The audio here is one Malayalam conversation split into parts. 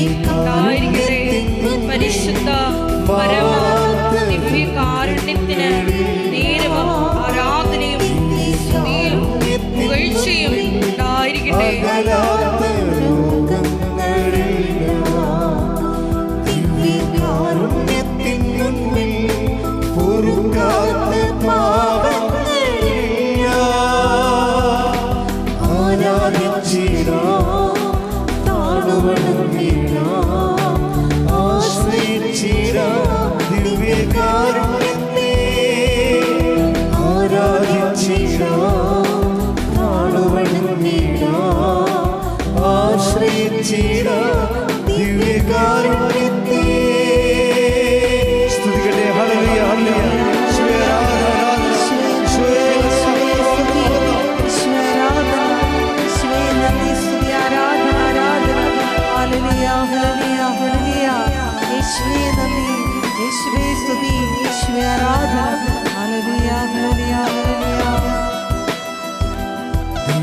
ഉണ്ടായിരിക്കട്ടെ. പരിശുദ്ധ പരമ ദിവ്യകാരുണ്യത്തിന് നേരവും ആരാധനയും സ്തുതിയും പുകഴ്ചയും ഉണ്ടായിരിക്കട്ടെ.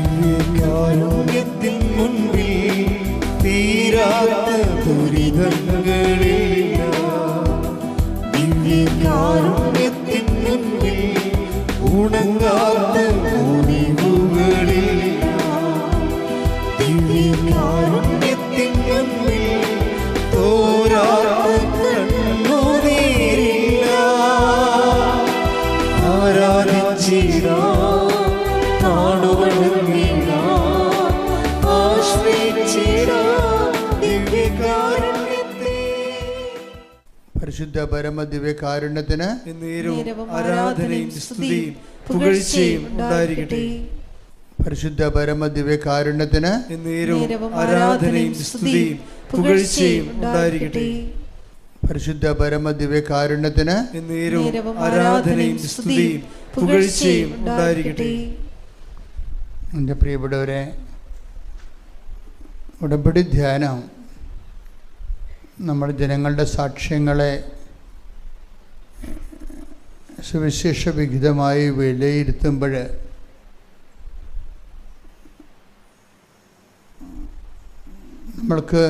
ദിവ്യകാരുണ്യത്തിൻ മുൻപിൽ തീരാത്ത ദുരിതങ്ങളില്ല. ദിവ്യകാരുണ്യത്തിൻ മുൻപിൽ ഉണങ്ങാത്ത മുറിവുകളില്ല. ദിവ്യകാരുണ്യത്തിൻ മുൻപിൽ തോരാത്ത കണ്ണുനീരില്ല. ആരാധിച്ചിടാം, പരിശുദ്ധ പരമ ദിവ്യകാരുണ്യത്തിന് ആരാധനയും സ്തുതിയും പുകഴ്ചയും ഉണ്ടായിരിക്കട്ടെ. പരിശുദ്ധ പരമ ദിവ്യകാരുണ്യത്തിന് ആരാധനയും സ്തുതിയും പുകഴ്ചയും ഉണ്ടായിരിക്കട്ടെ. പരിശുദ്ധ പരമ ദിവ്യകാരുണ്യത്തിന് ആരാധനയും സ്തുതിയും പുകഴ്ചയും ഉണ്ടായിരിക്കട്ടെ. എൻ്റെ പ്രിയപ്പെട്ടവരെ, ഉടമ്പടി ധ്യാനം നമ്മുടെ ജനങ്ങളുടെ സാക്ഷ്യങ്ങളെ സുവിശേഷ വിഹിതമായി വിലയിരുത്തുമ്പോൾ നമ്മൾക്ക്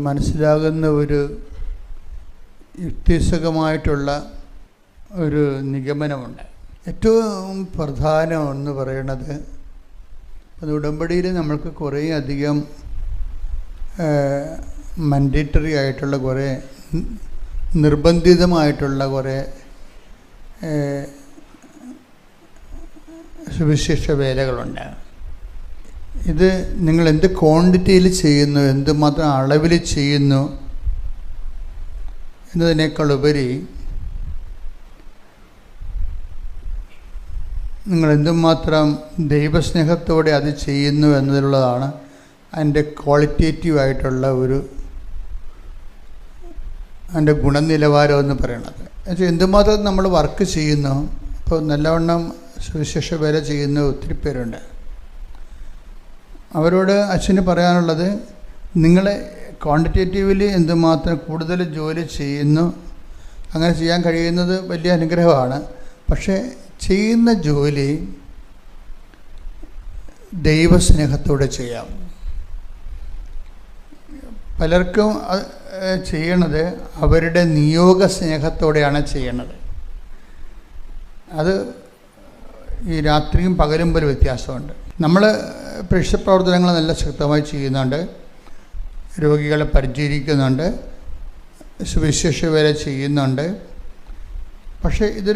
മനസ്സിലാകുന്ന ഒരു യുക്തിസഹമായിട്ടുള്ള ഒരു നിഗമനമുണ്ട്. ഏറ്റവും പ്രധാനം എന്ന് പറയുന്നത്, അത് ഉടമ്പടിയിൽ നമ്മൾക്ക് കുറേ അധികം മൻഡേറ്ററി ആയിട്ടുള്ള കുറേ നിർബന്ധിതമായിട്ടുള്ള കുറേ സുവിശേഷ വേലകളുണ്ട്. ഇത് നിങ്ങൾ എന്ത് ക്വാണ്ടിറ്റിയിൽ ചെയ്യുന്നു, എന്തുമാത്രം അളവിൽ ചെയ്യുന്നു എന്നതിനേക്കാളുപരി നിങ്ങൾ എന്തുമാത്രം ദൈവസ്നേഹത്തോടെ അത് ചെയ്യുന്നു എന്നതിലുള്ളതാണ് അതിൻ്റെ ക്വാളിറ്റേറ്റീവായിട്ടുള്ള അതിൻ്റെ ഗുണനിലവാരം എന്ന് പറയണത്. എന്നുവെച്ചാൽ എന്തുമാത്രം നമ്മൾ വർക്ക് ചെയ്യുന്നു. ഇപ്പോൾ നല്ലവണ്ണം സുവിശേഷ വേല ചെയ്യുന്ന ഒത്തിരി പേരുണ്ട്. അവരോട് അച്ഛന് പറയാനുള്ളത്, നിങ്ങൾ ക്വാണ്ടിറ്റേറ്റീവ്ലി എന്തുമാത്രം കൂടുതൽ ജോലി ചെയ്യുന്നു, അങ്ങനെ ചെയ്യാൻ കഴിയുന്നത് വലിയ അനുഗ്രഹമാണ്. പക്ഷേ ചെയ്യുന്ന ജോലി ദൈവസ്നേഹത്തോടെ ചെയ്യാം. പലർക്കും ചെയ്യണത് അവരുടെ നിയോഗ സ്നേഹത്തോടെയാണ് ചെയ്യണത്. അത് ഈ രാത്രിയും പകലും പോലെ വ്യത്യാസമുണ്ട്. നമ്മൾ പ്രേക്ഷിത പ്രവർത്തനങ്ങൾ നല്ല ശക്തമായി ചെയ്യുന്നുണ്ട്, രോഗികളെ പരിചരിക്കുന്നുണ്ട്, സുവിശേഷ വേല ചെയ്യുന്നുണ്ട്. പക്ഷേ ഇത്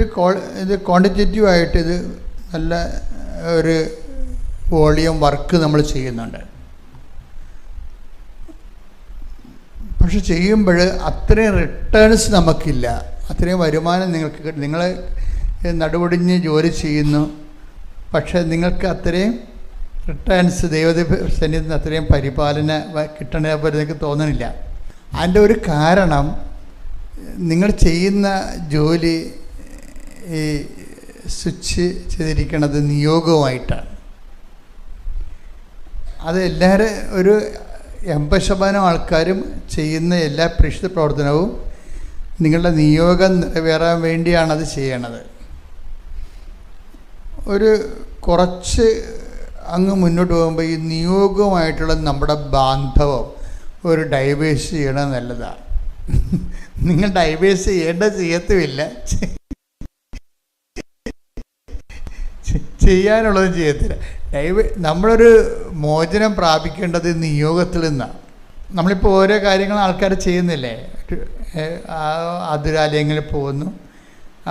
ക്വാണ്ടിറ്റേറ്റീവായിട്ട് ഇത് നല്ല ഒരു വോളിയം വർക്ക് നമ്മൾ ചെയ്യുന്നുണ്ട്. പക്ഷെ ചെയ്യുമ്പോൾ അത്രയും റിട്ടേൺസ് നമുക്കില്ല, അത്രയും വരുമാനം നിങ്ങൾക്ക്. നിങ്ങൾ നടുവൊടിഞ്ഞ് ജോലി ചെയ്യുന്നു, പക്ഷേ നിങ്ങൾക്ക് അത്രയും റിട്ടേൺസ് ദൈവസന്നിധിയിൽ നിന്ന് അത്രയും പരിപാലന കിട്ടണ പോലെ നിങ്ങൾക്ക് തോന്നണില്ല. അതിൻ്റെ ഒരു കാരണം, നിങ്ങൾ ചെയ്യുന്ന ജോലി ഈ സ്വിച്ച് ചെയ്തിരിക്കുന്നത് നിയോഗവുമായിട്ടാണ്. അത് എല്ലാവരും ഒരു 80% ആൾക്കാരും ചെയ്യുന്ന എല്ലാ പ്രേക്ഷിത പ്രവർത്തനവും നിങ്ങളുടെ നിയോഗം നിറവേറാൻ വേണ്ടിയാണത് ചെയ്യണത്. ഒരു കുറച്ച് അങ്ങ് മുന്നോട്ട് പോകുമ്പോൾ ഈ നിയോഗവുമായിട്ടുള്ള നമ്മുടെ ബാന്ധവം ഒരു ഡൈവേഴ്സ് ചെയ്യണത് നല്ലതാണ്. നിങ്ങൾ ഡൈവേഴ്സ് ചെയ്യത്തുമില്ല, ചെയ്യാനുള്ളത് ചെയ്യത്തില്ല. നമ്മളൊരു മോചനം പ്രാപിക്കേണ്ടത് നിയോഗത്തിൽ നിന്നാണ്. നമ്മളിപ്പോൾ ഓരോ കാര്യങ്ങൾ ആൾക്കാർ ചെയ്യുന്നില്ലേ, അതിരാലയങ്ങളിൽ പോകുന്നു,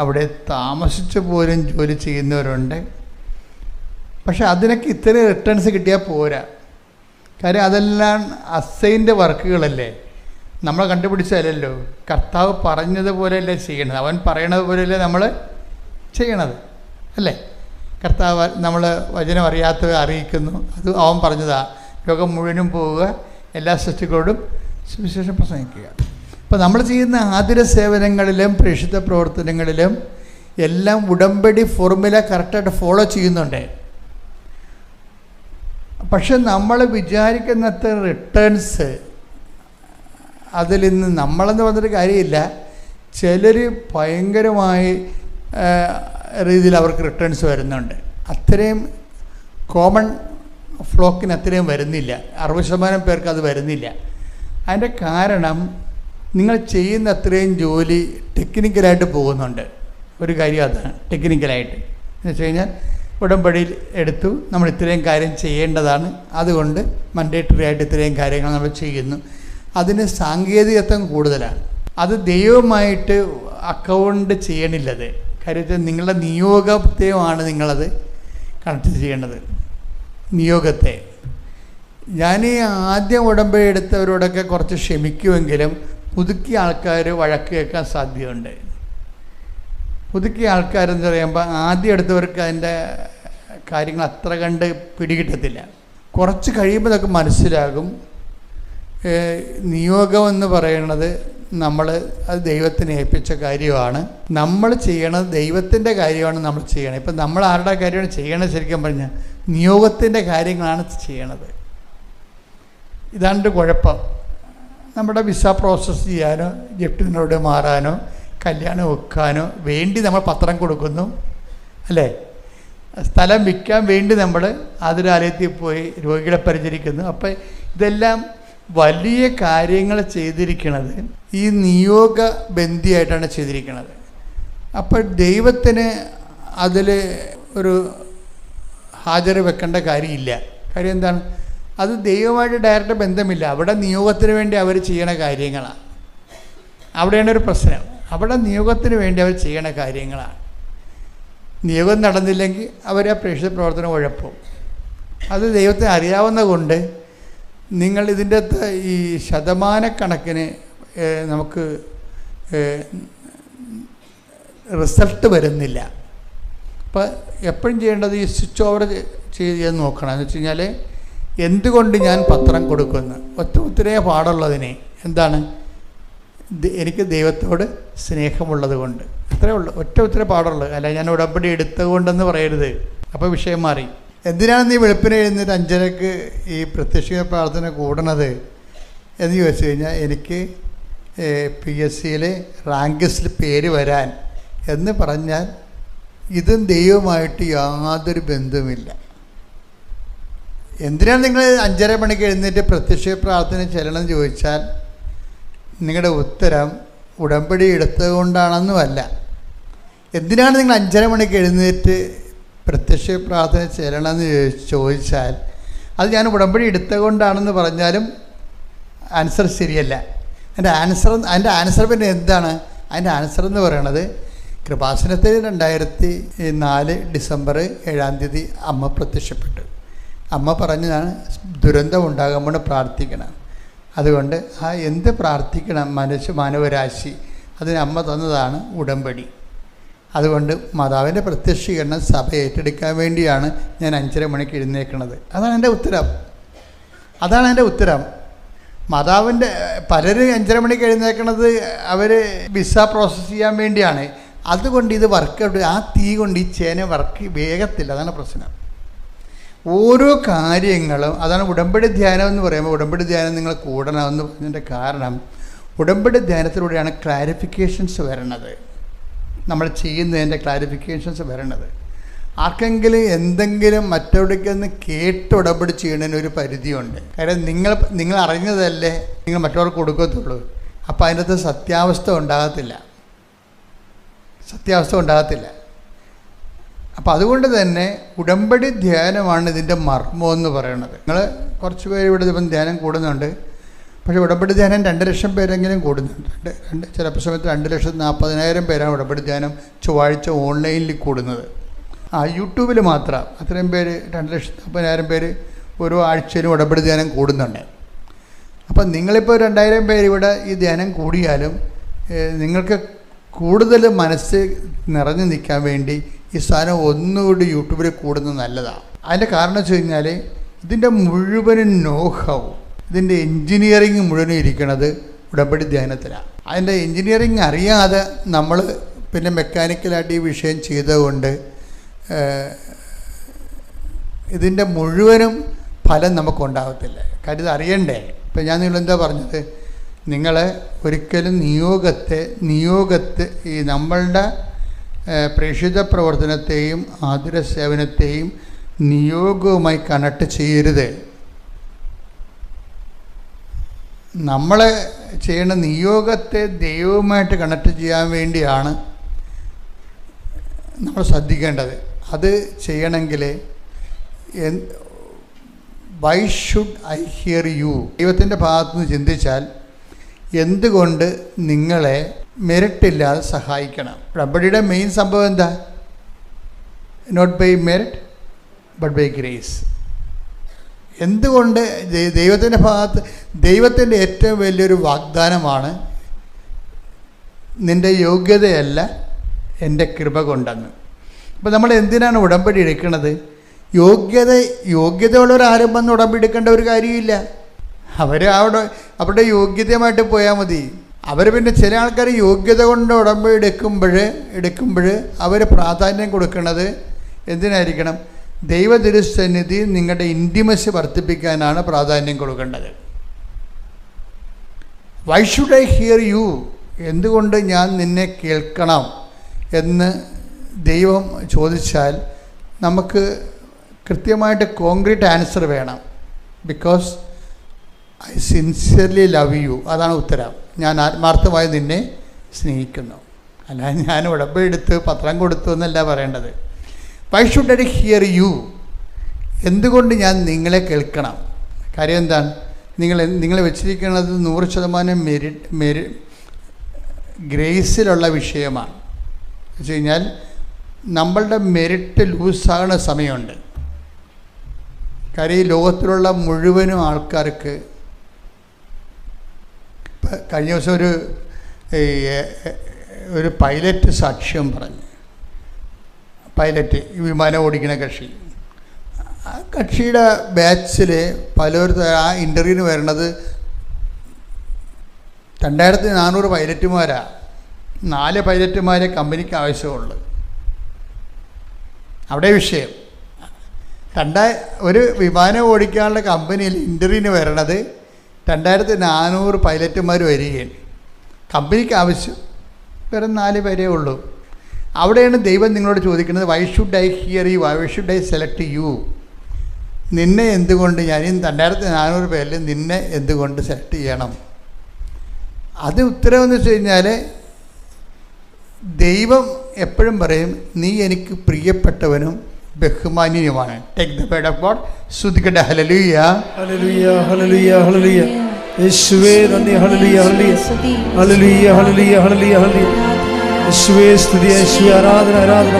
അവിടെ താമസിച്ച് പോലും ജോലി ചെയ്യുന്നവരുണ്ട്. പക്ഷെ അതിനൊക്കെ ഇത്രയും റിട്ടേൺസ് കിട്ടിയാൽ പോരാ. കാര്യം അതെല്ലാം അസൈൻ്റെ വർക്കുകളല്ലേ, നമ്മൾ കണ്ടുപിടിച്ചാലല്ലോ. കർത്താവ് പറഞ്ഞതുപോലെയല്ലേ ചെയ്യണത്, അവൻ പറയണത് പോലെയല്ലേ നമ്മൾ ചെയ്യണത് അല്ലേ. കർത്താവ് നമ്മൾ വചനം അറിയാത്തവരെ അറിയിക്കുന്നു, അത് അവൻ പറഞ്ഞതാ. ലോകം മുഴുവനും പോവുക, എല്ലാ സൃഷ്ടികളോടും സുവിശേഷം പ്രസംഗിക്കുക. അപ്പോൾ നമ്മൾ ചെയ്യുന്ന ആതുര സേവനങ്ങളിലും പ്രേക്ഷിത പ്രവർത്തനങ്ങളിലും എല്ലാം ഉടമ്പടി ഫോർമുല കറക്റ്റായിട്ട് ഫോളോ ചെയ്യുന്നുണ്ട്. പക്ഷെ നമ്മൾ വിചാരിക്കുന്നത്ര റിട്ടേൺസ് അതിൽ നിന്ന് നമ്മളെന്ന് പറഞ്ഞൊരു കാര്യമില്ല. ചിലർ ഭയങ്കരമായി രീതിയിൽ അവർക്ക് റിട്ടേൺസ് വരുന്നുണ്ട്. അത്രയും കോമൺ ഫ്ലോക്കിന് അത്രയും വരുന്നില്ല. 60% പേർക്ക് അത് വരുന്നില്ല. അതിൻ്റെ കാരണം നിങ്ങൾ ചെയ്യുന്ന അത്രയും ജോലി ടെക്നിക്കലായിട്ട് പോകുന്നുണ്ട്. ഒരു കാര്യം അതാണ് ടെക്നിക്കലായിട്ട് എന്ന് വെച്ച് കഴിഞ്ഞാൽ ഉടമ്പടിയിൽ എടുത്തു നമ്മൾ ഇത്രയും കാര്യം ചെയ്യേണ്ടതാണ്, അതുകൊണ്ട് മൻഡേറ്ററി ആയിട്ട് ഇത്രയും കാര്യങ്ങൾ നമ്മൾ ചെയ്യുന്നു. അതിന് സാങ്കേതികത്വം കൂടുതലാണ്. അത് ദൈവമായിട്ട് അക്കൗണ്ട് ചെയ്യണില്ലത്. കാര്യത്തിൽ നിങ്ങളുടെ നിയോഗത്തെയാണ് നിങ്ങളത് കണക്ട് ചെയ്യേണ്ടത്. നിയോഗത്തെ ഞാൻ ഈ ആദ്യം ഉടമ്പടി എടുത്തവരോടൊക്കെ കുറച്ച് ക്ഷമിക്കുമെങ്കിലും പുതുക്കിയ ആൾക്കാർ വഴക്ക് കേൾക്കാൻ സാധ്യതയുണ്ട്. പുതുക്കിയ ആൾക്കാരെന്ന് പറയുമ്പോൾ ആദ്യം എടുത്തവർക്ക് അതിൻ്റെ കാര്യങ്ങൾ അത്ര കണ്ട് പിടികിട്ടത്തില്ല. കുറച്ച് കഴിയുമ്പോൾ അതൊക്കെ മനസ്സിലാകും. നിയോഗം എന്ന് പറയുന്നത് അത് ദൈവത്തിന് ഏൽപ്പിച്ച കാര്യമാണ്. നമ്മൾ ചെയ്യണത് ദൈവത്തിൻ്റെ കാര്യമാണ് നമ്മൾ ചെയ്യണത്. ഇപ്പം നമ്മൾ ആരുടെ കാര്യമാണ് ചെയ്യണത് ശരിക്കും പറഞ്ഞാൽ നിയോഗത്തിൻ്റെ കാര്യങ്ങളാണ് ചെയ്യണത്. ഇതാണ്ട് കുഴപ്പം. നമ്മുടെ വിസ പ്രോസസ്സ് ചെയ്യാനോ ജപ്റ്റിനോട് മാറാനോ കല്യാണം വെക്കാനോ വേണ്ടി നമ്മൾ പത്രം കൊടുക്കുന്നു അല്ലേ. സ്ഥലം വിൽക്കാൻ വേണ്ടി നമ്മൾ ആതുരാലയത്തിൽ പോയി രോഗികളെ പരിചരിക്കുന്നു. അപ്പം ഇതെല്ലാം വലിയ കാര്യങ്ങൾ ചെയ്തിരിക്കുന്നത് ഈ നിയോഗബന്ധിയായിട്ടാണ് ചെയ്തിരിക്കുന്നത്. അപ്പോൾ ദൈവത്തിന് അതിൽ ഒരു ഹാജർ വെക്കേണ്ട കാര്യമില്ല. കാര്യം എന്താണ്, അത് ദൈവമായിട്ട് ഡയറക്റ്റ് ബന്ധമില്ല. അവിടെ നിയോഗത്തിന് വേണ്ടി അവർ ചെയ്യണ കാര്യങ്ങളാണ്. അവിടെയാണ് ഒരു പ്രശ്നം. അവിടെ നിയോഗത്തിന് വേണ്ടി അവർ ചെയ്യണ കാര്യങ്ങളാണ്. നിയോഗം നടന്നില്ലെങ്കിൽ അവർ ആ പ്രേക്ഷിത പ്രവർത്തനം ഉഴപ്പും. അത് ദൈവത്തിന് അറിയാവുന്ന കൊണ്ട് നിങ്ങൾ ഇതിൻ്റെ അകത്ത് ഈ ശതമാനക്കണക്കിന് നമുക്ക് റിസൾട്ട് വരുന്നില്ല. അപ്പോൾ എപ്പോഴും ചെയ്യേണ്ടത് ഈ സ്വിച്ച് ഓവർ ചെയ്ത് നോക്കണം. എന്ന് വെച്ച് കഴിഞ്ഞാൽ എന്തുകൊണ്ട് ഞാൻ പത്രം കൊടുക്കുന്നു, ഒത്തിരി പാടുള്ളതിനെ എന്താണ്, എനിക്ക് ദൈവത്തോട് സ്നേഹമുള്ളത് കൊണ്ട്. അത്രേ ഉള്ളൂ, ഒത്തിരി പാടുള്ളത്. അല്ല ഞാൻ ഉടമ്പടി എടുത്തുകൊണ്ടെന്ന് പറയരുത്, അപ്പോൾ വിഷയം മാറി. എന്തിനാണ് നീ വെളുപ്പിനെ എഴുന്നേറ്റ് 5:30 ഈ പ്രത്യക്ഷിക പ്രാർത്ഥന കൂടണത് എന്ന് ചോദിച്ചു കഴിഞ്ഞാൽ എനിക്ക് PSCയിൽ റാങ്ക് ലിസ്റ്റിൽ പേര് വരാൻ എന്ന് പറഞ്ഞാൽ ഇതും ദൈവമായിട്ട് യാതൊരു ബന്ധവുമില്ല. എന്തിനാണ് നിങ്ങൾ 5:30 മണിക്ക് എഴുന്നേറ്റ് പ്രത്യക്ഷ പ്രാർത്ഥന ചെല്ലണമെന്ന് ചോദിച്ചാൽ നിങ്ങളുടെ ഉത്തരം ഉടമ്പടി എടുത്തുകൊണ്ടാണെന്നുമല്ല. എന്തിനാണ് നിങ്ങൾ 5:30 മണിക്ക് എഴുന്നേറ്റ് പ്രത്യക്ഷ പ്രാർത്ഥന ചെല്ലണമെന്ന് ചോദിച്ചാൽ അത് ഞാൻ ഉടമ്പടി എടുത്തുകൊണ്ടാണെന്ന് പറഞ്ഞാലും ആൻസർ ശരിയല്ല. അതിൻ്റെ ആൻസർ പിന്നെ എന്താണ്? അതിൻ്റെ ആൻസർ എന്ന് പറയണത് കൃപാസനത്തിൽ 2004 ഡിസംബർ 7 അമ്മ പ്രത്യക്ഷപ്പെട്ടു. അമ്മ പറഞ്ഞതാണ് ദുരന്തം ഉണ്ടാകുമ്പോൾ പ്രാർത്ഥിക്കണം. അതുകൊണ്ട് എന്ത് പ്രാർത്ഥിക്കണം മാനവരാശി അതിന് അമ്മ തന്നതാണ് ഉടമ്പടി. അതുകൊണ്ട് മാതാവിൻ്റെ പ്രത്യക്ഷീകരണം സഭ ഏറ്റെടുക്കാൻ വേണ്ടിയാണ് ഞാൻ 5:30 മണിക്ക് എഴുന്നേൽക്കുന്നത്. അതാണ് എൻ്റെ ഉത്തരം. മാതാവിൻ്റെ പലരും 5:30 മണിക്ക് എഴുന്നേൽക്കുന്നത് അവർ വിസ പ്രോസസ്സ് ചെയ്യാൻ വേണ്ടിയാണ്. അതുകൊണ്ട് ഇത് വർക്ക് ആ തീ കൊണ്ട് ഈ ചേന വർക്ക് വേഗത്തില്ല. അതാണ് പ്രശ്നം. ഓരോ കാര്യങ്ങളും അതാണ് ഉടമ്പടി ധ്യാനം എന്ന് പറയുമ്പോൾ ഉടമ്പടി ധ്യാനം നിങ്ങൾ കൂടണമെന്ന് പറഞ്ഞതിൻ്റെ കാരണം ഉടമ്പടി ധ്യാനത്തിലൂടെയാണ് ക്ലാരിഫിക്കേഷൻസ് വരണത്. നമ്മൾ ചെയ്യുന്നതിൻ്റെ ക്ലാരിഫിക്കേഷൻസ് വരണത്. ആർക്കെങ്കിലും എന്തെങ്കിലും മറ്റെവിടേക്കൊന്ന് കേട്ട് ഉടമ്പടി ചെയ്യുന്നതിന് ഒരു പരിധിയുണ്ട്. കാര്യം നിങ്ങൾ അറിഞ്ഞതല്ലേ നിങ്ങൾ മറ്റവർക്ക് കൊടുക്കത്തുള്ളൂ. അപ്പോൾ അതിനകത്ത് സത്യാവസ്ഥ ഉണ്ടാകത്തില്ല. അപ്പോൾ അതുകൊണ്ട് തന്നെ ഉടമ്പടി ധ്യാനമാണ് ഇതിൻ്റെ മർമ്മം എന്ന് പറയുന്നത്. നിങ്ങൾ കുറച്ച് പേര് ഇവിടെ ഇപ്പം ധ്യാനം കൂടുന്നുണ്ട്. പക്ഷേ ഉടമ്പടി ധ്യാനം 2 ലക്ഷം പേരെങ്കിലും കൂടുന്നുണ്ട്. ചിലപ്പോൾ സമയത്ത് 2,40,000 പേരാണ് ഉടമ്പടി ധ്യാനം ചൊവ്വാഴ്ച ഓൺലൈനിൽ കൂടുന്നത്. യൂട്യൂബിൽ മാത്രം അത്രയും പേര് 2,40,000 പേര് ഓരോ ആഴ്ചയിലും ഉടമ്പടി ധ്യാനം കൂടുന്നുണ്ട്. അപ്പം നിങ്ങളിപ്പോൾ 2,000 പേര് ഇവിടെ ഈ ധ്യാനം കൂടിയാലും നിങ്ങൾക്ക് കൂടുതൽ മനസ്സ് നിറഞ്ഞു നിൽക്കാൻ വേണ്ടി ഈ സാധനം ഒന്നുകൂടി യൂട്യൂബിൽ കൂടുന്നത് നല്ലതാണ്. അതിൻ്റെ കാരണം വെച്ച് കഴിഞ്ഞാൽ ഇതിൻ്റെ മുഴുവനും നോഹൗ, ഇതിൻ്റെ എൻജിനീയറിങ് മുഴുവനും ഇരിക്കുന്നത് ഉടമ്പടി ധ്യാനത്തിലാണ്. അതിൻ്റെ എൻജിനീയറിങ് അറിയാതെ നമ്മൾ പിന്നെ മെക്കാനിക്കലായിട്ട് ഈ വിഷയം ചെയ്തുകൊണ്ട് ഇതിൻ്റെ മുഴുവനും ഫലം നമുക്കുണ്ടാകത്തില്ല. കാര്യം ഇത് അറിയണ്ടേ. ഇപ്പം ഞാൻ നിങ്ങളെന്താ പറഞ്ഞത്, നിങ്ങൾ ഒരിക്കലും നിയോഗത്തെ ഈ നമ്മളുടെ പ്രേക്ഷിത പ്രവർത്തനത്തെയും ആതുര സേവനത്തെയും നിയോഗവുമായി കണക്ട് ചെയ്യരുത്. നമ്മൾ ചെയ്യുന്ന നിയോഗത്തെ ദൈവവുമായിട്ട് കണക്ട് ചെയ്യാൻ വേണ്ടിയാണ് നമ്മൾ ശ്രദ്ധിക്കേണ്ടത്. അത് ചെയ്യണമെങ്കിൽ why should I hear you? ദൈവത്തിൻ്റെ ഭാഗത്തുനിന്ന് ചിന്തിച്ചാൽ എന്തുകൊണ്ട് നിങ്ങളെ മെറിറ്റില്ലാതെ സഹായിക്കണം? ഉടമ്പടിയുടെ മെയിൻ സംഭവം എന്താ? Not by merit but by grace. എന്തുകൊണ്ട് ദൈവത്തിൻ്റെ ഭാഗത്ത് ദൈവത്തിൻ്റെ ഏറ്റവും വലിയൊരു വാഗ്ദാനമാണ് നിൻ്റെ യോഗ്യതയല്ല എൻ്റെ കൃപ കൊണ്ടെന്ന്. അപ്പോൾ നമ്മൾ എന്തിനാണ് ഉടമ്പടി എടുക്കുന്നത്? യോഗ്യതയുള്ളവരാരും വന്ന് ഉടമ്പടി എടുക്കേണ്ട ഒരു കാര്യമില്ല. അവരുടെ യോഗ്യതയുമായിട്ട് പോയാൽ മതി. അവർ പിന്നെ ചില ആൾക്കാർ യോഗ്യത കൊണ്ട് ഉടമ്പടി എടുക്കുമ്പോൾ അവർ പ്രാധാന്യം കൊടുക്കുന്നത് എന്തിനായിരിക്കണം? ദൈവ തിരുസന്നിധി നിങ്ങളുടെ ഇൻറ്റിമസി വർദ്ധിപ്പിക്കാനാണ് പ്രാധാന്യം കൊടുക്കേണ്ടത്. Why should I hear you? എന്തുകൊണ്ട് ഞാൻ നിന്നെ കേൾക്കണം എന്ന് ദൈവം ചോദിച്ചാൽ നമുക്ക് കൃത്യമായിട്ട് കോൺക്രീറ്റ് ആൻസർ വേണം. Because I sincerely love you. അതാണ് ഉത്തരം. ഞാൻ ആത്മാർത്ഥമായി നിന്നെ സ്നേഹിക്കുന്നു. അല്ലാതെ ഞാൻ ഉടമ്പടി എടുത്ത് പത്രം കൊടുത്തു എന്നല്ല പറയേണ്ടത്. Why should I hear you? എന്തുകൊണ്ട് ഞാൻ നിങ്ങളെ കേൾക്കണം? കാര്യം എന്താണ്? നിങ്ങൾ വെച്ചിരിക്കുന്നത് 100% ഗ്രേസിലുള്ള വിഷയമാണ്. വെച്ച് കഴിഞ്ഞാൽ നമ്മളുടെ മെറിറ്റ് ലൂസാകുന്ന സമയമുണ്ട്. കാര്യം ഈ ലോകത്തിലുള്ള മുഴുവനും ആൾക്കാർക്ക് ഇപ്പം കഴിഞ്ഞ ദിവസം ഒരു പൈലറ്റ് സാക്ഷ്യം പറഞ്ഞു. പൈലറ്റ് ഈ വിമാനം ഓടിക്കുന്ന കക്ഷി, ആ കക്ഷിയുടെ ബാച്ചിൽ പലരും ആ ഇൻ്റർവ്യൂവിന് വരണത് 2,400 പൈലറ്റുമാരാണ്. 4 പൈലറ്റുമാരെ കമ്പനിക്ക് ആവശ്യമുള്ളൂ. അവിടെ വിഷയം ഒരു വിമാനം ഓടിക്കാനുള്ള കമ്പനിയിൽ ഇൻ്റർവ്യൂവിന് വരണത് 2,400 പൈലറ്റുമാർ വരികയാണ്. കമ്പനിക്ക് ആവശ്യം വെറും 4 പേരേ ഉള്ളൂ. അവിടെയാണ് ദൈവം നിങ്ങളോട് ചോദിക്കുന്നത്, why should I hear you? Why should I select you? നിന്നെ എന്തുകൊണ്ട് ഞാൻ ഈ 2,400 പേരിൽ നിന്നെ എന്തുകൊണ്ട് സെലക്ട് ചെയ്യണം? അത് ഉത്തരവെന്ന് വെച്ച് കഴിഞ്ഞാൽ ദൈവം എപ്പോഴും പറയും, നീ എനിക്ക് പ്രിയപ്പെട്ടവനും ബഹുമാന്യനുമാണ്. Take the word of God. സ്തുതിക്കട്ടെ. ഹല്ലേലൂയ, ഹല്ലേലൂയ, ഹല്ലേലൂയ, ഹല്ലേലൂയ. യേശുവേ നന്ദി. ഹല്ലേലൂയ, ഹല്ലേലൂയ, ഹല്ലേലൂയ, ഹല്ലേലൂയ, ഹല്ലേലൂയ, ഹല്ലേലൂയ. യേശുവേ സ്തുതി, യേശുവേ ആരാധന, ആരാധന.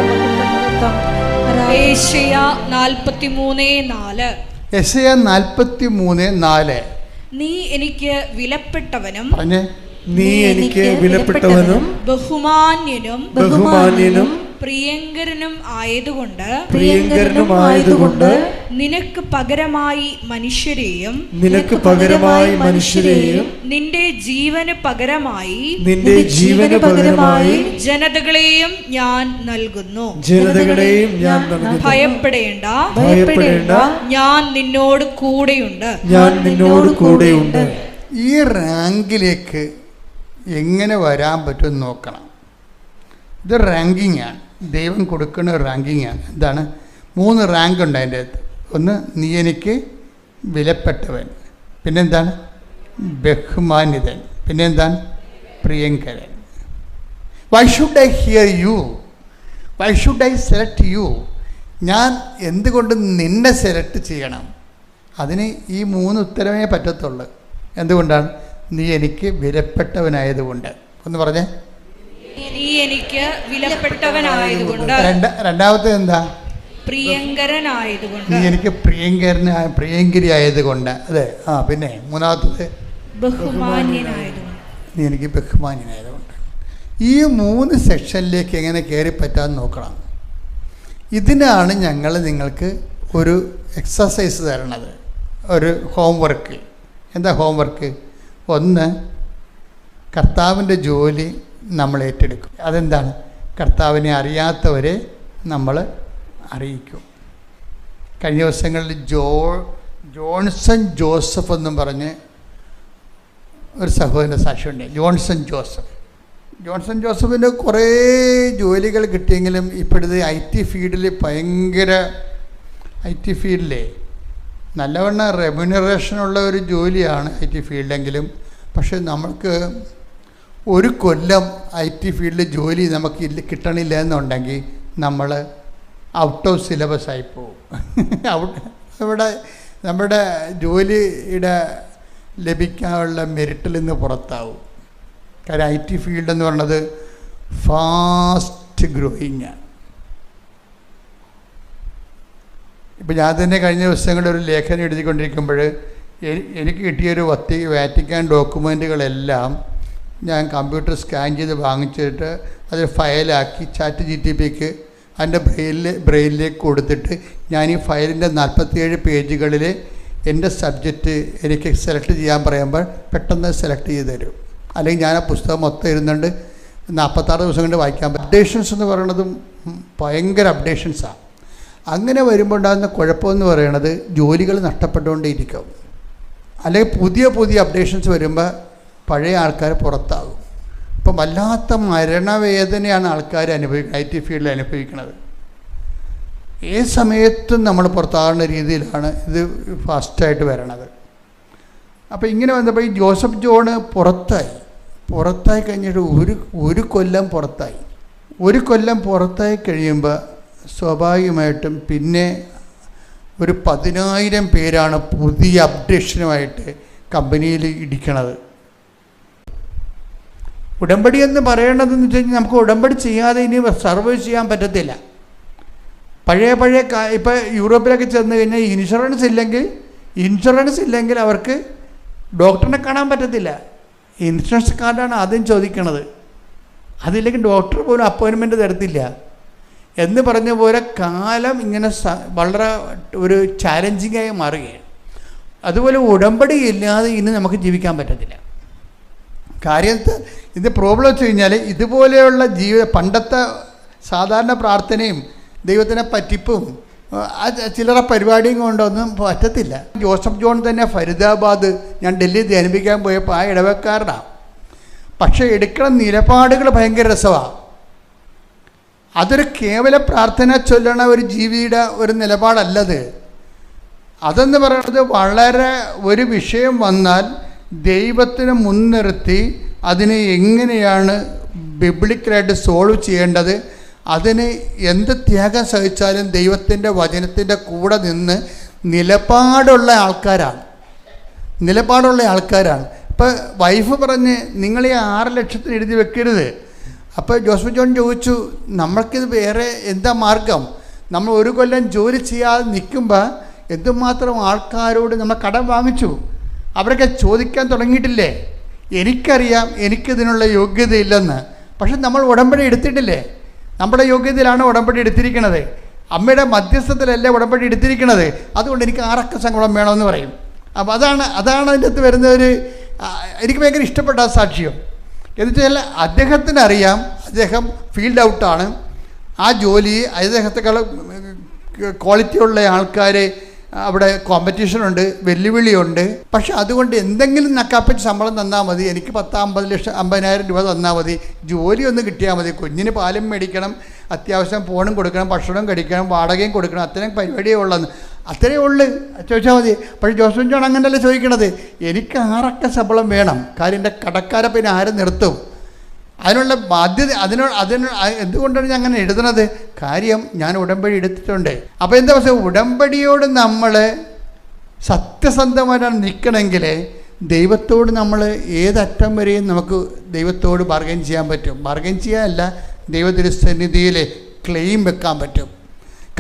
യെശയ്യാ 43:4. യെശയ്യാ 43:4. നീ എനിക്ക് വിലപ്പെട്ടവനും പറഞ്ഞേ. നീ എനിക്ക് വിലപ്പെട്ടവനും ബഹുമാന്യനും പ്രിയങ്കരനും ആയതുകൊണ്ട് നിനക്ക് പകരമായി മനുഷ്യരെയും നിന്റെ ജീവന് പകരമായി ജനതകളെയും ഞാൻ നൽകുന്നു. ഭയപ്പെടേണ്ട, ഞാൻ നിന്നോട് കൂടെയുണ്ട്. ഈ റാങ്കിലേക്ക് എങ്ങനെ വരാൻ പറ്റുമെന്ന് നോക്കണം. ഇത് റാങ്കിങ് ആണ്. ദൈവം കൊടുക്കുന്ന ഒരു റാങ്കിങ്ങാണ്. എന്താണ്? 3 റാങ്ക് ഉണ്ട് അതിൻ്റെ അകത്ത്. ഒന്ന്, നീ എനിക്ക് വിലപ്പെട്ടവൻ. പിന്നെന്താണ്? ബഹുമാനിതൻ. പിന്നെന്താണ്? പ്രിയങ്കരൻ. Why should I hear you? Why should I select you? ഞാൻ എന്തുകൊണ്ട് നിന്നെ സെലക്ട് ചെയ്യണം? അതിന് ഈ 3 ഉത്തരമേ പറ്റത്തുള്ളൂ. എന്തുകൊണ്ടാണ്? നീ എനിക്ക് വിലപ്പെട്ടവനായതുകൊണ്ട്. ഒന്ന് പറഞ്ഞേ. നീ എനിക്ക് വിലപ്പെട്ടവനായതുകൊണ്ട്. രണ്ടാമത്തെ എന്താ? പ്രിയങ്കരനായതുകൊണ്ട്. നീ എനിക്ക് പ്രിയങ്കരി ആയതുകൊണ്ട്. അതെ. പിന്നെ മൂന്നാമത്തത് ബഹുമാന്യനായതുകൊണ്ട്. നീ എനിക്ക് ബഹുമാന്യനായതുകൊണ്ട്. ഈ 3 സെക്ഷനിലേക്ക് എങ്ങനെ കയറി പറ്റാമെന്ന് നോക്കണം. ഇതിനാണ് ഞങ്ങൾ നിങ്ങൾക്ക് ഒരു എക്സസൈസ് തരണത്, ഒരു ഹോംവർക്ക്. എന്താ ഹോംവർക്ക്? ഒന്ന്, കർത്താവിൻ്റെ ജോലി നമ്മൾ ഏറ്റെടുക്കും. അതെന്താണ്? കർത്താവിനെ അറിയാത്തവരെ നമ്മൾ അറിയിക്കും. കഴിഞ്ഞ ദിവസങ്ങളിൽ ജോൺസൺ ജോസഫ് എന്നും പറഞ്ഞ് ഒരു സഹോദരൻ്റെ സാക്ഷിയുണ്ട്. ജോൺസൺ ജോസഫിന് കുറേ ജോലികൾ കിട്ടിയെങ്കിലും ഇപ്പോഴത്തെ IT ഫീൽഡിൽ ഭയങ്കര IT ഫീൽഡിലെ നല്ലവണ്ണം റെമ്യൂണറേഷനുള്ള ഒരു ജോലിയാണ് IT ഫീൽഡെങ്കിലും. പക്ഷേ നമുക്ക് 1 കൊല്ലം IT ഫീൽഡിൽ ജോലി നമുക്ക് കിട്ടണില്ല എന്നുണ്ടെങ്കിൽ നമ്മൾ ഔട്ട് ഓഫ് സിലബസ് ആയി പോകും. നമ്മുടെ ജോലിയുടെ ലഭിക്കാനുള്ള മെറിറ്റിൽ നിന്ന് പുറത്താവും. കാര്യം IT ഫീൽഡ് എന്ന് പറയുന്നത് ഫാസ്റ്റ് ഗ്രോയിങ്ങാണ്. ഇപ്പം ഞാൻ തന്നെ കഴിഞ്ഞ ദിവസങ്ങളിൽ ഒരു ലേഖനം എഴുതിക്കൊണ്ടിരിക്കുമ്പോൾ എനിക്ക് കിട്ടിയൊരു വാറ്റിക്കാൻ ഡോക്യുമെൻറ്റുകളെല്ലാം ഞാൻ കമ്പ്യൂട്ടർ സ്കാൻ ചെയ്ത് വാങ്ങിച്ചിട്ട് അത് ഫയലാക്കി ChatGPTക്ക് അതിൻ്റെ ബ്രെയിനിലേക്ക് കൊടുത്തിട്ട് ഞാൻ ഈ ഫയലിൻ്റെ 47 പേജുകളിൽ എൻ്റെ സബ്ജക്റ്റ് എനിക്ക് സെലക്ട് ചെയ്യാൻ പറയുമ്പോൾ പെട്ടെന്ന് സെലക്ട് ചെയ്ത് തരും. അല്ലെങ്കിൽ ഞാൻ ആ പുസ്തകം മൊത്തം ഇരുന്നുണ്ട് 46 ദിവസം കൊണ്ട് വായിക്കാൻ പറ്റും. അപ്ഡേഷൻസ് എന്ന് പറയുന്നതും ഭയങ്കര അപ്ഡേഷൻസാണ്. അങ്ങനെ വരുമ്പോൾ ഉണ്ടാകുന്ന കുഴപ്പമെന്ന് പറയുന്നത് ജോലികൾ നഷ്ടപ്പെട്ടുകൊണ്ടേയിരിക്കും. അല്ലെങ്കിൽ പുതിയ അപ്ഡേഷൻസ് വരുമ്പോൾ പഴയ ആൾക്കാർ പുറത്താകും. ഇപ്പം വല്ലാത്ത മരണവേദനയാണ് ആൾക്കാർ IT ഫീൽഡിൽ അനുഭവിക്കുന്നത്. ഏത് സമയത്തും നമ്മൾ പുറത്താകുന്ന രീതിയിലാണ് ഇത് ഫാസ്റ്റായിട്ട് വരണത്. അപ്പോൾ ഇങ്ങനെ വന്നപ്പോൾ ഈ ജോസഫ് ജോൺ പുറത്തായി കഴിഞ്ഞിട്ട് ഒരു കൊല്ലം പുറത്തായി. 1 കൊല്ലം പുറത്തായി കഴിയുമ്പോൾ സ്വാഭാവികമായിട്ടും പിന്നെ ഒരു 10,000 പേരാണ് പുതിയ അപ്ഡേഷനുമായിട്ട് കമ്പനിയിൽ ഇടിക്കണത്. ഉടമ്പടി എന്ന് പറയണതെന്ന് വെച്ച് കഴിഞ്ഞാൽ നമുക്ക് ഉടമ്പടി ചെയ്യാതെ ഇനി സർവൈവ് ചെയ്യാൻ പറ്റത്തില്ല. പഴയ ഇപ്പോൾ യൂറോപ്പിലൊക്കെ ചെന്ന് കഴിഞ്ഞാൽ ഇൻഷുറൻസ് ഇല്ലെങ്കിൽ അവർക്ക് ഡോക്ടറിനെ കാണാൻ പറ്റത്തില്ല. ഇൻഷുറൻസ് കാർഡാണ് ആദ്യം ചോദിക്കണത്. അതില്ലെങ്കിൽ ഡോക്ടർ പോലും അപ്പോയിൻമെൻറ്റ് തരത്തില്ല എന്ന് പറഞ്ഞ പോലെ കാലം ഇങ്ങനെ വളരെ ഒരു ചാലഞ്ചിങ്ങായി മാറുകയാണ്. അതുപോലെ ഉടമ്പടി ഇല്ലാതെ ഇനി നമുക്ക് ജീവിക്കാൻ പറ്റത്തില്ല. കാര്യത്തിൽ ഇത് പ്രോബ്ലം വെച്ച് കഴിഞ്ഞാൽ ഇതുപോലെയുള്ള പണ്ടത്തെ സാധാരണ പ്രാർത്ഥനയും ദൈവത്തിനെ പറ്റിപ്പും ചില്ലറ പരിപാടിയും കൊണ്ടൊന്നും പറ്റത്തില്ല. ജോസഫ് ജോൺ തന്നെ ഫരീദാബാദ് ഞാൻ ഡൽഹി ധ്യാനിപ്പിക്കാൻ പോയപ്പോൾ ആ ഇടവക്കാരനാണ്. പക്ഷേ എടുക്കുന്ന നിലപാടുകൾ ഭയങ്കര രസമാണ്. അതൊരു കേവല പ്രാർത്ഥന ചൊല്ലണ ഒരു ജീവിയുടെ ഒരു നിലപാടല്ലത്. അതെന്ന് പറയുന്നത് വളരെ ഒരു വിഷയം വന്നാൽ ദൈവത്തിനെ മുൻനിർത്തി അതിനെ എങ്ങനെയാണ് ബിബ്ലിക്കലായിട്ട് സോൾവ് ചെയ്യേണ്ടത്, അതിന് എന്ത് ത്യാഗം സഹിച്ചാലും ദൈവത്തിൻ്റെ വചനത്തിൻ്റെ കൂടെ നിന്ന് നിലപാടുള്ള ആൾക്കാരാണ്. ഇപ്പോൾ വൈഫ് പറഞ്ഞ് നിങ്ങൾ ഈ 6 ലക്ഷത്തിന് എഴുതി വെക്കരുത്. അപ്പോൾ ജോസഫ് ജോൺ ചോദിച്ചു, നമ്മൾക്കിത് വേറെ എന്താ മാർഗം? നമ്മൾ 1 കൊല്ലം ജോലി ചെയ്യാതെ നിൽക്കുമ്പോൾ എന്തുമാത്രം ആൾക്കാരോട് നമ്മൾ കടം വാങ്ങിച്ചു. അവരൊക്കെ ചോദിക്കാൻ തുടങ്ങിയിട്ടില്ലേ? എനിക്കറിയാം എനിക്കിതിനുള്ള യോഗ്യതയില്ലെന്ന്. പക്ഷെ നമ്മൾ ഉടമ്പടി എടുത്തിട്ടില്ലേ? നമ്മുടെ യോഗ്യതയിലാണ് ഉടമ്പടി എടുത്തിരിക്കുന്നത്. അമ്മയുടെ മധ്യസ്ഥത്തിലല്ല ഉടമ്പടി എടുത്തിരിക്കുന്നത്. അതുകൊണ്ട് എനിക്ക് 6 ശമ്പളം വേണമെന്ന് പറയും. അപ്പോൾ അതാണ് അതിൻ്റെ അകത്ത് വരുന്ന എനിക്ക് ഭയങ്കര ഇഷ്ടപ്പെട്ട ആ സാക്ഷ്യം. എന്ന് വെച്ചാൽ അദ്ദേഹത്തിനറിയാം അദ്ദേഹം ഫീൽഡ് ഔട്ടാണ്. ആ ജോലി അദ്ദേഹത്തെക്കാൾ ക്വാളിറ്റിയുള്ള ആൾക്കാർ അവിടെ കോമ്പറ്റീഷനുണ്ട്, വെല്ലുവിളിയുണ്ട്. പക്ഷെ അതുകൊണ്ട് എന്തെങ്കിലും നക്കാപ്പിച്ച് ശമ്പളം തന്നാൽ മതി, എനിക്ക് 50,000 രൂപ തന്നാൽ മതി, ജോലി ഒന്ന് കിട്ടിയാൽ മതി, കുഞ്ഞിന് പാലും മേടിക്കണം, അത്യാവശ്യം ഫോണും കൊടുക്കണം, ഭക്ഷണം കഴിക്കണം, വാടകയും കൊടുക്കണം, അത്രയും പരിപാടിയേ ഉള്ളെന്ന്. അത്രയേ ഉള്ളു ചോദിച്ചാൽ മതി. പക്ഷേ ജോസഫ് ജോൺ അങ്ങനെയല്ല ചോദിക്കണത്. എനിക്ക് 6 അക്ക ശമ്പളം വേണം, കാര്യം എൻ്റെ കടക്കാരെ പിന്നെ ആരും നിർത്തും, അതിനുള്ള ബാധ്യത എന്തുകൊണ്ടാണ് ഞാൻ അങ്ങനെ എഴുതുന്നത്? കാര്യം ഞാൻ ഉടമ്പടി എടുത്തിട്ടുണ്ട്. അപ്പോൾ എന്താ പക്ഷേ ഉടമ്പടിയോട് നമ്മൾ സത്യസന്ധമായിട്ടാണ് നിൽക്കണമെങ്കിൽ ദൈവത്തോട് നമ്മൾ ഏതറ്റം വരെയും നമുക്ക് ദൈവത്തോട് ബാർഗൈൻ ചെയ്യാൻ പറ്റും. ബാർഗൈൻ ചെയ്യാനല്ല, ദൈവത്തിരുസന്നിധിയിൽ ക്ലെയിം വെക്കാൻ പറ്റും.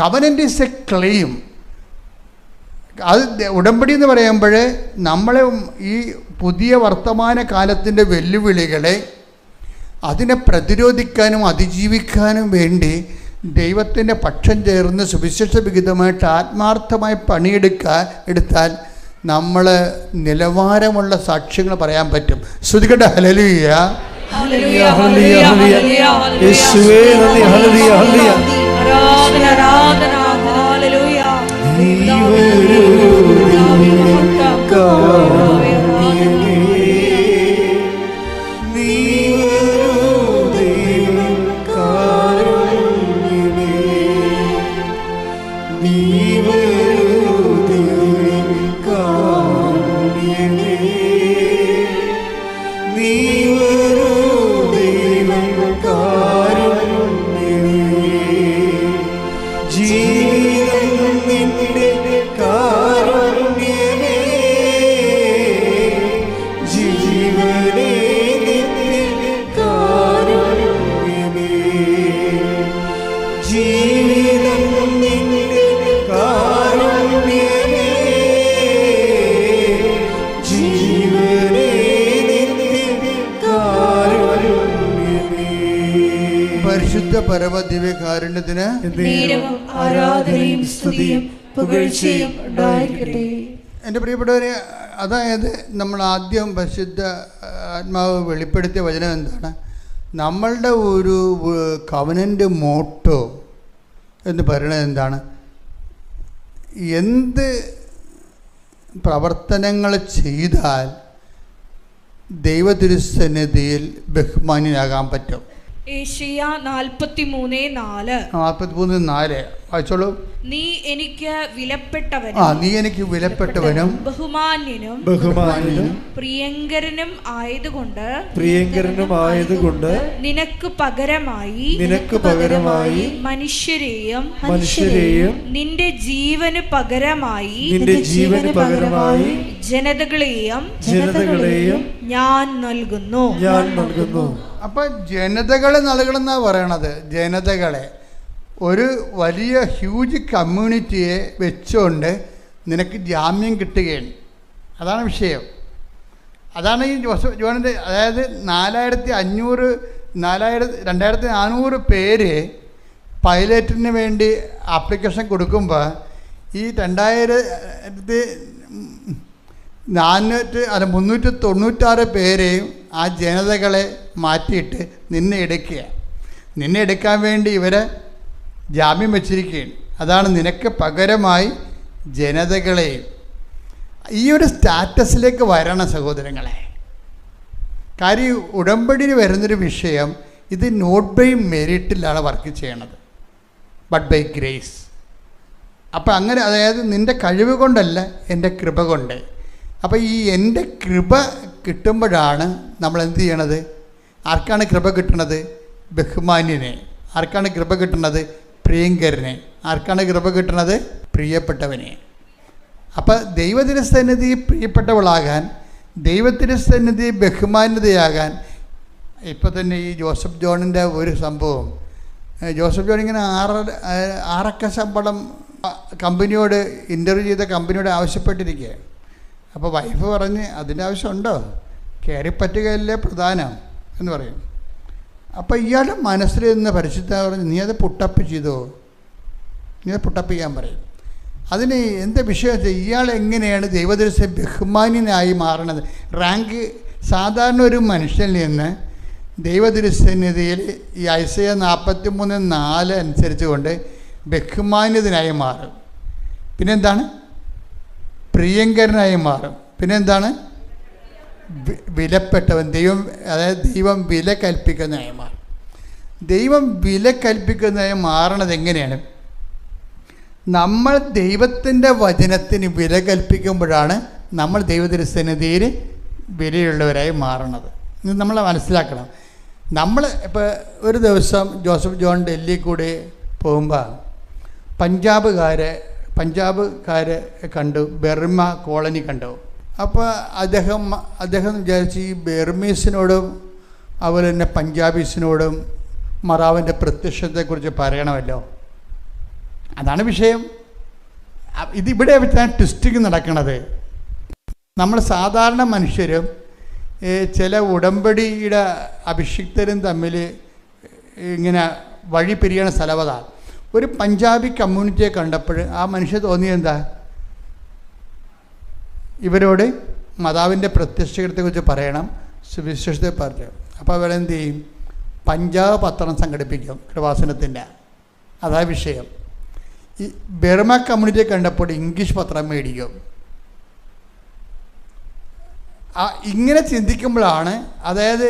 Covenant is A claim. അത് ഉടമ്പടി എന്ന് പറയുമ്പോൾ നമ്മളെ ഈ പുതിയ വർത്തമാന കാലത്തിൻ്റെ വെല്ലുവിളികളെ അതിനെ പ്രതിരോധിക്കാനും അതിജീവിക്കാനും വേണ്ടി ദൈവത്തിൻ്റെ പക്ഷം ചേർന്ന് സുവിശേഷ വിഹിതമായിട്ട് ആത്മാർത്ഥമായി പണിയെടുത്താൽ നമ്മൾ നിലവാരമുള്ള സാക്ഷ്യങ്ങൾ പറയാൻ പറ്റും. ശ്രുതികട ഹല്ലേലൂയ. ഹല്ലേലൂയ, ഹല്ലേലൂയ, ഹല്ലേലൂയ. യേശുവേ നന്ദി, ഹല്ലേലൂയ, ഹല്ലേലൂയ. ആരാധന, ആരാധന, ഹല്ലേലൂയ. പരിശുദ്ധ പരമദിവ്യകാരുണ്യത്തിന് ആരാധനയും സ്തുതിയും പുകഴ്ചയും ഉണ്ടായിരിക്കട്ടെ. എൻ്റെ പ്രിയപ്പെട്ടവരെ, അതായത് നമ്മൾ ആദ്യം പരിശുദ്ധ ആത്മാവ് വെളിപ്പെടുത്തിയ വചനം എന്താണ്? നമ്മളുടെ ഒരു കവനൻ്റ് മോട്ടോ എന്ന് പറയുന്നത് എന്താണ്? എന്ത് പ്രവർത്തനങ്ങൾ ചെയ്താൽ ദൈവതിരുസന്നിധിയിൽ ബഹുമാന്യനാകാൻ പറ്റും? യേശയ്യ 43:4. 43:4 വായിച്ചോളൂ. നീ എനിക്ക് വിലപ്പെട്ടവനും നീ എനിക്ക് വിലപ്പെട്ടവനും ബഹുമാന്യനും പ്രിയങ്കരനും ആയതുകൊണ്ട് നിനക്ക് പകരമായി മനുഷ്യരെയും നിന്റെ ജീവന് പകരമായി ജനതകളെയും ഞാൻ നൽകുന്നു. അപ്പൊ ജനതകളെ നൽകണമെന്നാ പറയണത്. ജനതകളെ, ഒരു വലിയ ഹ്യൂജ് കമ്മ്യൂണിറ്റിയെ വെച്ചുകൊണ്ട് നിനക്ക് ജാമ്യം കിട്ടുകയാണ്. അതാണ് വിഷയം. അതാണ് ഈ ജോണിൻ്റെ, അതായത് 2400 പേര് പൈലറ്റിന് വേണ്ടി ആപ്ലിക്കേഷൻ കൊടുക്കുമ്പോൾ ഈ 396 പേരെയും ആ ജനതകളെ മാറ്റിയിട്ട് നിന്നെ എടുക്കാൻ വേണ്ടി ഇവരെ ജാമ്യം വെച്ചിരിക്കുകയാണ്. അതാണ് നിനക്ക് പകരമായി ജനതകളെയും. ഈ ഒരു സ്റ്റാറ്റസിലേക്ക് വരണം സഹോദരങ്ങളെ. കാര്യം ഉടമ്പടിയിൽ വരുന്നൊരു വിഷയം, ഇത് നോട്ട് ബൈ മെറിറ്റിലാണ് വർക്ക് ചെയ്യണത്, ബട്ട് ബൈ ഗ്രേസ്. അപ്പം അങ്ങനെ, അതായത് നിൻ്റെ കഴിവ് കൊണ്ടല്ല, എൻ്റെ കൃപ കൊണ്ട്. അപ്പോൾ ഈ എൻ്റെ കൃപ കിട്ടുമ്പോഴാണ് നമ്മൾ എന്ത് ചെയ്യണത്? ആർക്കാണ് കൃപ കിട്ടണത്? ബഹുമാന്യനെ. ആർക്കാണ് കൃപ കിട്ടുന്നത്? പ്രിയങ്കരനെ. ആർക്കാണ് കൃപ കിട്ടുന്നത്? പ്രിയപ്പെട്ടവനെ. അപ്പം ദൈവത്തിരുസന്നിധി പ്രിയപ്പെട്ടവളാകാൻ, ദൈവത്തിരുസന്നിധി ബഹുമാന്യതയാകാൻ. ഇപ്പോൾ തന്നെ ഈ ജോസഫ് ജോണിൻ്റെ ഒരു സംഭവം, ജോസഫ് ജോൺ ഇങ്ങനെ 6 അക്ക ശമ്പളം കമ്പനിയോട്, ഇൻ്റർവ്യൂ ചെയ്ത കമ്പനിയോട് ആവശ്യപ്പെട്ടിരിക്കുക. അപ്പോൾ വൈഫ് പറഞ്ഞ് അതിൻ്റെ ആവശ്യമുണ്ടോ, കയറിപ്പറ്റുകയല്ലേ പ്രധാനം എന്ന് പറയും. അപ്പോൾ ഇയാളുടെ മനസ്സിൽ നിന്ന് പരിശുദ്ധ പറഞ്ഞ് നീ അത് പുട്ടപ്പ് ചെയ്തോ, നീ അത് പുട്ടപ്പ് ചെയ്യാൻ പറയും. അതിന് എന്താ വിഷയം വെച്ചാൽ ഇയാൾ എങ്ങനെയാണ് ദൈവദൃശ്യ ബഹുമാന്യനായി മാറണത്? റാങ്ക് സാധാരണ ഒരു മനുഷ്യനിൽ നിന്ന് ദൈവദൃശ്യനിധിയിൽ ഈ ഐസയ 43:4 അനുസരിച്ച് കൊണ്ട് ബഹുമാന്യതനായി മാറും. പിന്നെന്താണ്? പ്രിയങ്കരനായി മാറും. പിന്നെന്താണ്? വിലപ്പെട്ടവൻ. ദൈവം, അതായത് ദൈവം വില കൽപ്പിക്കുന്നതായി മാറും. ദൈവം വില കൽപ്പിക്കുന്നതായി മാറണത് എങ്ങനെയാണ്? നമ്മൾ ദൈവത്തിൻ്റെ വചനത്തിന് വില കൽപ്പിക്കുമ്പോഴാണ് നമ്മൾ ദൈവത്തിൻ്റെ സന്നിധിയിൽ വിലയുള്ളവരായി മാറണത്. ഇത് നമ്മൾ മനസ്സിലാക്കണം. നമ്മൾ ഇപ്പോൾ ഒരു ദിവസം ജോസഫ് ജോൺ ഡൽഹി കൂടി പോകുമ്പോൾ പഞ്ചാബുകാരെ കണ്ടു, ബർമ കോളനി കണ്ടു. അപ്പോൾ അദ്ദേഹം വിചാരിച്ച് ഈ ബർമീസിനോടും അതുപോലെ തന്നെ പഞ്ചാബീസിനോടും മറാവിൻ്റെ പ്രത്യക്ഷത്തെക്കുറിച്ച് പറയണമല്ലോ. അതാണ് വിഷയം. ഇതിവിടെ വെച്ചാണ് ട്വിസ്റ്റിങ് നടക്കുന്നത്. നമ്മൾ സാധാരണ മനുഷ്യരും ചില ഉടമ്പടിയുടെ അഭിഷിക്തരും തമ്മിൽ ഇങ്ങനെ വഴി പിരിയണ സ്ഥലവതാണ്. ഒരു പഞ്ചാബി കമ്മ്യൂണിറ്റിയെ കണ്ടപ്പോൾ ആ മനുഷ്യൻ തോന്നിയെന്താ, ഇവരോട് മാതാവിൻ്റെ പ്രത്യക്ഷത്തെക്കുറിച്ച് പറയണം, സുവിശേഷത്തെ പറഞ്ഞു. അപ്പോൾ അവരെന്ത് ചെയ്യും? പഞ്ചാബ് പത്രം സംഘടിപ്പിക്കും കൃപാസനത്തിൻ്റെ. അതാ വിഷയം. ഈ ബർമ കമ്മ്യൂണിറ്റിയെ കണ്ടപ്പോൾ ഇംഗ്ലീഷ് പത്രം മേടിക്കും. ഇങ്ങനെ ചിന്തിക്കുമ്പോഴാണ്, അതായത്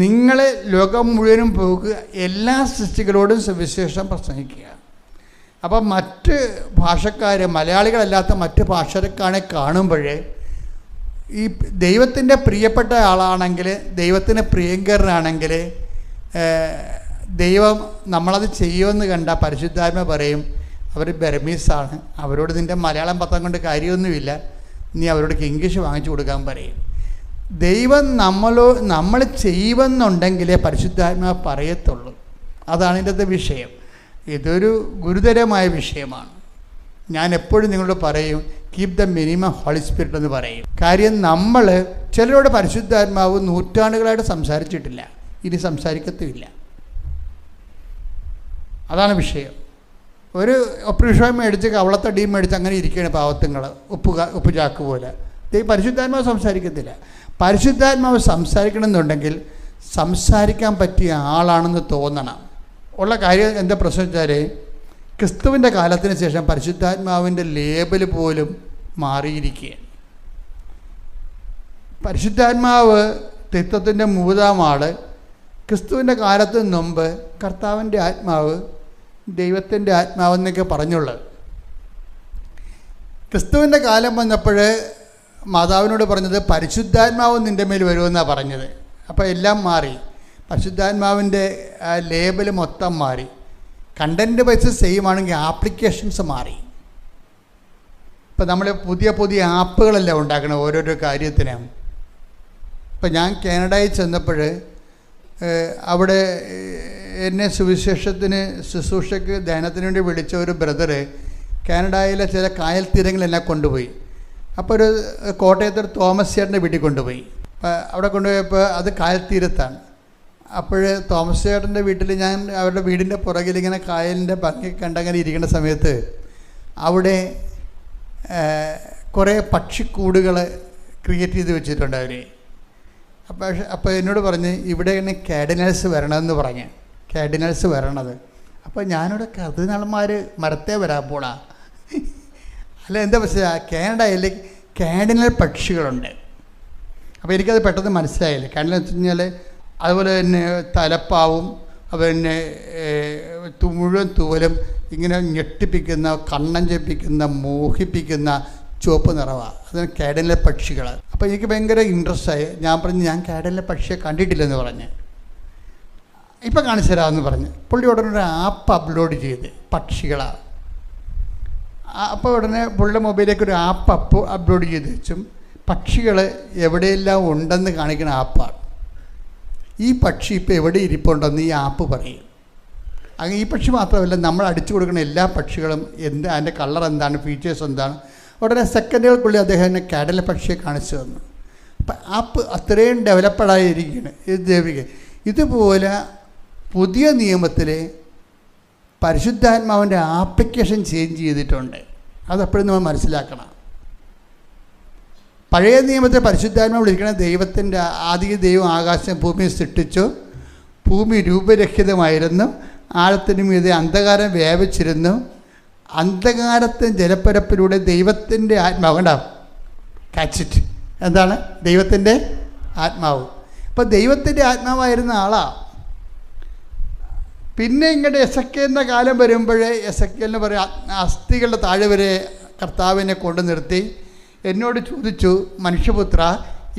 നിങ്ങൾ ലോകം മുഴുവനും പോകുക, എല്ലാ സൃഷ്ടികളോടും സുവിശേഷം പ്രസംഗിക്കുക. അപ്പം മറ്റ് ഭാഷക്കാർ, മലയാളികളല്ലാത്ത മറ്റ് ഭാഷക്കാരെ കാണുമ്പോഴേ ഈ ദൈവത്തിൻ്റെ പ്രിയപ്പെട്ട ആളാണെങ്കിൽ, ദൈവത്തിന് പ്രിയങ്കരനാണെങ്കിൽ ദൈവം നമ്മളത് ചെയ്യുമെന്ന് കണ്ട പരിശുദ്ധാത്മ പറയും, അവർ ബർമീസാണ്, അവരോട് നിൻ്റെ മലയാളം പത്രം കൊണ്ട് കാര്യമൊന്നുമില്ല, നീ അവരോട് ഇംഗ്ലീഷ് വാങ്ങിച്ചു കൊടുക്കാൻ പറയും. ദൈവം നമ്മൾ ചെയ്യുമെന്നുണ്ടെങ്കിലേ പരിശുദ്ധാത്മാ പറയത്തുള്ളൂ. അതാണ് ഇതിൻ്റെ വിഷയം. ഇതൊരു ഗുരുതരമായ വിഷയമാണ്. ഞാൻ എപ്പോഴും നിങ്ങളോട് പറയും, keep the minimum holy spirit എന്ന് പറയും. കാര്യം നമ്മൾ ചിലരോട് പരിശുദ്ധാത്മാവ് നൂറ്റാണ്ടുകളായിട്ട് സംസാരിച്ചിട്ടില്ല, ഇനി സംസാരിക്കത്തുമില്ല. അതാണ് വിഷയം. ഒരു ഒപ്രീഷോ മേടിച്ച് കവളത്തടിയും മേടിച്ച് അങ്ങനെ ഇരിക്കുകയാണ് പാവത്തുങ്ങൾ, ഉപ്പ് ചാക്ക് പോലെ. പരിശുദ്ധാത്മാവ് സംസാരിക്കത്തില്ല. പരിശുദ്ധാത്മാവ് സംസാരിക്കണമെന്നുണ്ടെങ്കിൽ സംസാരിക്കാൻ പറ്റിയ ആളാണെന്ന് തോന്നണം. ഉള്ള കാര്യം എന്താ പ്രശ്നം വെച്ചാൽ, ക്രിസ്തുവിൻ്റെ കാലത്തിന് ശേഷം പരിശുദ്ധാത്മാവിൻ്റെ ലേബൽ പോലും മാറിയിരിക്കുകയാണ്. പരിശുദ്ധാത്മാവ് തത്വത്തിൻ്റെ മൂന്നാം ക്രിസ്തുവിൻ്റെ കാലത്തിന് മുമ്പ് കർത്താവിൻ്റെ ആത്മാവ്, ദൈവത്തിൻ്റെ ആത്മാവെന്നൊക്കെ പറഞ്ഞുള്ളത്. ക്രിസ്തുവിൻ്റെ കാലം വന്നപ്പോൾ മാതാവിനോട് പറഞ്ഞത് പരിശുദ്ധാത്മാവ് നിൻ്റെ മേൽ വരുമെന്നാണ് പറഞ്ഞത്. അപ്പോൾ എല്ലാം മാറി. പരിശുദ്ധാത്മാവിൻ്റെ ലേബൽ മൊത്തം മാറി. കണ്ടൻറ്റ് വൈസ് സെയിം ആണെങ്കിൽ ആപ്ലിക്കേഷൻസ് മാറി. ഇപ്പം നമ്മൾ പുതിയ ആപ്പുകളെല്ലാം ഉണ്ടാക്കണം ഓരോരോ കാര്യത്തിനും. ഇപ്പം ഞാൻ കാനഡയിൽ ചെന്നപ്പോൾ അവിടെ എന്നെ സുവിശേഷത്തിന് ശുശ്രൂഷയ്ക്ക് ധ്യാനത്തിന് വേണ്ടി വിളിച്ച ഒരു ബ്രദറ് കാനഡയിലെ ചില കായൽ തീരങ്ങളെല്ലാം കൊണ്ടുപോയി. അപ്പോൾ ഒരു കോട്ടയത്ത് ഒരു തോമസ് ചേട്ടൻ്റെ വീട്ടിൽ കൊണ്ടുപോയി. അവിടെ കൊണ്ടുപോയപ്പോൾ അത് കായൽ തീരത്താണ്. അപ്പോൾ തോമസ് ചേട്ടൻ്റെ വീട്ടിൽ ഞാൻ അവരുടെ വീടിൻ്റെ പുറകിൽ ഇങ്ങനെ കായലിൻ്റെ ഭംഗി കണ്ടങ്ങനെ ഇരിക്കുന്ന സമയത്ത് അവിടെ കുറേ പക്ഷിക്കൂടുകൾ ക്രിയേറ്റ് ചെയ്ത് വെച്ചിട്ടുണ്ട് അവർ. അപ്പോൾ എന്നോട് പറഞ്ഞ് ഇവിടെ ഇങ്ങനെ കാർഡിനൽസ് വരണമെന്ന് പറഞ്ഞ്, കാർഡിനൽസ് വരണത്. അപ്പോൾ ഞാനിവിടെ കർദിനാൾമാർ മരത്തെ വരാൻ പോടാ. അല്ല എന്താ പക്ഷേ കാനഡയിൽ കാർഡിനൽ പക്ഷികളുണ്ട്. അപ്പോൾ എനിക്കത് പെട്ടെന്ന് മനസ്സിലായില്ല. കാർഡിനൽ എന്ന് വെച്ച് കഴിഞ്ഞാൽ അതുപോലെ തന്നെ തലപ്പാവും അതുപോലെ തന്നെ മുഴുവൻ തൂവലും ഇങ്ങനെ ഞെട്ടിപ്പിക്കുന്ന, കണ്ണം ചെപ്പിക്കുന്ന, മോഹിപ്പിക്കുന്ന ചുവപ്പ് നിറവാണ്. അതിന് കാർഡിനൽ പക്ഷികൾ. അപ്പോൾ എനിക്ക് ഭയങ്കര ഇൻട്രസ്റ്റായി. ഞാൻ പറഞ്ഞു, ഞാൻ കാർഡിനൽ പക്ഷിയെ കണ്ടിട്ടില്ലെന്ന് പറഞ്ഞ്. ഇപ്പം കാണിച്ചു തരാമെന്ന് പറഞ്ഞ് പുള്ളി ഉടനെ ഒരു ആപ്പ് അപ്ലോഡ് ചെയ്ത് പക്ഷികളാണ്. അപ്പോൾ ഉടനെ പുള്ളിയുടെ മൊബൈലിലേക്ക് ഒരു ആപ്പ് അപ്ലോഡ് ചെയ്ത് വെച്ചും പക്ഷികൾ എവിടെയെല്ലാം ഉണ്ടെന്ന് കാണിക്കുന്ന ആപ്പാണ്. ഈ പക്ഷി ഇപ്പോൾ എവിടെ ഇരിപ്പുണ്ടെന്ന് ഈ ആപ്പ് പറയും. അങ്ങനെ ഈ പക്ഷി മാത്രമല്ല, നമ്മൾ അടിച്ചു കൊടുക്കുന്ന എല്ലാ പക്ഷികളും അതിൻ്റെ കളർ എന്താണ്, ഫീച്ചേഴ്സ് എന്താണ്, ഉടനെ സെക്കൻഡുകൾക്കുള്ളിൽ അദ്ദേഹം എന്നെ കാർഡിനൽ പക്ഷിയെ കാണിച്ചു തന്നു. അപ്പം ആപ്പ് അത്രയും ഡെവലപ്ഡായിരിക്കുകയാണ്. ഇതുപോലെ പുതിയ നിയമത്തിൽ പരിശുദ്ധാത്മാവിൻ്റെ ആപ്ലിക്കേഷൻ ചേഞ്ച് ചെയ്തിട്ടുണ്ട്. അതെപ്പോഴും നമ്മൾ മനസ്സിലാക്കണം. പഴയ നിയമത്തിൽ പരിശുദ്ധാത്മാവ് വിളിക്കുന്ന ദൈവത്തിൻ്റെ ആദ്യ ദൈവം ആകാശം ഭൂമിയെ സൃഷ്ടിച്ചു. ഭൂമി രൂപരഹിതമായിരുന്നു, ആഴത്തിന് മീതെ അന്ധകാരം വ്യാപിച്ചിരുന്നു. അന്ധകാരത്തിന് ജലപ്പരപ്പിലൂടെ ദൈവത്തിൻ്റെ ആത്മാവ് ഉണ്ടാവും. കാച്ചിട്ട് എന്താണ് ദൈവത്തിൻ്റെ ആത്മാവ്. അപ്പോൾ ദൈവത്തിൻ്റെ ആത്മാവായിരുന്ന ആളാണ്. പിന്നെ ഇങ്ങോട്ട് എസക്കേലിൻ്റെ കാലം വരുമ്പോഴേ എസക്കേലിന് പറയും, അസ്ഥികളുടെ താഴെ വരെ കർത്താവിനെ കൊണ്ടു നിർത്തി എന്നോട് ചോദിച്ചു, മനുഷ്യപുത്ര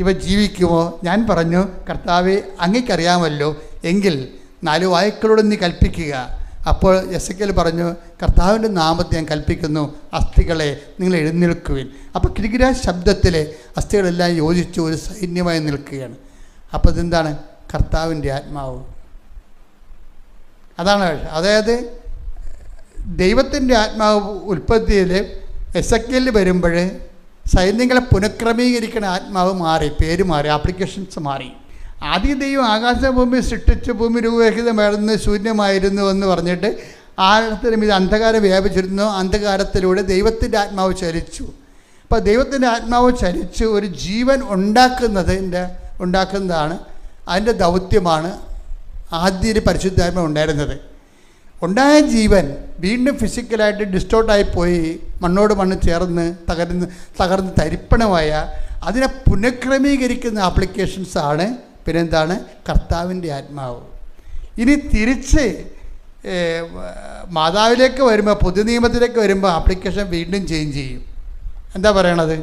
ഇവ ജീവിക്കുമോ? ഞാൻ പറഞ്ഞു, കർത്താവെ അങ്ങേക്കറിയാമല്ലോ, എങ്കിൽ 4 വായ്ക്കളോട് നീ കൽപ്പിക്കുക. അപ്പോൾ എസക്കേൽ പറഞ്ഞു, കർത്താവിൻ്റെ നാമത്തെ ഞാൻ കൽപ്പിക്കുന്നു, അസ്ഥികളെ നിങ്ങൾ എഴുന്നേൽക്കുവിൻ. അപ്പോൾ കിരികിര ശബ്ദത്തിലെ അസ്ഥികളെല്ലാം യോജിച്ച് ഒരു സൈന്യമായി നിൽക്കുകയാണ്. അപ്പോൾ ഇതെന്താണ്? കർത്താവിൻ്റെ ആത്മാവ്. അതാണ്. അതായത് ദൈവത്തിൻ്റെ ആത്മാവ് ഉൽപ്പത്തിയിൽ എസക്കേലിൽ വരുമ്പോൾ സൈന്യങ്ങളെ പുനഃക്രമീകരിക്കുന്ന ആത്മാവ് മാറി, പേര് മാറി, ആപ്ലിക്കേഷൻസ് മാറി. ആദ്യ ദൈവം ആകാശഭൂമി സൃഷ്ടിച്ച് ഭൂമി രൂപരഹിതമായിരുന്നു, ശൂന്യമായിരുന്നു എന്ന് പറഞ്ഞിട്ട് ആഴത്തിലും ഇത് അന്ധകാരം വ്യാപിച്ചിരുന്നു. അന്ധകാരത്തിലൂടെ ദൈവത്തിൻ്റെ ആത്മാവ് ചലിച്ചു. അപ്പോൾ ദൈവത്തിൻ്റെ ആത്മാവ് ചലിച്ച് ഒരു ജീവൻ ഉണ്ടാക്കുന്നതാണ് അതിൻ്റെ ദൗത്യമാണ് ആദ്യ പരിശുദ്ധാത്മാവ് ഉണ്ടായിരുന്നത്. ഉണ്ടായ ജീവൻ വീണ്ടും ഫിസിക്കലായിട്ട് ഡിസ്റ്റോർട്ടായിപ്പോയി, മണ്ണോട് മണ്ണ് ചേർന്ന് തകർന്ന് തരിപ്പണമായ അതിനെ പുനഃക്രമീകരിക്കുന്ന ആപ്ലിക്കേഷൻസാണ് പിന്നെന്താണ്? കർത്താവിൻ്റെ ആത്മാവ്. ഇനി തിരിച്ച് മാതാവിലേക്ക് വരുമ്പോൾ, പുതിയ നിയമത്തിലേക്ക് വരുമ്പോൾ ആപ്ലിക്കേഷൻ വീണ്ടും ചേഞ്ച് ചെയ്യും. എന്താ പറയണത്?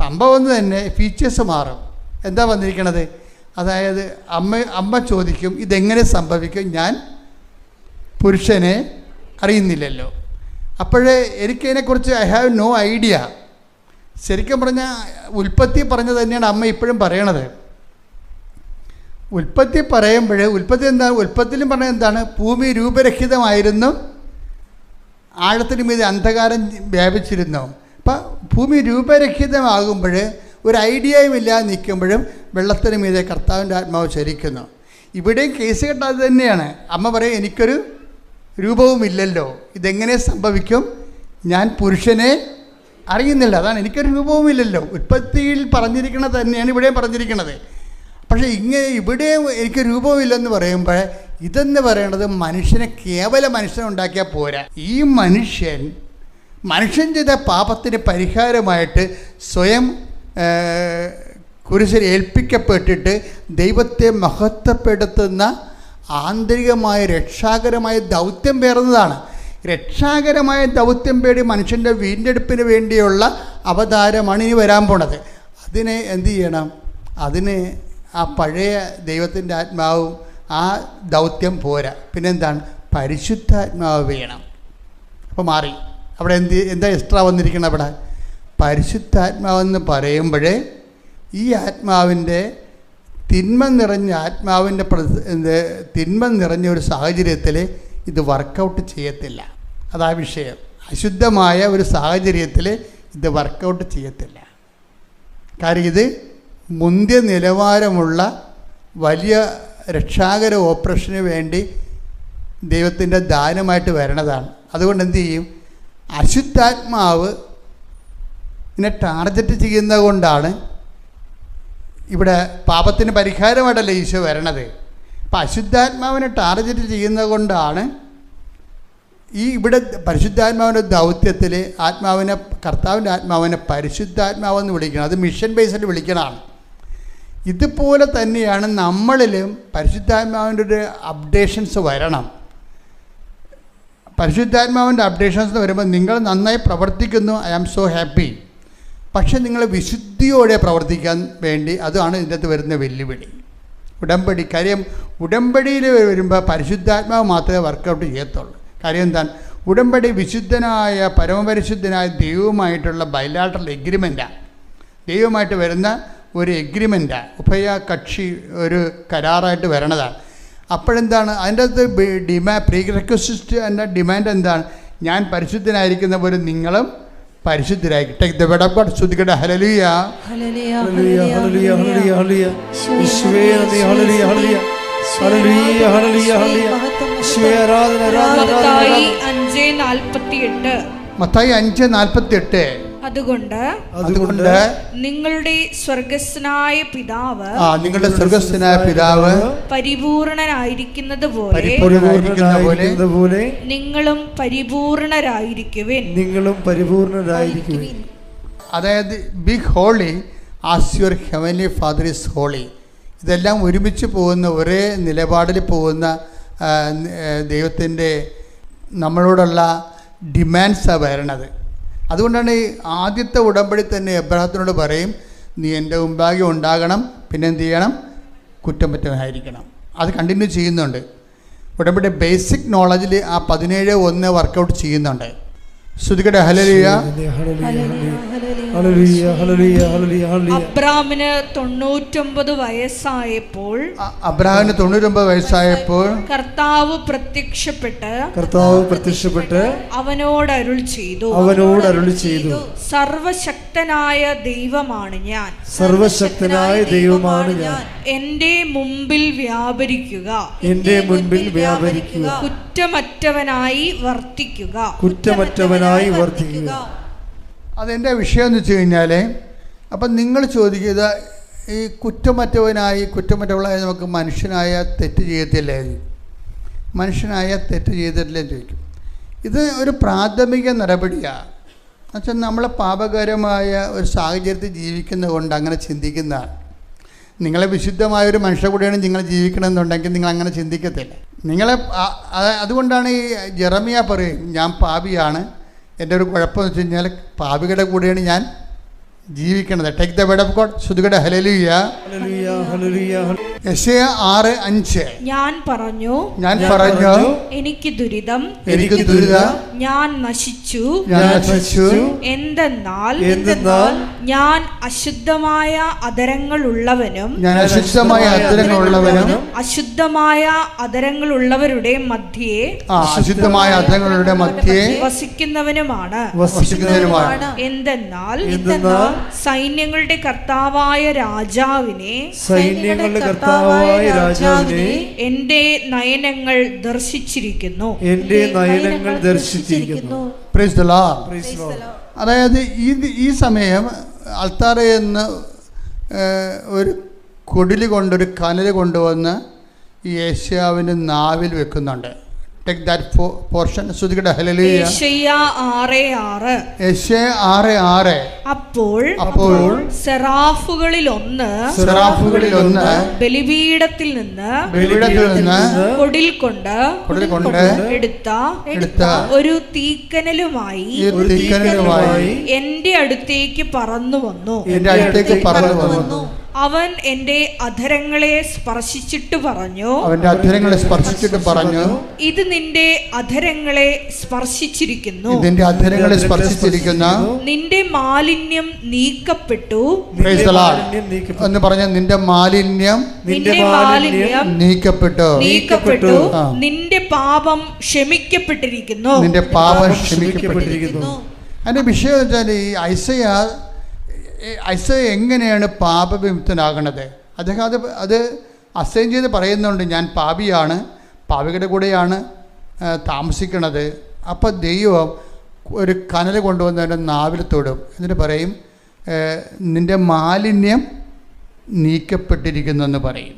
സംഭവം ഒന്ന് തന്നെ, ഫീച്ചേഴ്സ് മാറും. എന്താ വന്നിരിക്കണത്? അതായത് അമ്മ ചോദിക്കും, ഇതെങ്ങനെ സംഭവിക്കും? ഞാൻ പുരുഷനെ അറിയുന്നില്ലല്ലോ. അപ്പോഴേ എനിക്കതിനെക്കുറിച്ച് ഐ ഹാവ് നോ ഐഡിയ. ശരിക്കും പറഞ്ഞാൽ ഉൽപ്പത്തി പറഞ്ഞത് തന്നെയാണ് അമ്മ ഇപ്പോഴും പറയണത്. ഉൽപ്പത്തി പറയുമ്പോൾ ഉൽപ്പത്തിയിലും പറഞ്ഞത് എന്താണ്? ഭൂമി രൂപരഹിതമായിരുന്നു, ആഴത്തിന് മീതെ അന്ധകാരം വ്യാപിച്ചിരുന്നു. അപ്പം ഭൂമി രൂപരഹിതമാകുമ്പോൾ ഒരു ഐഡിയയും ഇല്ലാതെ നിൽക്കുമ്പോഴും വെള്ളത്തിന് മീതെ കർത്താവിൻ്റെ ആത്മാവ് ചലിക്കുന്നു. ഇവിടെയും കേസ് കേട്ടത് തന്നെയാണ്. അമ്മ പറയും, എനിക്കൊരു രൂപവുമില്ലല്ലോ, ഇതെങ്ങനെ സംഭവിക്കും? ഞാൻ പുരുഷനെ അറിയുന്നില്ല, അതാണ് എനിക്കൊരു രൂപവുമില്ലല്ലോ. ഉൽപ്പത്തിയിൽ പറഞ്ഞിരിക്കുന്നത് തന്നെയാണ് ഇവിടെയും പറഞ്ഞിരിക്കുന്നത്. പക്ഷേ ഇവിടെ എനിക്ക് രൂപമില്ലെന്ന് പറയുമ്പോൾ ഇതെന്ന് പറയുന്നത് മനുഷ്യനെ കേവല മനുഷ്യനെ ഉണ്ടാക്കിയാൽ പോരാ. ഈ മനുഷ്യൻ ചെയ്ത പാപത്തിന് പരിഹാരമായിട്ട് സ്വയം കുരിശിൽ ഏൽപ്പിക്കപ്പെട്ടിട്ട് ദൈവത്തെ മഹത്വപ്പെടുത്തുന്ന ആന്തരികമായ രക്ഷാകരമായ ദൗത്യം പേറുന്നതാണ്. രക്ഷാകരമായ ദൗത്യം പേടി മനുഷ്യൻ്റെ വീണ്ടെടുപ്പിന് വേണ്ടിയുള്ള അവതാരമാണ് ഇനി വരാൻ പോണത്. അതിനെ എന്ത് ചെയ്യണം? അതിന് ആ പഴയ ദൈവത്തിൻ്റെ ആത്മാവും ആ ദൗത്യം പോരാ. പിന്നെന്താണ്? പരിശുദ്ധാത്മാവ് വേണം. അപ്പോൾ മാറി. അവിടെ എന്താ എക്സ്ട്രാ വന്നിരിക്കണം? അവിടെ പരിശുദ്ധാത്മാവെന്ന് പറയുമ്പോഴേ ഈ ആത്മാവിൻ്റെ തിന്മ നിറഞ്ഞ ഒരു സാഹചര്യത്തിൽ ഇത് വർക്കൗട്ട് ചെയ്യത്തില്ല. അതാ വിഷയം. അശുദ്ധമായ ഒരു സാഹചര്യത്തിൽ ഇത് വർക്കൗട്ട് ചെയ്യത്തില്ല. കാര്യം ഇത് മുന്തിയ നിലവാരമുള്ള വലിയ രക്ഷാകര ഓപ്പറേഷന് വേണ്ടി ദൈവത്തിൻ്റെ ദാനമായിട്ട് വരണതാണ്. അതുകൊണ്ട് എന്തു ചെയ്യും? അശുദ്ധാത്മാവ് ഇതിനെ ടാർഗറ്റ് ചെയ്യുന്നത് കൊണ്ടാണ് ഇവിടെ പാപത്തിന് പരിഹാരമായിട്ടല്ല ഈശോ വരണത്. അപ്പം അശുദ്ധാത്മാവിനെ ടാർഗറ്റ് ചെയ്യുന്നത് കൊണ്ടാണ് ഇവിടെ പരിശുദ്ധാത്മാവിൻ്റെ ദൗത്യത്തിൽ കർത്താവിൻ്റെ ആത്മാവിനെ പരിശുദ്ധാത്മാവെന്ന് വിളിക്കണം. അത് മിഷൻ ബേസിൽ വിളിക്കണതാണ്. ഇതുപോലെ തന്നെയാണ് നമ്മളിലും പരിശുദ്ധാത്മാവിൻ്റെ ഒരു അപ്ഡേഷൻസ് വരണം. പരിശുദ്ധാത്മാവിൻ്റെ അപ്ഡേഷൻസ് എന്ന് വരുമ്പോൾ നിങ്ങൾ നന്നായി പ്രവർത്തിക്കുന്നു, ഐ ആം സോ ഹാപ്പി. പക്ഷെ നിങ്ങൾ വിശുദ്ധിയോടെ പ്രവർത്തിക്കാൻ വേണ്ടി, അതാണ് ഇതിൻ്റെ അകത്ത് വരുന്ന വെല്ലുവിളി. ഉടമ്പടി. കാര്യം ഉടമ്പടിയിൽ വരുമ്പോൾ പരിശുദ്ധാത്മാവ് മാത്രമേ വർക്കൗട്ട് ചെയ്യത്തുള്ളൂ. കാര്യം എന്താണ്? ഉടമ്പടി വിശുദ്ധനായ പരമപരിശുദ്ധനായ ദൈവവുമായിട്ടുള്ള ബൈലാറ്ററൽ എഗ്രിമെൻറ്റാണ്. ദൈവമായിട്ട് വരുന്ന ഒരു എഗ്രിമെൻറ്റാണ്, ഉഭയകക്ഷി ഒരു കരാറായിട്ട് വരണതാണ്. അപ്പോഴെന്താണ് അതിൻ്റെ അകത്ത് പ്രീറിക്വസിസ്റ്റ് എൻ്റെ ഡിമാൻഡ് എന്താണ്? ഞാൻ പരിശുദ്ധനായിരിക്കുന്ന പോലെ നിങ്ങളും പരിശുദ്ധരായിരിക്കും. Take the word of God. സ്തുതിക്കട്ടെ. ഹല്ലേലൂയ, ഹല്ലേലൂയ, ഹല്ലേലൂയ, ഹല്ലേലൂയ, ഹല്ലേലൂയ. യേശുവേ നന്ദി. ഹല്ലേലൂയ, ഹല്ലേലൂയ, ഹല്ലേലൂയ, ഹല്ലേലൂയ, ഹല്ലേലൂയ. യേശുവേ ആരാധന, ആരാധന. മത്തായി 5:48. മത്തായി 5:48. അതുകൊണ്ട് നിങ്ങളുടെ സ്വർഗസ്ഥനായ പിതാവ് പരിപൂർണനായിരിക്കുന്നത് പോലെ നിങ്ങളും പരിപൂർണരായിരിക്കുവിൻ. അതായത് be holy as your heavenly father is holy. ഇതെല്ലാം ഒരുമിച്ച് പോകുന്ന, ഒരേ നിലപാടിൽ പോകുന്ന ദൈവത്തിൻ്റെ നമ്മളോടുള്ള ഡിമാൻഡ്സാണ് വരണത്. അതുകൊണ്ടാണ് ഈ ആദ്യത്തെ ഉടമ്പടി തന്നെ എബ്രാഹത്തിനോട് പറയും, നീ എൻ്റെ മുമ്പാകെ ഉണ്ടാകണം, പിന്നെ എന്ത് ചെയ്യണം, കുറ്റം പറ്റവനായിരിക്കണം. അത് കണ്ടിന്യൂ ചെയ്യുന്നുണ്ട്. ഉടമ്പടി ബേസിക് നോളജിൽ ആ 17:1 വർക്കൗട്ട് ചെയ്യുന്നുണ്ട്. ശ്രുതികടെ ഹല്ലേലൂയ. അബ്രാമിന് 99 വയസ്സായപ്പോൾ കർത്താവ് പ്രത്യക്ഷപ്പെട്ട് അവനോട് അരുൾ ചെയ്തു, സർവശക്തനായ ദൈവമാണ് ഞാൻ, എന്റെ മുമ്പിൽ വ്യാപരിക്കുക, കുറ്റമറ്റവനായി വർത്തിക്കുക. അതെൻ്റെ വിഷയം എന്ന് വെച്ച് കഴിഞ്ഞാൽ, അപ്പം നിങ്ങൾ ചോദിക്കുക, ഈ കുറ്റമറ്റവളായി നമുക്ക് മനുഷ്യനായ തെറ്റ് ചെയ്തില്ലേ ചോദിക്കും. ഇത് ഒരു പ്രാഥമിക നടപടിയാണ്. എന്നുവെച്ചാൽ നമ്മൾ പാപകരമായ ഒരു സാഹചര്യത്തിൽ ജീവിക്കുന്നത് കൊണ്ട് അങ്ങനെ ചിന്തിക്കുന്നതാണ്. നിങ്ങളെ വിശുദ്ധമായൊരു മനുഷ്യ കൂടെയാണ് നിങ്ങൾ ജീവിക്കണമെന്നുണ്ടെങ്കിൽ നിങ്ങൾ അങ്ങനെ ചിന്തിക്കത്തില്ല. അതുകൊണ്ടാണ് ഈ ജെറമിയ പറയും, ഞാൻ പാപിയാണ്, എൻ്റെ ഒരു കുഴപ്പമെന്ന് വെച്ച് കഴിഞ്ഞാൽ പാപികളുടെ കൂടെയാണ് ഞാൻ ജീവിക്കണത്. Take the word of God. ശ്രുതികടെ ഹല്ലേലൂയ. യെശയ്യാ 6:5 ഞാൻ പറഞ്ഞു എനിക്ക് ദുരിതം, ഞാൻ നശിച്ചു. എന്തെന്നാൽ ഞാൻ അശുദ്ധമായ അധരങ്ങളുള്ളവനും അശുദ്ധമായ അധരങ്ങളുള്ളവരുടെ മധ്യേ വസിക്കുന്നവനുമാണ്. എന്തെന്നാൽ സൈന്യങ്ങളുടെ കർത്താവായ രാജാവിനെ എന്റെ നയനങ്ങൾ ദർശിച്ചിരിക്കുന്നു. Praise the Lord. അതായത് ഈ സമയം അൾത്താരയിൽ നിന്ന് ഒരു കൊടില് കൊണ്ടൊരു കനൽ കൊണ്ടുവന്ന് ഈ യേശയ്യാവിൻ്റെ നാവിൽ വെക്കുന്നുണ്ട്. Take that portion. ശ്രുതികടെ ഹല്ലേലൂയ. യെശയ്യാ 6:6 അപ്പോൾ സെറാഫുകളിൽ ഒന്ന് ബലിപീഠത്തിൽ നിന്ന് കൊടിൽ കൊണ്ട് എടുത്ത ഒരു തീക്കനലുമായി എന്റെ അടുത്തേക്ക് പറന്നു വന്നു. അവൻ എന്റെ അധരങ്ങളെ സ്പർശിച്ചിട്ട് പറഞ്ഞു, ഇത് നിന്റെ അധരങ്ങളെ സ്പർശിച്ചിരിക്കുന്നു, നിന്റെ മാലിന്യം നീക്കപ്പെട്ടു. എന്ന് പറഞ്ഞ നിന്റെ മാലിന്യം നീക്കപ്പെട്ടു, നിന്റെ പാപം ക്ഷമിക്കപ്പെട്ടിരിക്കുന്നു. അതിന്റെ വിഷയം വെച്ചാൽ ഈ ഐസയ എങ്ങനെയാണ് പാപവിമുക്തനാകണത്? അദ്ദേഹം അത് അസൈൻ ചെയ്ത് പറയുന്നുണ്ട്, ഞാൻ പാപിയാണ്, പാപികളുടെ കൂടെയാണ് താമസിക്കണത്. അപ്പോൾ ദൈവം ഒരു കനൽ കൊണ്ടുവന്ന് എൻ്റെ നാവിൽ തൊടും, എന്നിട്ട് പറയും, നിൻ്റെ മാലിന്യം നീക്കപ്പെട്ടിരിക്കുന്നു എന്ന് പറയും.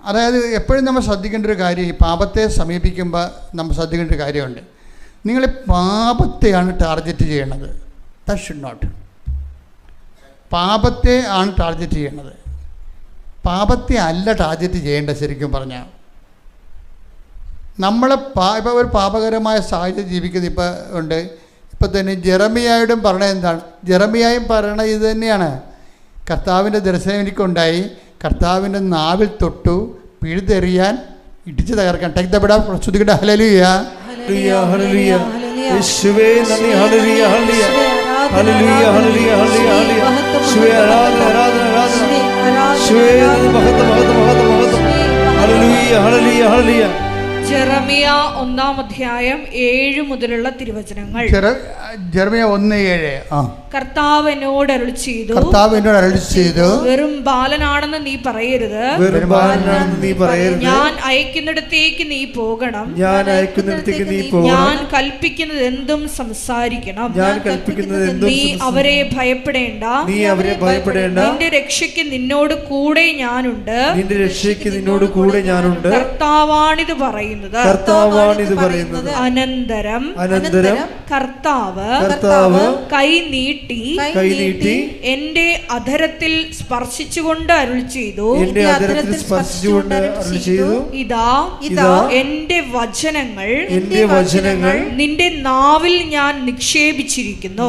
അതായത് എപ്പോഴും നമ്മൾ ശ്രദ്ധിക്കേണ്ട ഒരു കാര്യം, ഈ പാപത്തെ സമീപിക്കുമ്പോൾ നമ്മൾ ശ്രദ്ധിക്കേണ്ട ഒരു കാര്യമുണ്ട്. നിങ്ങൾ പാപത്തെയാണ് ടാർഗറ്റ് ചെയ്യണത്. That should not. പാപത്തെ ആണ് ടാർഗറ്റ് ചെയ്യേണ്ടത്, പാപത്തെ അല്ല ടാർഗറ്റ് ചെയ്യേണ്ടത്. ശരിക്കും പറഞ്ഞാൽ നമ്മളെ ഇപ്പോൾ ഒരു പാപകരമായ സാഹചര്യം ജീവിക്കുന്നത് ഇപ്പോൾ ഉണ്ട്. ഇപ്പം തന്നെ ജെറമിയായോടും പറയണത് എന്താണ്? ജെറമിയായും പറയണത് ഇത് തന്നെയാണ്. കർത്താവിൻ്റെ ദർശനം എനിക്കുണ്ടായി, കർത്താവിൻ്റെ നാവിൽ തൊട്ടു, പിഴുതെറിയാൻ, ഇടിച്ചു തകർക്കാൻ. ടേക്ക് ദ ബിഡ് ഓഫ് ശ്രുതികടെ ഹല്ലേലൂയ. യേശുവേ നന്ദി. ഹല്ലേലൂയ ഹല്ലേലൂയ ഹല്ലേലൂയ ഹല്ലേലൂയ ഹല്ലേലൂയ. യേശുവേ ആരാധന ആരാധന ആരാധന. യേശുവേ മഹത്വം മഹത്വം മഹത്വം മഹത്വം. ഹല്ലേലൂയ ഹല്ലേലൂയ ഹല്ലേലൂയ. ജെറമിയ 1:7 മുതലുള്ള തിരുവചനങ്ങൾ. ജെറമിയ 1:7. കർത്താവ് എന്നോട് അരുളി ചെയ്തു, വെറും ബാലനാണെന്ന് നീ പറയരുത്, ഞാൻ അയക്കുന്നിടത്തേക്ക് നീ പോകണം, ഞാൻ കൽപ്പിക്കുന്നത് എന്തും സംസാരിക്കണം, നീ അവരെ ഭയപ്പെടേണ്ട, നിന്റെ രക്ഷയ്ക്ക് നിന്നോട് കൂടെ ഞാനുണ്ട്, കർത്താവാണിത് പറയുന്നു. പറയുന്നത്. അനന്തരം കർത്താവ് കൈ നീട്ടി എന്റെ അധരത്തിൽ സ്പർശിച്ചുകൊണ്ട് അരുളി ചെയ്തു, ഇതാ എന്റെ വചനങ്ങൾ നിന്റെ നാവിൽ ഞാൻ നിക്ഷേപിച്ചിരിക്കുന്നു.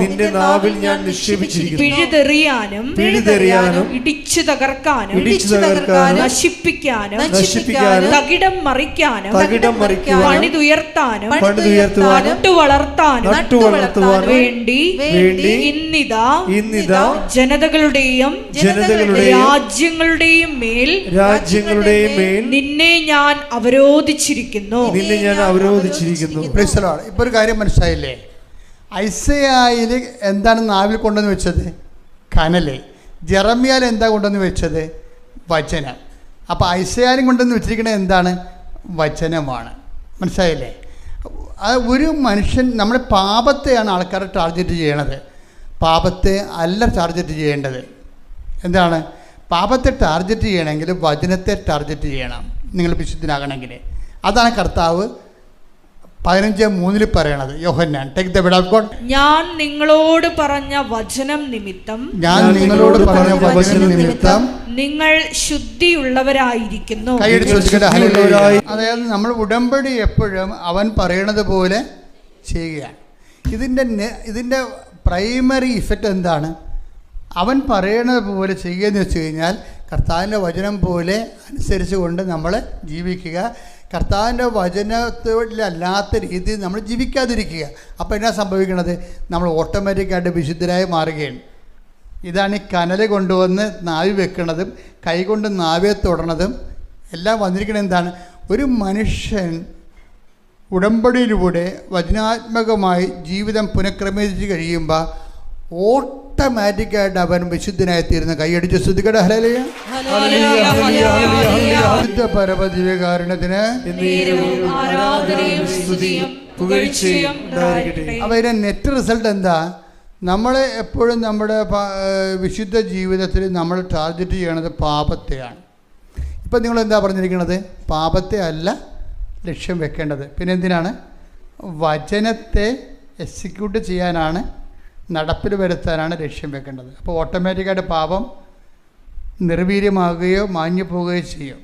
പിഴുതെറിയാനും ഇടിച്ചു തകർക്കാനും നശിപ്പിക്കാനും തകിടം മറിക്കാനും പണിതുയർത്താനും നട്ടുവളർത്താനും വേണ്ടി ഇന്നിതാ ജനതകളുടെയും രാജ്യങ്ങളുടെയും മേൽ നിന്നെ ഞാൻ അവരോധിച്ചിരിക്കുന്നു. ഇപ്പൊ ഒരു കാര്യം മനസ്സിലായില്ലേ? ഐസയായിൽ എന്താണ് നാവിൽ കൊണ്ടുവന്ന് വെച്ചത്? കനല്. ജെറമ്യാൽ എന്താ കൊണ്ടുവന്ന് വെച്ചത്? വചനം. അപ്പോൾ ഐസയാലും കൊണ്ടുവന്ന് വെച്ചിരിക്കുന്നത് എന്താണ്? വചനമാണ്. മനസ്സിലായില്ലേ? ഒരു മനുഷ്യൻ നമ്മുടെ പാപത്തെയാണ് ആൾക്കാരെ ടാർഗറ്റ് ചെയ്യണത്, പാപത്തെ അല്ല ടാർഗറ്റ് ചെയ്യേണ്ടത്. എന്താണ്? പാപത്തെ ടാർഗറ്റ് ചെയ്യണമെങ്കിൽ വചനത്തെ ടാർഗറ്റ് ചെയ്യണം, നിങ്ങൾ വിശുദ്ധനാകണമെങ്കിൽ. അതാണ് കർത്താവ് 15:3 പറയണത്. യോഹന്നാൻ, take the word of God. ഞാൻ നിങ്ങളോട് പറഞ്ഞ വചനം നിമിത്തം നിങ്ങൾ ശുദ്ധിയുള്ളവരായിരിക്കുന്നു. അതായത് നമ്മൾ ഉടമ്പടി എപ്പോഴും അവൻ പറയണത് പോലെ ചെയ്യുകയാണ്. ഇതിൻ്റെ പ്രൈമറി ഇഫക്റ്റ് എന്താണ്? അവൻ പറയണത് പോലെ ചെയ്യുകയെന്ന് വെച്ച് കഴിഞ്ഞാൽ കർത്താവിൻ്റെ വചനം പോലെ അനുസരിച്ച് കൊണ്ട് നമ്മൾ ജീവിക്കുക. കർത്താവിൻ്റെ വചനത്തിലല്ലാത്ത രീതിയിൽ നമ്മൾ ജീവിക്കാതിരിക്കുക. അപ്പോൾ എന്നാ സംഭവിക്കണത്? നമ്മൾ ഓട്ടോമാറ്റിക്കായിട്ട് വിശുദ്ധരായി മാറുകയാണ്. ഇതാണ് ഈ കനൽ കൊണ്ടുവന്ന് നാവി വെക്കണതും കൈകൊണ്ട് നാവിയെ തൊടണതും എല്ലാം വന്നിരിക്കുന്നത് എന്താണ്? ഒരു മനുഷ്യൻ ഉടമ്പടിയിലൂടെ വചനാത്മകമായി ജീവിതം പുനഃക്രമീകരിച്ച് കഴിയുമ്പോൾ ഓട്ടോമാറ്റിക്കായിട്ട് അവൻ വിശുദ്ധനായി തീരുന്ന. കൈയടിച്ച് സ്തുതിക്കട്ടെ. ഹല്ലേലൂയ. വിശുദ്ധ പരമദിവ്യകാരുണ്യത്തിന് അപ്പോൾ ഇതിൻ്റെ നെറ്റ് റിസൾട്ട് എന്താ? നമ്മളെ എപ്പോഴും നമ്മുടെ വിശുദ്ധ ജീവിതത്തിൽ നമ്മൾ ടാർഗറ്റ് ചെയ്യണത് പാപത്തെയാണ്. ഇപ്പം നിങ്ങൾ എന്താ പറഞ്ഞിരിക്കുന്നത്? പാപത്തെ അല്ല ലക്ഷ്യം വെക്കേണ്ടത്. പിന്നെ എന്തിനാണ്? വചനത്തെ എക്സിക്യൂട്ട് ചെയ്യാനാണ്, നടപ്പിൽ വരുത്താനാണ് ലക്ഷ്യം വെക്കേണ്ടത്. അപ്പോൾ ഓട്ടോമാറ്റിക്കായിട്ട് പാപം നിർവീര്യമാകുകയോ മാഞ്ഞു പോവുകയോ ചെയ്യും.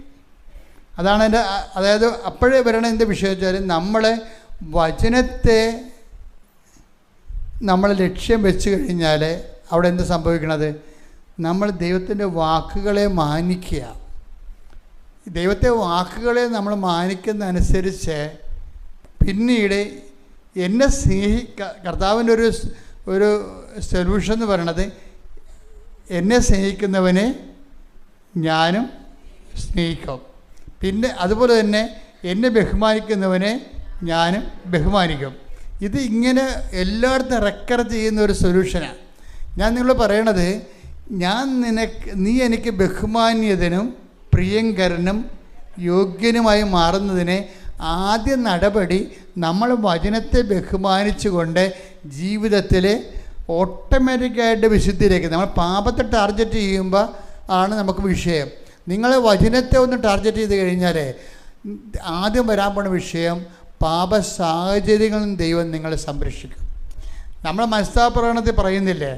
അതാണ് എൻ്റെ, അതായത് അപ്പോഴേ വരണ എന്ത് വിഷയം വെച്ചാൽ നമ്മളെ വചനത്തെ നമ്മൾ ലക്ഷ്യം വെച്ച് കഴിഞ്ഞാൽ അവിടെ എന്ത് സംഭവിക്കണത്? നമ്മൾ ദൈവത്തിൻ്റെ വാക്കുകളെ മാനിക്കുക. ദൈവത്തെ വാക്കുകളെ നമ്മൾ മാനിക്കുന്നതനുസരിച്ച് പിന്നീട് എന്നെ കർത്താവിൻ്റെ ഒരു സൊല്യൂഷൻ എന്ന് പറയണത്, എന്നെ സ്നേഹിക്കുന്നവനെ ഞാനും സ്നേഹിക്കും. പിന്നെ അതുപോലെ തന്നെ എന്നെ ബഹുമാനിക്കുന്നവനെ ഞാനും ബഹുമാനിക്കും. ഇത് ഇങ്ങനെ എല്ലായിടത്തും റെക്കർ ചെയ്യുന്ന ഒരു സൊല്യൂഷനാണ്. ഞാൻ നിങ്ങളോട് പറയണത്, നീ എനിക്ക് ബഹുമാന്യതനും പ്രിയങ്കരനും യോഗ്യനുമായി മാറുന്നതിന് ആദ്യ നടപടി നമ്മൾ വചനത്തെ ബഹുമാനിച്ചുകൊണ്ട് ജീവിതത്തിൽ ഓട്ടോമാറ്റിക്കായിട്ട് വിശുദ്ധിയിലേക്ക്, നമ്മൾ പാപത്തെ ടാർഗറ്റ് ചെയ്യുമ്പോൾ ആണ് നമുക്ക് വിഷയം. നിങ്ങൾ വചനത്തെ ഒന്ന് ടാർഗറ്റ് ചെയ്ത് കഴിഞ്ഞാൽ ആദ്യം വരാൻ പോണ വിഷയം പാപ സാഹചര്യങ്ങളും ദൈവം നിങ്ങളെ സംരക്ഷിക്കും. നമ്മൾ മനസ്താപ്രകടനത്തിൽ പറയുന്നില്ലേ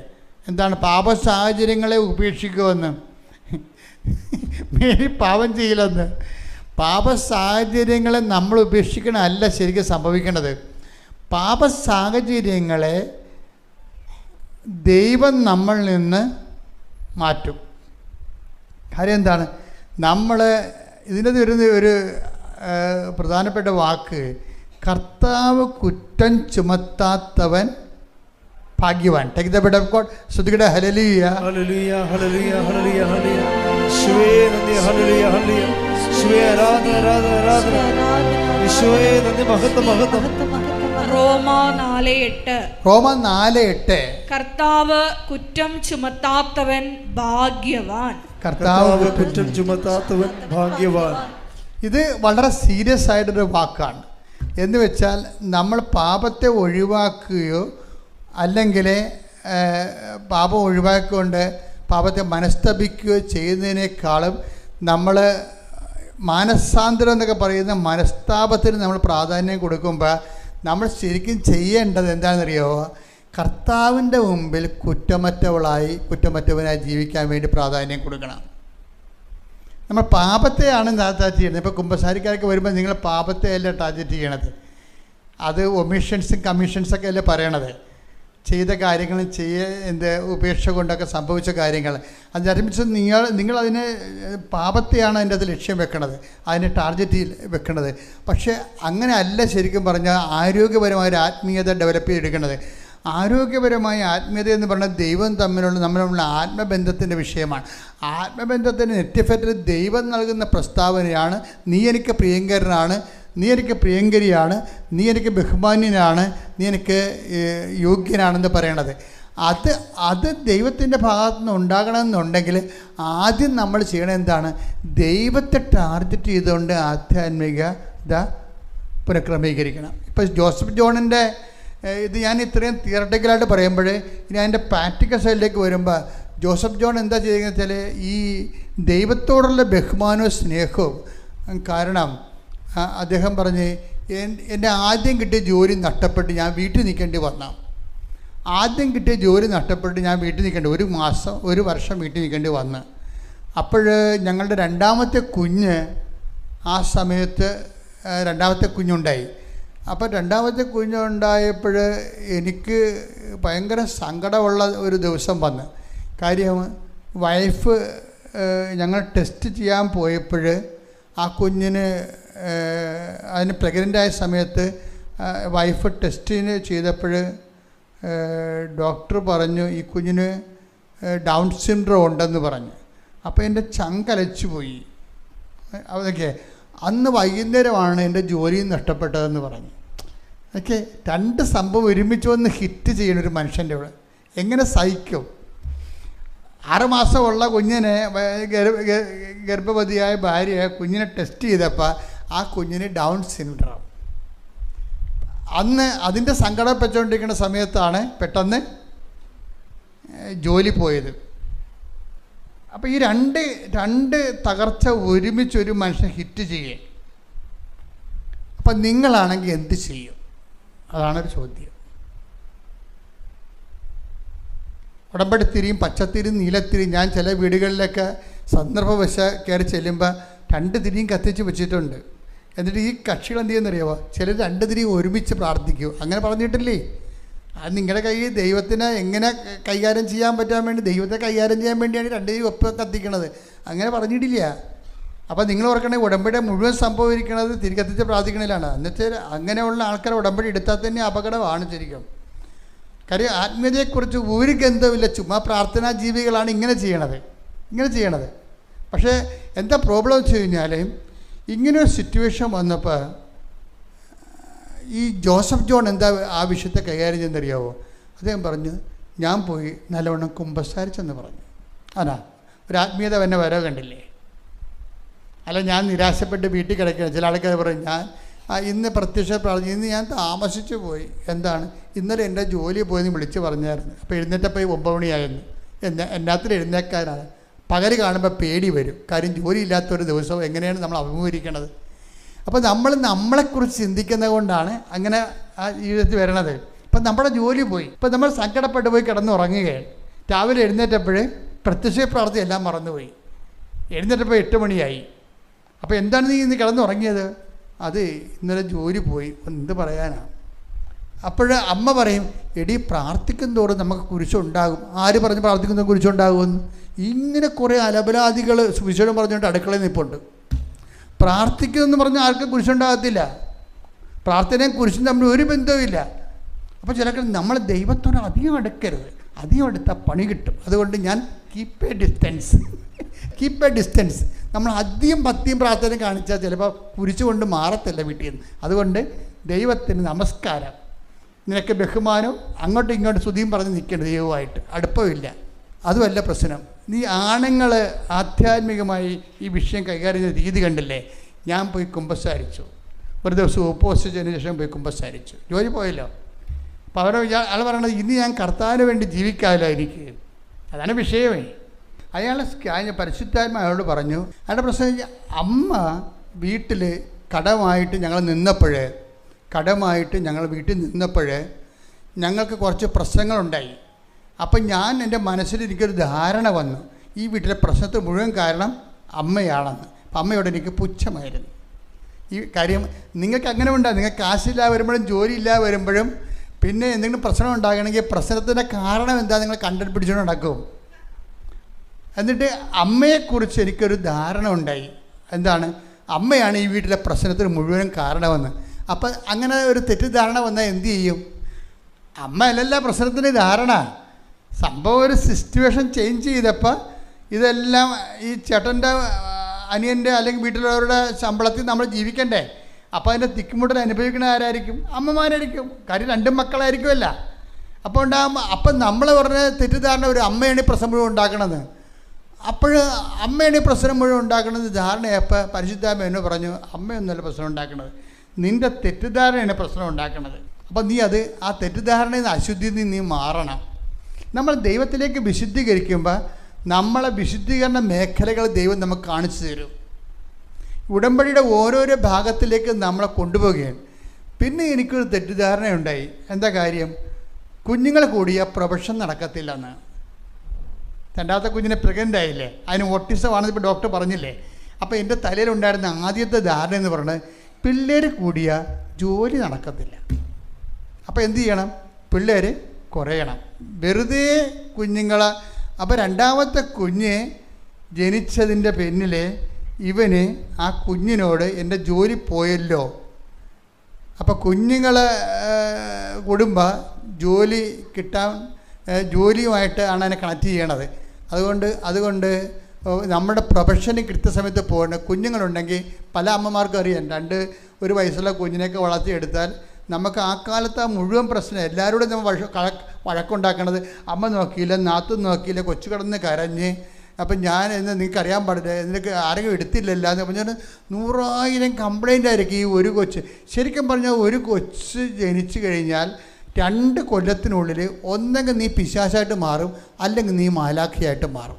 എന്താണ്? പാപ സാഹചര്യങ്ങളെ ഉപേക്ഷിക്കുമെന്ന്. മേരി പാപം ചെയ്യില്ലെന്ന്. പാപ സാഹചര്യങ്ങളെ നമ്മൾ ഉപേക്ഷിക്കണമല്ല ശരിക്കും സംഭവിക്കേണ്ടത്. പാപ സാഹചര്യങ്ങളെ ദൈവം നമ്മളിൽ നിന്ന് മാറ്റും. കാര്യം എന്താണ്? നമ്മൾ ഇതിൻ്റെ വരുന്ന ഒരു പ്രധാനപ്പെട്ട വാക്ക്, കർത്താവ് കുറ്റം ചുമത്താത്തവൻ ഭാഗ്യവാൻ. Take the word of God. ശ്രുതികട ഹല്ലേലൂയ. ഹല്ലേലൂയ ഹല്ലേലൂയ ഹല്ലേലൂയ ഹല്ലേലൂയ. യേശുവേ നന്ദി. ഹല്ലേലൂയ ഹല്ലേലൂയ. യേശുവേ ആരാധന ആരാധന ആരാധന. യേശുവേ നന്ദി. മഹത്വം മഹത്വം. റോമ 4:8. റോമ 4:8. കർത്താവ് കുറ്റം ചുമത്താത്തവൻ ഭാഗ്യവാൻ. കർത്താവ് കുറ്റം ചുമത്താത്തവൻ ഭാഗ്യവാൻ. ഇത് വളരെ സീരിയസ് ആയിട്ടൊരു വാക്കാണ്. എന്ന് വെച്ചാൽ നമ്മൾ പാപത്തെ ഒഴിവാക്കുകയോ അല്ലെങ്കിൽ പാപം ഒഴിവാക്കിക്കൊണ്ട് പാപത്തെ മനസ്തപിക്കുകയോ ചെയ്യുന്നതിനേക്കാളും നമ്മൾ മാനസാന്തരം എന്നൊക്കെ പറയുന്ന മനസ്താപത്തിന് നമ്മൾ പ്രാധാന്യം കൊടുക്കുമ്പോൾ നമ്മൾ ശരിക്കും ചെയ്യേണ്ടത് എന്താണെന്നറിയോ? കർത്താവിൻ്റെ മുമ്പിൽ കുറ്റമറ്റവനായി ജീവിക്കാൻ വേണ്ടി പ്രാധാന്യം കൊടുക്കണം. നമ്മൾ പാപത്തെയാണ് ടാർഗറ്റ് ചെയ്യുന്നത്. ഇപ്പോൾ കുമ്പസാരിക്കാരൊക്കെ വരുമ്പോൾ നിങ്ങൾ പാപത്തെയല്ല ടാർഗറ്റ് ചെയ്യണത്, അത് ഒമിഷൻസും കമ്മീഷൻസൊക്കെ അല്ലേ പറയണത്. ചെയ്ത കാര്യങ്ങൾ ഉപേക്ഷ കൊണ്ടൊക്കെ സംഭവിച്ച കാര്യങ്ങൾ അതനുസരിച്ച് നിങ്ങളതിനെ പാപത്തെയാണ് അതിൻ്റെ അത് ലക്ഷ്യം വെക്കണത്, അതിനെ ടാർഗറ്റ് വെക്കണത്. പക്ഷേ അങ്ങനെ അല്ല ശരിക്കും പറഞ്ഞാൽ ആരോഗ്യപരമായ ഒരു ആത്മീയത ഡെവലപ്പ് ചെയ്തെടുക്കുന്നത്. ആരോഗ്യപരമായ ആത്മീയത എന്ന് പറഞ്ഞാൽ ദൈവം നമ്മളുള്ള ആത്മബന്ധത്തിൻ്റെ വിഷയമാണ്. ആത്മബന്ധത്തിൻ്റെ നെറ്റിഫെറ്റിൽ ദൈവം നൽകുന്ന പ്രസ്താവനയാണ്, നീ എനിക്ക് പ്രിയങ്കരനാണ്, നീ എനിക്ക് പ്രിയങ്കരിയാണ്, നീ എനിക്ക് ബഹുമാന്യനാണ്, നീ എനിക്ക് യോഗ്യനാണെന്ന് പറയണത്. അത് ദൈവത്തിൻ്റെ ഭാഗത്തു നിന്ന് ഉണ്ടാകണമെന്നുണ്ടെങ്കിൽ ആദ്യം നമ്മൾ ചെയ്യണത് എന്താണ്? ദൈവത്തെ ടാർഗറ്റ് ചെയ്തുകൊണ്ട് ആധ്യാത്മികത പുനഃക്രമീകരിക്കണം. ഇപ്പോൾ ജോസഫ് ജോണിൻ്റെ ഇത് ഞാൻ ഇത്രയും തിയറട്ടിക്കലായിട്ട് പറയുമ്പോൾ ഇനി അതിൻ്റെ പ്രാക്ടിക്കൽ സൈഡിലേക്ക് വരുമ്പോൾ ജോസഫ് ജോൺ എന്താ ചെയ്യുന്നത് വെച്ചാൽ ഈ ദൈവത്തോടുള്ള ബഹുമാനവും സ്നേഹവും കാരണം അദ്ദേഹം പറഞ്ഞ് എൻ്റെ ആദ്യം കിട്ടിയ ജോലി നഷ്ടപ്പെട്ട് ഞാൻ വീട്ടിൽ നിൽക്കേണ്ടി വന്നു. ആദ്യം കിട്ടിയ ജോലി നഷ്ടപ്പെട്ട് ഞാൻ വീട്ടിൽ നിൽക്കേണ്ടി, ഒരു വർഷം വീട്ടിൽ നിൽക്കേണ്ടി വന്ന്. അപ്പോൾ ഞങ്ങളുടെ രണ്ടാമത്തെ കുഞ്ഞ് ആ സമയത്ത് രണ്ടാമത്തെ കുഞ്ഞുണ്ടായി. അപ്പോൾ രണ്ടാമത്തെ കുഞ്ഞുണ്ടായപ്പോൾ എനിക്ക് ഭയങ്കര സങ്കടമുള്ള ഒരു ദിവസം വന്ന്. കാര്യം വൈഫ് ഞങ്ങൾ ടെസ്റ്റ് ചെയ്യാൻ പോയപ്പോൾ ആ കുഞ്ഞിന് അതിന് പ്രഗ്നൻ്റായ സമയത്ത് വൈഫ് ടെസ്റ്റിന് ചെയ്തപ്പോൾ ഡോക്ടർ പറഞ്ഞു ഈ കുഞ്ഞിന് ഡൗൺ സിൻഡ്രോം ഉണ്ടെന്ന് പറഞ്ഞു. അപ്പോൾ എൻ്റെ ചങ്കലച്ചു പോയി. അതൊക്കെ അന്ന് വൈകുന്നേരമാണ് എൻ്റെ ജോലിയും നഷ്ടപ്പെട്ടതെന്ന് പറഞ്ഞു. ഓക്കെ, രണ്ട് സംഭവം ഒരുമിച്ച് വന്ന് ഹിറ്റ് ചെയ്യണ ഒരു മനുഷ്യൻ്റെ ഇവിടെ എങ്ങനെ സഹിക്കും? 6 മാസമുള്ള കുഞ്ഞിനെ ഗർഭവതിയായ ഭാര്യ കുഞ്ഞിനെ ടെസ്റ്റ് ചെയ്തപ്പോൾ ആ കുഞ്ഞിന് ഡൗൺ സിൻഡ്രോം. അന്ന് അതിൻ്റെ സങ്കടം വെച്ചുകൊണ്ടിരിക്കുന്ന സമയത്താണ് പെട്ടെന്ന് ജോലി പോയത്. അപ്പോൾ ഈ രണ്ട് തകർച്ച ഒരുമിച്ചൊരു മനുഷ്യൻ ഹിറ്റ് ചെയ്യേ. അപ്പം നിങ്ങളാണെങ്കിൽ എന്ത് ചെയ്യും? അതാണൊരു ചോദ്യം. ഉടമ്പടിത്തിരിയും പച്ചത്തിരിയും നീലത്തിരിയും ഞാൻ ചില വീടുകളിലൊക്കെ സന്ദർഭവശ കയറി ചെല്ലുമ്പോൾ 2 തിരിയും കത്തിച്ച് വെച്ചിട്ടുണ്ട്. എന്നിട്ട് ഈ കക്ഷികൾ എന്ത് ചെയ്യുന്നറിയാമോ? ചിലർ 2 തിരിയും ഒരുമിച്ച് പ്രാർത്ഥിക്കൂ. അങ്ങനെ പറഞ്ഞിട്ടില്ലേ? അത് നിങ്ങളുടെ കയ്യിൽ ദൈവത്തിനെ എങ്ങനെ കൈകാര്യം ചെയ്യാൻ പറ്റാൻ വേണ്ടി, ദൈവത്തെ കൈകാര്യം ചെയ്യാൻ വേണ്ടിയാണ് 2 തിരി ഒപ്പം കത്തിക്കണത്. അങ്ങനെ പറഞ്ഞിട്ടില്ല. അപ്പോൾ നിങ്ങൾ ഓർക്കണേ, ഉടമ്പടി മുഴുവൻ സംഭവിക്കുന്നത് തിരി കത്തിച്ച് പ്രാർത്ഥിക്കണതിലാണ്. എന്നുവെച്ചാൽ അങ്ങനെയുള്ള ആൾക്കാർ ഉടമ്പടി എടുത്താൽ തന്നെ അപകടമാണ് ശരിക്കും. കാര്യം ആത്മീയതയെക്കുറിച്ച് ഒരു ഗന്ധമില്ല, ചുമ്മാ പ്രാർത്ഥനാ ജീവികളാണ് ഇങ്ങനെ ചെയ്യണത്. പക്ഷേ എന്താ പ്രോബ്ലം വെച്ച് കഴിഞ്ഞാൽ ഇങ്ങനൊരു സിറ്റുവേഷൻ വന്നപ്പോൾ ഈ ജോസഫ് ജോൺ എന്താ ആ വിഷയത്തെ കൈകാര്യം ചെയ്യുന്നറിയാവോ? അദ്ദേഹം പറഞ്ഞു, ഞാൻ പോയി നല്ലവണ്ണം കുമ്പസാരിച്ചെന്ന് പറഞ്ഞു. അതാ ഒരു ആത്മീയത തന്നെ വരവ് കണ്ടില്ലേ? അല്ല, ഞാൻ നിരാശപ്പെട്ട് വീട്ടിൽ കിടക്കുകയാണ്. ചില ആൾക്കാർ പറയും, ഞാൻ ഇന്ന് പ്രത്യക്ഷ പ്രാർത്ഥന, ഇന്ന് ഞാൻ താമസിച്ചു പോയി. എന്താണ്? ഇന്നലെ എൻ്റെ ജോലി പോയെന്ന് വിളിച്ച് പറഞ്ഞായിരുന്നു. അപ്പോൾ എഴുന്നേറ്റപ്പോൾ 9 മണിയായിരുന്നു. എന്നാത്തിൽ എഴുന്നേക്കാനാണ്. പകൽ കാണുമ്പോൾ പേടി വരും. കാര്യം ജോലിയില്ലാത്തൊരു ദിവസം എങ്ങനെയാണ് നമ്മൾ അഭിമുഖീകരിക്കണത്? അപ്പോൾ നമ്മളെക്കുറിച്ച് ചിന്തിക്കുന്നത് കൊണ്ടാണ് അങ്ങനെ ആ ജീവിതത്തിൽ വരണത്. ഇപ്പം നമ്മുടെ ജോലി പോയി, ഇപ്പം നമ്മൾ സങ്കടപ്പെട്ട് പോയി കിടന്നുറങ്ങുകയാണ്. രാവിലെ എഴുന്നേറ്റപ്പോൾ പ്രത്യക്ഷ പ്രാർത്ഥന എല്ലാം മറന്നുപോയി. എഴുന്നേറ്റപ്പോൾ 8 മണിയായി. അപ്പോൾ എന്താണ് നീ ഇന്ന് കിടന്നുറങ്ങിയത്? അത് ഇന്നലെ ജോലി പോയി. എന്ത് പറയാനാണ്? അപ്പോൾ അമ്മ പറയും, എടി പ്രാർത്ഥിക്കും തോറും നമുക്ക് കുരിശുണ്ടാകും. ആര് പറഞ്ഞ് പ്രാർത്ഥിക്കുന്ന കുരിശുണ്ടാകുമെന്ന്? ഇങ്ങനെ കുറേ അലപരാധികൾ സുവിശേഷം പറഞ്ഞുകൊണ്ട് അടുക്കളയിൽ നിൽപ്പുണ്ട്. പ്രാർത്ഥിക്കുമെന്ന് പറഞ്ഞാൽ ആർക്കും കുരിശുണ്ടാകത്തില്ല. പ്രാർത്ഥനയും കുരിശും തമ്മിൽ ഒരു ബന്ധവുമില്ല. അപ്പോൾ ചിലപ്പോൾ നമ്മൾ ദൈവത്തോട് അധികം അടുക്കരുത്. അധികം അടുത്താൽ പണി കിട്ടും. അതുകൊണ്ട് ഞാൻ കീപ്പ് എ ഡിസ്റ്റൻസ്. നമ്മൾ അധികം ഭക്തിയും പ്രാർത്ഥനയും കാണിച്ചാൽ ചിലപ്പോൾ കുരിശ് കൊണ്ട് മാറത്തില്ല വീട്ടിൽ നിന്ന്. അതുകൊണ്ട് ദൈവത്തിന് നമസ്കാരം, നിനക്ക് ബഹുമാനവും അങ്ങോട്ടും ഇങ്ങോട്ടും സ്തുതിയും പറഞ്ഞ് നിൽക്കേണ്ട ദൈവമായിട്ട് അടുപ്പമില്ല. അതുമല്ല പ്രശ്നം. നീ ആണുങ്ങൾ ആധ്യാത്മികമായി ഈ വിഷയം കൈകാര്യം ചെയ്യുന്ന രീതി കണ്ടില്ലേ? ഞാൻ പോയി കുമ്പസാരിച്ചു, ഒരു ദിവസം ഉപവസിച്ചതിന് ശേഷം പോയി കുമ്പസാരിച്ചു, ജോലി പോയല്ലോ. അപ്പോൾ ആൾ പറയണത്, ഇനി ഞാൻ കർത്താവിന് വേണ്ടി ജീവിക്കാമല്ലോ എനിക്ക്. അതാണ് വിഷയമേ. അയാൾ പരിശുദ്ധാത്മ അയാളോട് പറഞ്ഞു, അയാളുടെ പ്രശ്നം അമ്മ വീട്ടിൽ കടമായിട്ട് ഞങ്ങൾ വീട്ടിൽ നിന്നപ്പോൾ ഞങ്ങൾക്ക് കുറച്ച് പ്രശ്നങ്ങളുണ്ടായി. അപ്പം എൻ്റെ മനസ്സിൽ എനിക്കൊരു ധാരണ വന്നു, ഈ വീട്ടിലെ പ്രശ്നത്തിന് മുഴുവൻ കാരണം അമ്മയാണെന്ന്. അപ്പം അമ്മയോട് എനിക്ക് പുച്ഛമായിരുന്നു. ഈ കാര്യം നിങ്ങൾക്ക് അങ്ങനെ ഉണ്ടാകും. നിങ്ങൾക്ക് കാശില്ലാതെ വരുമ്പോഴും ജോലിയില്ലാതെ വരുമ്പോഴും പിന്നെ എന്തെങ്കിലും പ്രശ്നം ഉണ്ടാകണമെങ്കിൽ പ്രശ്നത്തിൻ്റെ കാരണം എന്താ നിങ്ങൾ കണ്ടുപിടിച്ചുകൊണ്ട് നടക്കും. എന്നിട്ട് അമ്മയെക്കുറിച്ച് എനിക്കൊരു ധാരണ ഉണ്ടായി. എന്താണ്? അമ്മയാണ് ഈ വീട്ടിലെ പ്രശ്നത്തിന് മുഴുവൻ കാരണമെന്ന്. അപ്പം അങ്ങനെ ഒരു തെറ്റിദ്ധാരണ വന്നാൽ എന്തു ചെയ്യും? അമ്മ അല്ലല്ല പ്രശ്നത്തിൻ്റെ ധാരണ. സംഭവം ഒരു സിറ്റുവേഷൻ ചേഞ്ച് ചെയ്തപ്പോൾ ഇതെല്ലാം ഈ ചേട്ടൻ്റെ അനിയൻ്റെ അല്ലെങ്കിൽ വീട്ടിലുള്ളവരുടെ ശമ്പളത്തിൽ നമ്മൾ ജീവിക്കണ്ടേ. അപ്പോൾ അതിൻ്റെ തിക്കുമുട്ടൽ അനുഭവിക്കുന്ന ആരായിരിക്കും? അമ്മമാരായിരിക്കും. കാര്യം രണ്ടും മക്കളായിരിക്കുമല്ല. അപ്പോൾ അപ്പം നമ്മൾ പറഞ്ഞ തെറ്റിദ്ധാരണ ഒരു അമ്മയാണ് ഈ പ്രശ്നം മുഴുവൻ ഉണ്ടാക്കണത്. അപ്പോൾ അമ്മയാണ് ഈ പ്രശ്നം മുഴുവൻ ഉണ്ടാക്കുന്നത് ധാരണയപ്പോൾ പരിശുദ്ധാത്മ എന്ന് പറഞ്ഞു, അമ്മയൊന്നുമല്ല പ്രശ്നം ഉണ്ടാക്കുന്നത്, നിൻ്റെ തെറ്റിദ്ധാരണയാണ് പ്രശ്നം ഉണ്ടാക്കുന്നത്. അപ്പോൾ നീ ആ തെറ്റിദ്ധാരണയിൽ നിന്ന് അശുദ്ധിയിൽ നിന്ന് നീ മാറണം. നമ്മൾ ദൈവത്തിലേക്ക് വിശുദ്ധീകരിക്കുമ്പോൾ നമ്മളെ വിശുദ്ധീകരണ മേഖലകൾ ദൈവം നമുക്ക് കാണിച്ചു തരും. ഉടമ്പടിയുടെ ഓരോരോ ഭാഗത്തിലേക്ക് നമ്മളെ കൊണ്ടുപോവുകയാണ്. പിന്നെ എനിക്കൊരു തെറ്റിദ്ധാരണയുണ്ടായി. എന്താ കാര്യം? കുഞ്ഞുങ്ങൾ കൂടിയ പ്രൊഫഷൻ നടക്കത്തില്ലെന്ന്. രണ്ടാമത്തെ കുഞ്ഞിനെ പ്രഗ്നൻ്റ് ആയില്ലേ, അതിന് ഓട്ടിസമാണെന്ന് ഇപ്പോൾ ഡോക്ടർ പറഞ്ഞില്ലേ. അപ്പോൾ എൻ്റെ തലയിലുണ്ടായിരുന്ന ആദ്യത്തെ ധാരണ എന്ന് പറയുന്നത് പിള്ളേർ കൂടിയ ജോലി നടക്കത്തില്ല. അപ്പോൾ എന്തു ചെയ്യണം? പിള്ളേർ കുറയണം, വെറുതെ കുഞ്ഞുങ്ങളെ. അപ്പോൾ രണ്ടാമത്തെ കുഞ്ഞ് ജനിച്ചതിൻ്റെ പിന്നിൽ ഇവന് ആ കുഞ്ഞിനോട് എൻ്റെ ജോലി പോയല്ലോ. അപ്പോൾ കുഞ്ഞുങ്ങളെ കൂടുമ്പോൾ ജോലി കിട്ടാൻ ജോലിയുമായിട്ട് ആണ് അതിനെ കണക്ട് ചെയ്യണത്. അതുകൊണ്ട് നമ്മുടെ പ്രൊഫഷന് കൃത്യസമയത്ത് പോകണം. കുഞ്ഞുങ്ങളുണ്ടെങ്കിൽ പല അമ്മമാർക്കും അറിയാം, ഒരു വയസ്സുള്ള കുഞ്ഞിനെയൊക്കെ വളർത്തിയെടുത്താൽ നമുക്ക് ആ കാലത്ത് ആ മുഴുവൻ പ്രശ്നം എല്ലാവരോടും നമ്മൾ വഴക്കുണ്ടാക്കണത്, അമ്മ നോക്കിയില്ല, നാത്തും നോക്കിയില്ല, കൊച്ചു കിടന്ന് കരഞ്ഞ്. അപ്പം ഞാൻ നിങ്ങൾക്ക് അറിയാൻ പാടില്ല, നിനക്ക് ആരെങ്കിലും എടുത്തില്ലല്ല എന്ന് പറഞ്ഞാൽ 100,000 കംപ്ലൈൻ്റ് ആയിരിക്കും ഈ ഒരു കൊച്ച്. ശരിക്കും പറഞ്ഞാൽ ഒരു കൊച്ച് ജനിച്ചു കഴിഞ്ഞാൽ 2 കൊല്ലത്തിനുള്ളിൽ ഒന്നെങ്കിൽ നീ പിശാചായിട്ട് മാറും, അല്ലെങ്കിൽ നീ മാലാഖിയായിട്ട് മാറും.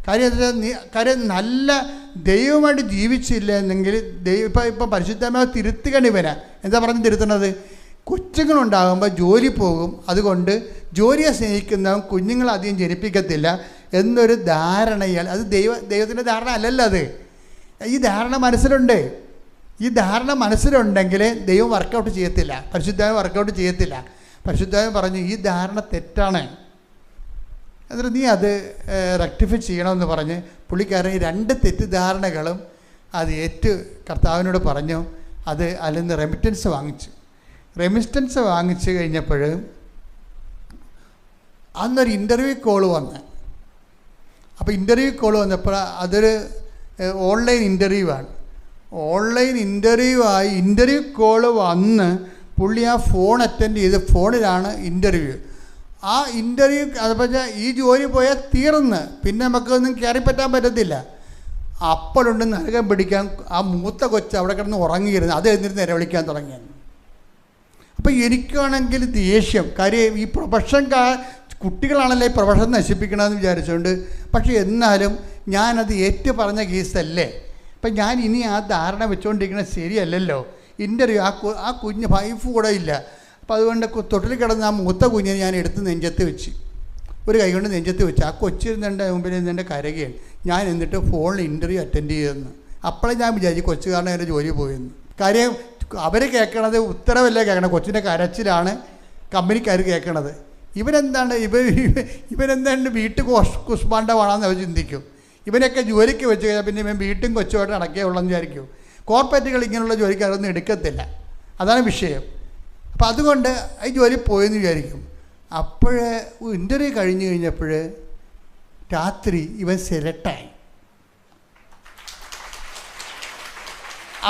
കാര്യം നല്ല ദൈവമായിട്ട് ജീവിച്ചില്ല എന്നെങ്കിൽ ഇപ്പം പരിശുദ്ധമായ തിരുത്തുകയാണ് ഇവനെ. എന്താ പറഞ്ഞ് തിരുത്തണത്? കൊച്ചുങ്ങളുണ്ടാകുമ്പോൾ ജോലി പോകും, അതുകൊണ്ട് ജോലിയെ സ്നേഹിക്കുന്നവൻ കുഞ്ഞുങ്ങളധികം ജനിപ്പിക്കത്തില്ല എന്നൊരു ധാരണയാൽ, അത് ദൈവത്തിൻ്റെ ധാരണ അല്ലല്ലോ അത്. ഈ ധാരണ മനസ്സിലുണ്ട്. ഈ ധാരണ മനസ്സിലുണ്ടെങ്കിൽ ദൈവം വർക്കൗട്ട് ചെയ്യത്തില്ല, പരിശുദ്ധാത്മാവ് വർക്കൗട്ട് ചെയ്യത്തില്ല. പരിശുദ്ധാത്മാവ് പറഞ്ഞു ഈ ധാരണ തെറ്റാണ്, എന്നിട്ട് നീ അത് റെക്ടിഫൈ ചെയ്യണമെന്ന് പറഞ്ഞ് പുള്ളിക്കാരൻ 2 തെറ്റിദ്ധാരണകളും അത് കർത്താവിനോട് പറഞ്ഞു. അതിൽ നിന്ന് റെമിറ്റൻസ് വാങ്ങിച്ചു കഴിഞ്ഞപ്പോൾ അന്നൊരു ഇൻ്റർവ്യൂ കോൾ വന്ന്. അപ്പോൾ ഇൻ്റർവ്യൂ കോൾ വന്നപ്പോൾ അതൊരു ഓൺലൈൻ ഇൻ്റർവ്യൂ ആണ്. ഓൺലൈൻ ഇൻ്റർവ്യൂ കോൾ വന്ന് പുള്ളി ആ ഫോൺ അറ്റൻഡ് ചെയ്ത്, ഫോണിലാണ് ഇൻ്റർവ്യൂ. ആ ഇൻ്റർവ്യൂ അതുപോലെ ഈ ജോലി പോയാൽ തീർന്ന്, പിന്നെ നമുക്കൊന്നും കയറിപ്പറ്റാൻ പറ്റത്തില്ല. അപ്പോഴുണ്ട് നരകം പിടിക്കാൻ ആ മൂത്ത കൊച്ച് അവിടെ കിടന്ന് ഉറങ്ങിയിരുന്നു, അത് എന്നിട്ട് നിലവിളിക്കാൻ തുടങ്ങിയത്. അപ്പോൾ എനിക്കാണെങ്കിൽ ദേഷ്യം. കാര്യം ഈ പ്രൊഫഷൻ കുട്ടികളാണല്ലോ ഈ പ്രൊഫഷൻ നശിപ്പിക്കണമെന്ന് വിചാരിച്ചുകൊണ്ട്. പക്ഷേ എന്നാലും ഞാനത് പറഞ്ഞ കേസല്ലേ. അപ്പം ഞാൻ ഇനി ആ ധാരണ വെച്ചുകൊണ്ടിരിക്കുന്നത് ശരിയല്ലല്ലോ. ഇൻ്റർവ്യൂ ആ കുഞ്ഞ് വൈഫ് കൂടെ ഇല്ല. അപ്പോൾ അതുകൊണ്ട് തൊട്ടിൽ കിടന്ന് ആ മൂത്ത കുഞ്ഞിനെ ഞാൻ എടുത്ത് നെഞ്ചത്ത് വെച്ച്, ഒരു കൈ കൊണ്ട് നെഞ്ചത്ത് വെച്ച്. ആ കൊച്ചിരുന്നെൻ്റെ മുമ്പിൽ നിന്നെൻ്റെ കരകയാണ്. ഞാൻ എന്നിട്ട് ഫോണിൽ ഇൻ്റർവ്യൂ അറ്റൻഡ് ചെയ്തെന്ന്. അപ്പോഴേ ഞാൻ വിചാരിച്ചു കൊച്ചുകാരനെ എൻ്റെ ജോലി പോയെന്ന്. കാര്യം അവർ കേൾക്കണത് ഉത്തരവല്ല കേൾക്കണം, കൊച്ചിൻ്റെ കരച്ചിലാണ് കമ്പനിക്കാർ കേൾക്കണത്. ഇവരെന്താണ് വീട്ടിൽ കുസ്മാണ്ടമാണെന്ന് അവർ ചിന്തിക്കും. ഇവനൊക്കെ ജോലിക്ക് വെച്ച് കഴിഞ്ഞാൽ പിന്നെ ഇവൻ വീട്ടും കൊച്ചുമായിട്ട് നടക്കേ ഉള്ളെന്ന് വിചാരിക്കും. കോർപ്പറേറ്റുകൾ ഇങ്ങനെയുള്ള ജോലിക്കാരൊന്നും എടുക്കത്തില്ല, അതാണ് വിഷയം. അപ്പം അതുകൊണ്ട് ഈ ജോലി പോയെന്ന് വിചാരിക്കും. അപ്പോൾ ഇൻ്റർവ്യൂ കഴിഞ്ഞപ്പോൾ രാത്രി ഇവൻ സെലക്റ്റായി.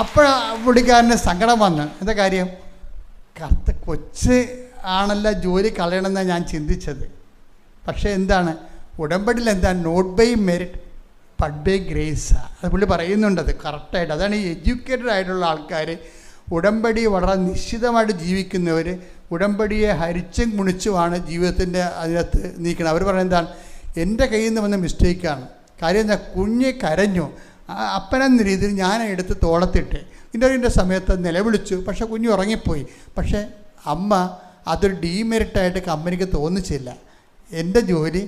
അപ്പോൾ പുള്ളിക്കാരന് സങ്കടം വന്ന്. എന്താ കാര്യം? കൊച്ച് ആണല്ലോ ജോലി കളയണമെന്നാണ് ഞാൻ ചിന്തിച്ചത്. പക്ഷേ എന്താണ് ഉടമ്പടിയിൽ not by merit but by grace. അത് പുള്ളി പറയുന്നുണ്ട്, അത് കറക്റ്റായിട്ട്. അതാണ് ഈ എഡ്യൂക്കേറ്റഡ് ആയിട്ടുള്ള ആൾക്കാർ, ഉടമ്പടി വളരെ നിശ്ചിതമായിട്ട് ജീവിക്കുന്നവർ, ഉടമ്പടിയെ ഹരിച്ചും കുണിച്ചുമാണ് ജീവിതത്തിൻ്റെ അതിനകത്ത് നീക്കുന്നത്. അവർ പറയുന്നത് എന്താണ്? എൻ്റെ കയ്യിൽ നിന്ന് വന്ന മിസ്റ്റേക്കാണ്. കാര്യം എന്താ, കുഞ്ഞ് കരഞ്ഞു. അപ്പനെന്ന രീതിയിൽ ഞാൻ എടുത്ത് തോളത്തിട്ട് ഇൻ്റർവ്യൂവിൻ്റെ സമയത്ത് നിലവിളിച്ചു. പക്ഷേ കുഞ്ഞ് ഉറങ്ങിപ്പോയി. പക്ഷേ അമ്മ അതൊരു ഡീമെറിറ്റായിട്ട് കമ്പനിക്ക് തോന്നിച്ചില്ല. എൻ്റെ ജോലി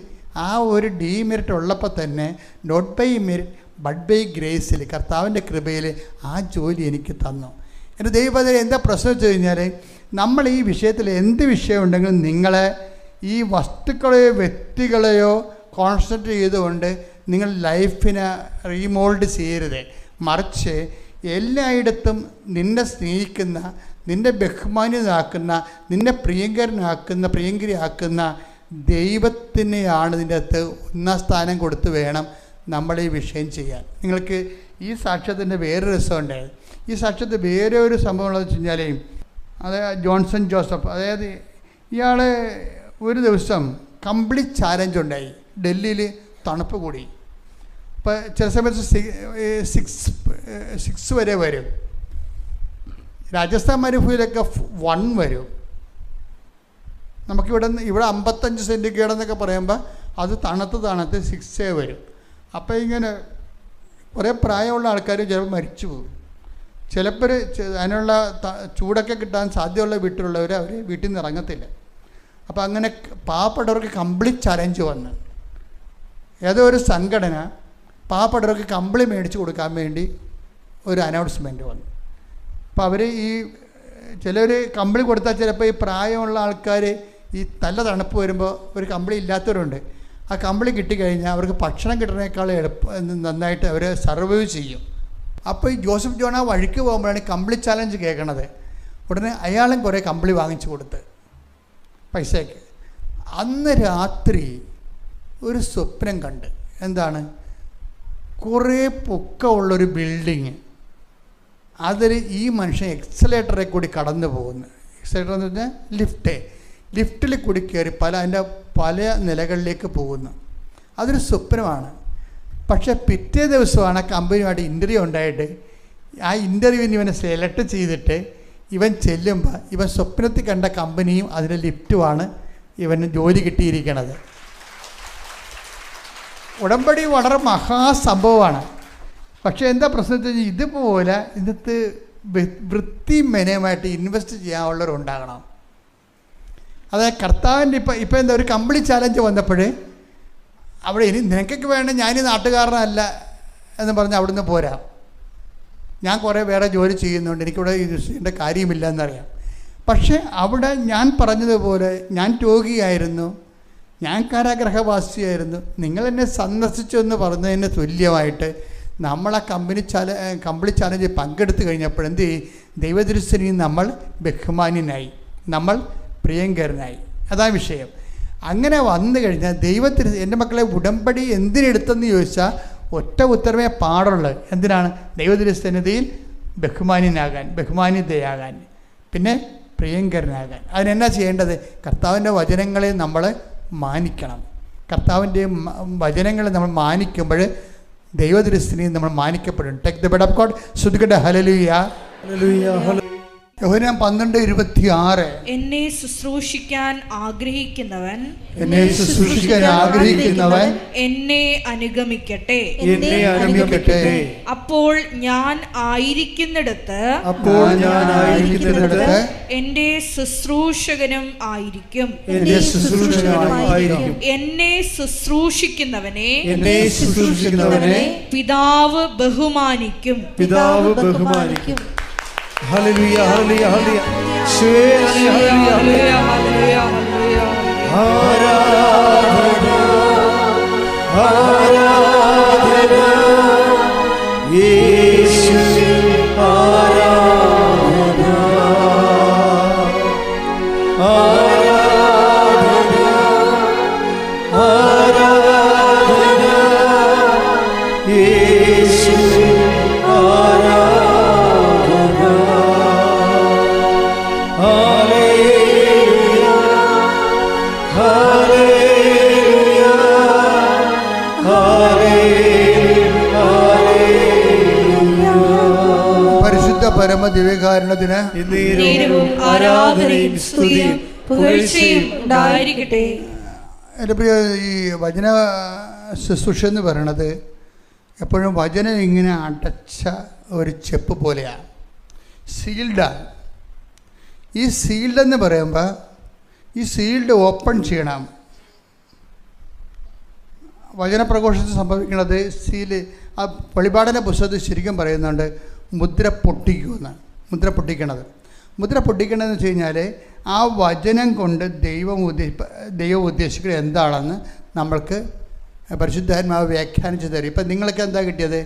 ആ ഒരു ഡീമെറിറ്റ് ഉള്ളപ്പോൾ തന്നെ not by merit but by ഗ്രേസിൽ, കർത്താവിൻ്റെ കൃപയിൽ ആ ജോലി എനിക്ക് തന്നു. എൻ്റെ ദൈവപദം എന്താ പ്രശ്നം വെച്ച് കഴിഞ്ഞാൽ, നമ്മൾ ഈ വിഷയത്തിൽ എന്ത് വിഷയം ഉണ്ടെങ്കിലും നിങ്ങളെ ഈ വസ്തുക്കളെയോ വ്യക്തികളെയോ കോൺസെൻട്രേറ്റ് ചെയ്തുകൊണ്ട് നിങ്ങൾ ലൈഫിനെ റീമോൾഡ് ചെയ്യരുത്. മറിച്ച് എല്ലായിടത്തും നിന്നെ സ്നേഹിക്കുന്ന, നിന്നെ ബഹുമാന്യനാക്കുന്ന, നിന്നെ പ്രിയങ്കരിയാക്കുന്ന ദൈവത്തിനെയാണ് ഇതിൻ്റെ അകത്ത് ഒന്നാം സ്ഥാനം കൊടുത്ത് വേണം നമ്മൾ ഈ വിഷയം ചെയ്യാൻ. നിങ്ങൾക്ക് ഈ സാക്ഷ്യത്തിൻ്റെ വേറൊരു രസമുണ്ടായത്. ഈ സാക്ഷ്യത്തിൽ വേറെ ഒരു സംഭവം ഉള്ളതെന്ന് വെച്ച് കഴിഞ്ഞാൽ, അതായത് ജോൺസൺ ജോസഫ്, അതായത് ഇയാൾ ഒരു ദിവസം കംപ്ലീറ്റ് ചാലഞ്ച് ഉണ്ടായി. ഡൽഹിയിൽ തണുപ്പ് കൂടി. ഇപ്പോൾ ചില സമയത്ത് 6 വരെ വരും. രാജസ്ഥാൻ മരുഭൂമിയിലൊക്കെ 1 വരും. നമുക്കിവിടെ 55 സെൻറ്റിഗ്രേഡ് എന്നൊക്കെ പറയുമ്പോൾ അത് തണുത്ത് 6 വരും. അപ്പോൾ ഇങ്ങനെ കുറേ പ്രായമുള്ള ആൾക്കാർ ചിലപ്പോൾ മരിച്ചു പോകും. ചിലപ്പോൾ അതിനുള്ള ചൂടൊക്കെ കിട്ടാൻ സാധ്യതയുള്ള വീട്ടിലുള്ളവർ അവർ വീട്ടിൽ നിന്ന് ഇറങ്ങത്തില്ല. അപ്പോൾ അങ്ങനെ പാവപ്പെട്ടവർക്ക് കമ്പിളി ചലഞ്ച് വന്ന് ഏതോ ഒരു സംഘടന പാവപ്പെട്ടവർക്ക് കമ്പിളി മേടിച്ച് കൊടുക്കാൻ വേണ്ടി ഒരു അനൗൺസ്മെൻറ്റ് വന്നു. അപ്പോൾ അവർ ഈ ചിലർ കമ്പിളി കൊടുത്താൽ ചിലപ്പോൾ ഈ പ്രായമുള്ള ആൾക്കാർ ഈ നല്ല തണുപ്പ് വരുമ്പോൾ ഒരു കമ്പിളി ഇല്ലാത്തവരുണ്ട്. ആ കമ്പിളി കിട്ടിക്കഴിഞ്ഞാൽ അവർക്ക് ഭക്ഷണം കിട്ടുന്നതിനേക്കാൾ നന്നായിട്ട് അവർ സർവൈവ് ചെയ്യും. അപ്പോൾ ഈ ജോസഫ് ജോൺ ആ വഴിക്ക് പോകുമ്പോഴാണ് കമ്പിളി ചാലഞ്ച് കേൾക്കണത്. ഉടനെ അയാളും കുറേ കമ്പിളി വാങ്ങിച്ചു കൊടുത്ത് പൈസയ്ക്ക്. അന്ന് രാത്രി ഒരു സ്വപ്നം കണ്ട്. എന്താണ്? കുറേ പൊക്കമുള്ളൊരു ബിൽഡിങ്, അതിൽ ഈ മനുഷ്യൻ എക്സലേറ്ററിൽ കൂടി കടന്നു പോകുന്നു. എക്സലേറ്റർ എന്ന് പറഞ്ഞാൽ ലിഫ്റ്റിൽ കൂടി കയറി അതിൻ്റെ പല നിലകളിലേക്ക് പോകുന്നു. അതൊരു സ്വപ്നമാണ്. പക്ഷേ പിറ്റേ ദിവസമാണ് കമ്പനിയുമായിട്ട് ഇൻ്റർവ്യൂ ഉണ്ടായിട്ട് ആ ഇൻ്റർവ്യൂവിന് ഇവനെ സെലക്ട് ചെയ്തിട്ട് ഇവൻ ചെല്ലുമ്പോൾ ഇവൻ സ്വപ്നത്തിൽ കണ്ട കമ്പനിയും അതിൻ്റെ ലിഫ്റ്റുമാണ് ഇവന് ജോലി കിട്ടിയിരിക്കണത്. ഉടമ്പടി വളരെ മഹാസംഭവമാണ്. പക്ഷേ എന്താ പ്രശ്നം വെച്ച് കഴിഞ്ഞാൽ, ഇതുപോലെ ഇന്നത്തെ വൃത്തി മെനയുമായിട്ട് ഇൻവെസ്റ്റ് ചെയ്യാനുള്ളവരുണ്ടാകണം. അതായത് കർത്താവിൻ്റെ ഇപ്പം എന്താ ഒരു കമ്പിളി ചാലഞ്ച് വന്നപ്പോൾ അവിടെ ഇനി നിനക്കൊക്കെ വേണ്ട, ഞാനീ നാട്ടുകാരനല്ല എന്ന് പറഞ്ഞ് അവിടുന്ന് പോരാ. ഞാൻ കുറേ വേറെ ജോലി ചെയ്യുന്നുണ്ട്, എനിക്കിവിടെ ചെയ്യേണ്ട കാര്യമില്ല എന്നറിയാം. പക്ഷേ അവിടെ ഞാൻ പറഞ്ഞതുപോലെ ഞാൻ രോഗിയായിരുന്നു, ഞാൻ കാരാഗ്രഹവാസിയായിരുന്നു, നിങ്ങളെന്നെ സന്ദർശിച്ചു എന്ന് പറഞ്ഞതിന് തുല്യമായിട്ട് നമ്മളാ കമ്പിളി ചാലഞ്ച് പങ്കെടുത്ത് കഴിഞ്ഞപ്പോൾ എന്ത് ചെയ്യും? ദൈവദൃശ്യനിൽ നമ്മൾ ബഹുമാന്യനായി, നമ്മൾ പ്രിയങ്കരനായി. അതാ വിഷയം. അങ്ങനെ വന്നു കഴിഞ്ഞാൽ ദൈവത്തിന് എൻ്റെ മക്കളെ ഉടമ്പടി എന്തിനെടുത്തെന്ന് ചോദിച്ചാൽ ഒറ്റ ഉത്തരവേ പാടുള്ളത്. എന്തിനാണ്? ദൈവദൃശ്യനിധിയിൽ ബഹുമാന്യനാകാൻ, ബഹുമാന്യതയാകാൻ, പിന്നെ പ്രിയങ്കരനാകാൻ. അതിനെന്നാ ചെയ്യേണ്ടത്? കർത്താവിൻ്റെ വചനങ്ങളെ നമ്മൾ മാനിക്കണം. കർത്താവിൻ്റെ വചനങ്ങളെ നമ്മൾ മാനിക്കുമ്പോൾ ദൈവദൃശ്യനിൽ നമ്മൾ മാനിക്കപ്പെടും. Take the word of God. ശ്രുതികട്ടെ ഹല്ലേലൂയ, ഹല്ലേലൂയ, ഹല്ലേലൂയ. യോഹന്നാൻ 12:26 എന്നെ ശുശ്രൂഷിക്കാൻ ആഗ്രഹിക്കുന്നവൻ എന്നെ അനുഗമിക്കട്ടെ. അപ്പോൾ ഞാൻ ആയിരിക്കുന്നിടത്ത് എന്റെ ശുശ്രൂഷകനും ആയിരിക്കും. എന്നെ ശുശ്രൂഷിക്കുന്നവനെ പിതാവ് ബഹുമാനിക്കും. ഹല്ലേലൂയ, ഹല്ലേലൂയ, ഹല്ലേലൂയ. ഹല്ലേലൂയ, ഹല്ലേലൂയ, ഹല്ലേലൂയ. ആരാധന, ആരാധന യേശുവേ, ആരാധന, ആരാധന, ആരാധന യേശുവേ, ആരാധന. പരിശുദ്ധ പരമ ദിവ്യകാരുണ്യത്തിന് ആരാധനയും സ്തുതിയും പുകഴ്ചയും ഉണ്ടായിരിക്കട്ടെ. എൻ്റെ പ്രിയ, ഈ വചന ശുശ്രൂഷ എന്ന് പറയണത് എപ്പോഴും വചനം ഇങ്ങനെ അടച്ച ഒരു ചെപ്പ് പോലെയാണ്, സീൽഡാണ്. ഈ സീൽഡ് എന്ന് പറയുമ്പോൾ ഈ സീൽഡ് ഓപ്പൺ ചെയ്യണം. വചനപ്രഘോഷത്തിൽ സംഭവിക്കുന്നത് സീല്, ആ വെളിപാടിൻ്റെ പുസ്തകത്തിൽ ശരിക്കും പറയുന്നുണ്ട് മുദ്ര പൊട്ടിക്കുമെന്ന്. മുദ്ര പൊട്ടിക്കണമെന്ന് വെച്ച് കഴിഞ്ഞാൽ ആ വചനം കൊണ്ട് ദൈവം ഉദ്ദേശിക്കുന്നത് എന്താണെന്ന് നമ്മൾക്ക് പരിശുദ്ധാത്മാവ് വ്യാഖ്യാനിച്ച് തരും. ഇപ്പം നിങ്ങൾക്ക് എന്താ കിട്ടിയത്?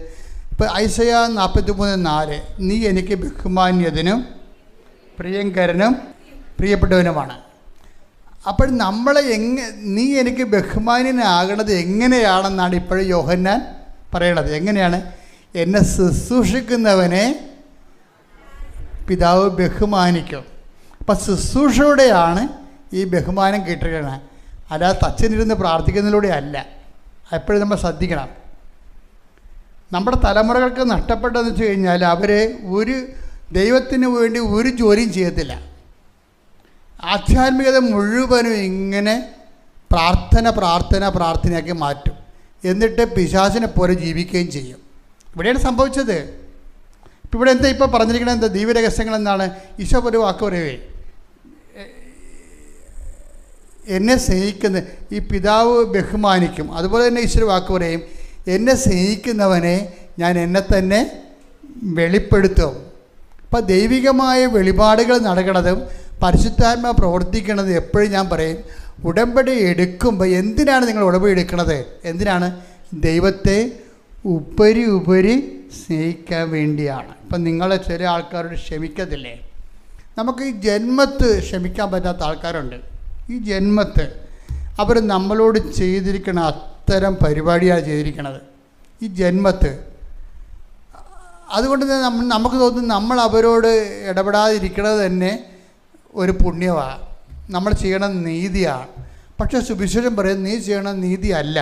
ഇപ്പം ഐസയാ 43:4 നീ എനിക്ക് ബഹുമാന്യതിനും പ്രിയങ്കരനും പ്രിയപ്പെട്ടവനുമാണ്. അപ്പോൾ നമ്മളെ നീ എനിക്ക് ബഹുമാന്യനാകണത് എങ്ങനെയാണെന്നാണ് ഇപ്പോഴും യോഹന്നാൻ പറയണത്. എങ്ങനെയാണ്? എന്നെ ശുശ്രൂഷിക്കുന്നവനെ പിതാവ് ബഹുമാനിക്കും. അപ്പം ശുശ്രൂഷയോടെയാണ് ഈ ബഹുമാനം കിട്ടുകയാണ്, അല്ലാതെ തച്ചനിരുന്ന് പ്രാർത്ഥിക്കുന്നതിലൂടെ അല്ല. എപ്പോഴും നമ്മൾ ശ്രദ്ധിക്കണം. നമ്മുടെ തലമുറകൾക്ക് നഷ്ടപ്പെട്ടതെന്ന് വെച്ച് കഴിഞ്ഞാൽ അവർ ഒരു ദൈവത്തിന് വേണ്ടി ഒരു ജോലിയും ചെയ്യത്തില്ല. ആധ്യാത്മികത മുഴുവനും ഇങ്ങനെ പ്രാർത്ഥനയാക്കി മാറ്റും. എന്നിട്ട് പിശാചിനെ പോലെ ജീവിക്കുകയും ചെയ്യും. ഇവിടെയാണ് സംഭവിച്ചത്. ഇപ്പം ഇവിടെ എന്താ ഇപ്പോൾ പറഞ്ഞിരിക്കുന്നത്? എന്താ ദൈവരഹസ്യങ്ങൾ എന്താണ്? ഈശോ ഒരു വാക്ക് പറയവേ, എന്നെ സ്നേഹിക്കുന്ന ഈ പിതാവ് ബഹുമാനിക്കും. അതുപോലെ തന്നെ ഈശ്വര വാക്ക് പറയും, എന്നെ സ്നേഹിക്കുന്നവനെ ഞാൻ എന്നെ തന്നെ വെളിപ്പെടുത്തും. അപ്പം ദൈവികമായ വെളിപാടുകൾ നടക്കുന്നതും പരിശുദ്ധാത്മ പ്രവർത്തിക്കുന്നത് എപ്പോഴും ഞാൻ പറയും, ഉടമ്പടി എടുക്കുമ്പോൾ എന്തിനാണ് നിങ്ങൾ ഉടമ്പടി എടുക്കുന്നത്? എന്തിനാണ്? ദൈവത്തെ ഉപരി സ്നേഹിക്കാൻ വേണ്ടിയാണ്. ഇപ്പം നിങ്ങൾ ചില ആൾക്കാരോട് ക്ഷമിക്കത്തില്ലേ? നമുക്ക് ഈ ജന്മത്ത് ക്ഷമിക്കാൻ പറ്റാത്ത ആൾക്കാരുണ്ട്. ഈ ജന്മത്ത് അവർ നമ്മളോട് ചെയ്തിരിക്കുന്ന അത്തരം പരിപാടിയാണ് ചെയ്തിരിക്കുന്നത് ഈ ജന്മത്ത്. അതുകൊണ്ട് തന്നെ നമുക്ക് തോന്നുന്നു നമ്മൾ അവരോട് ഇടപെടാതിരിക്കുന്നത് തന്നെ ഒരു പുണ്യമാണ്, നമ്മൾ ചെയ്യണ നീതിയാണ്. പക്ഷേ സുവിശേഷം പറയും നീ ചെയ്യണ നീതി അല്ല.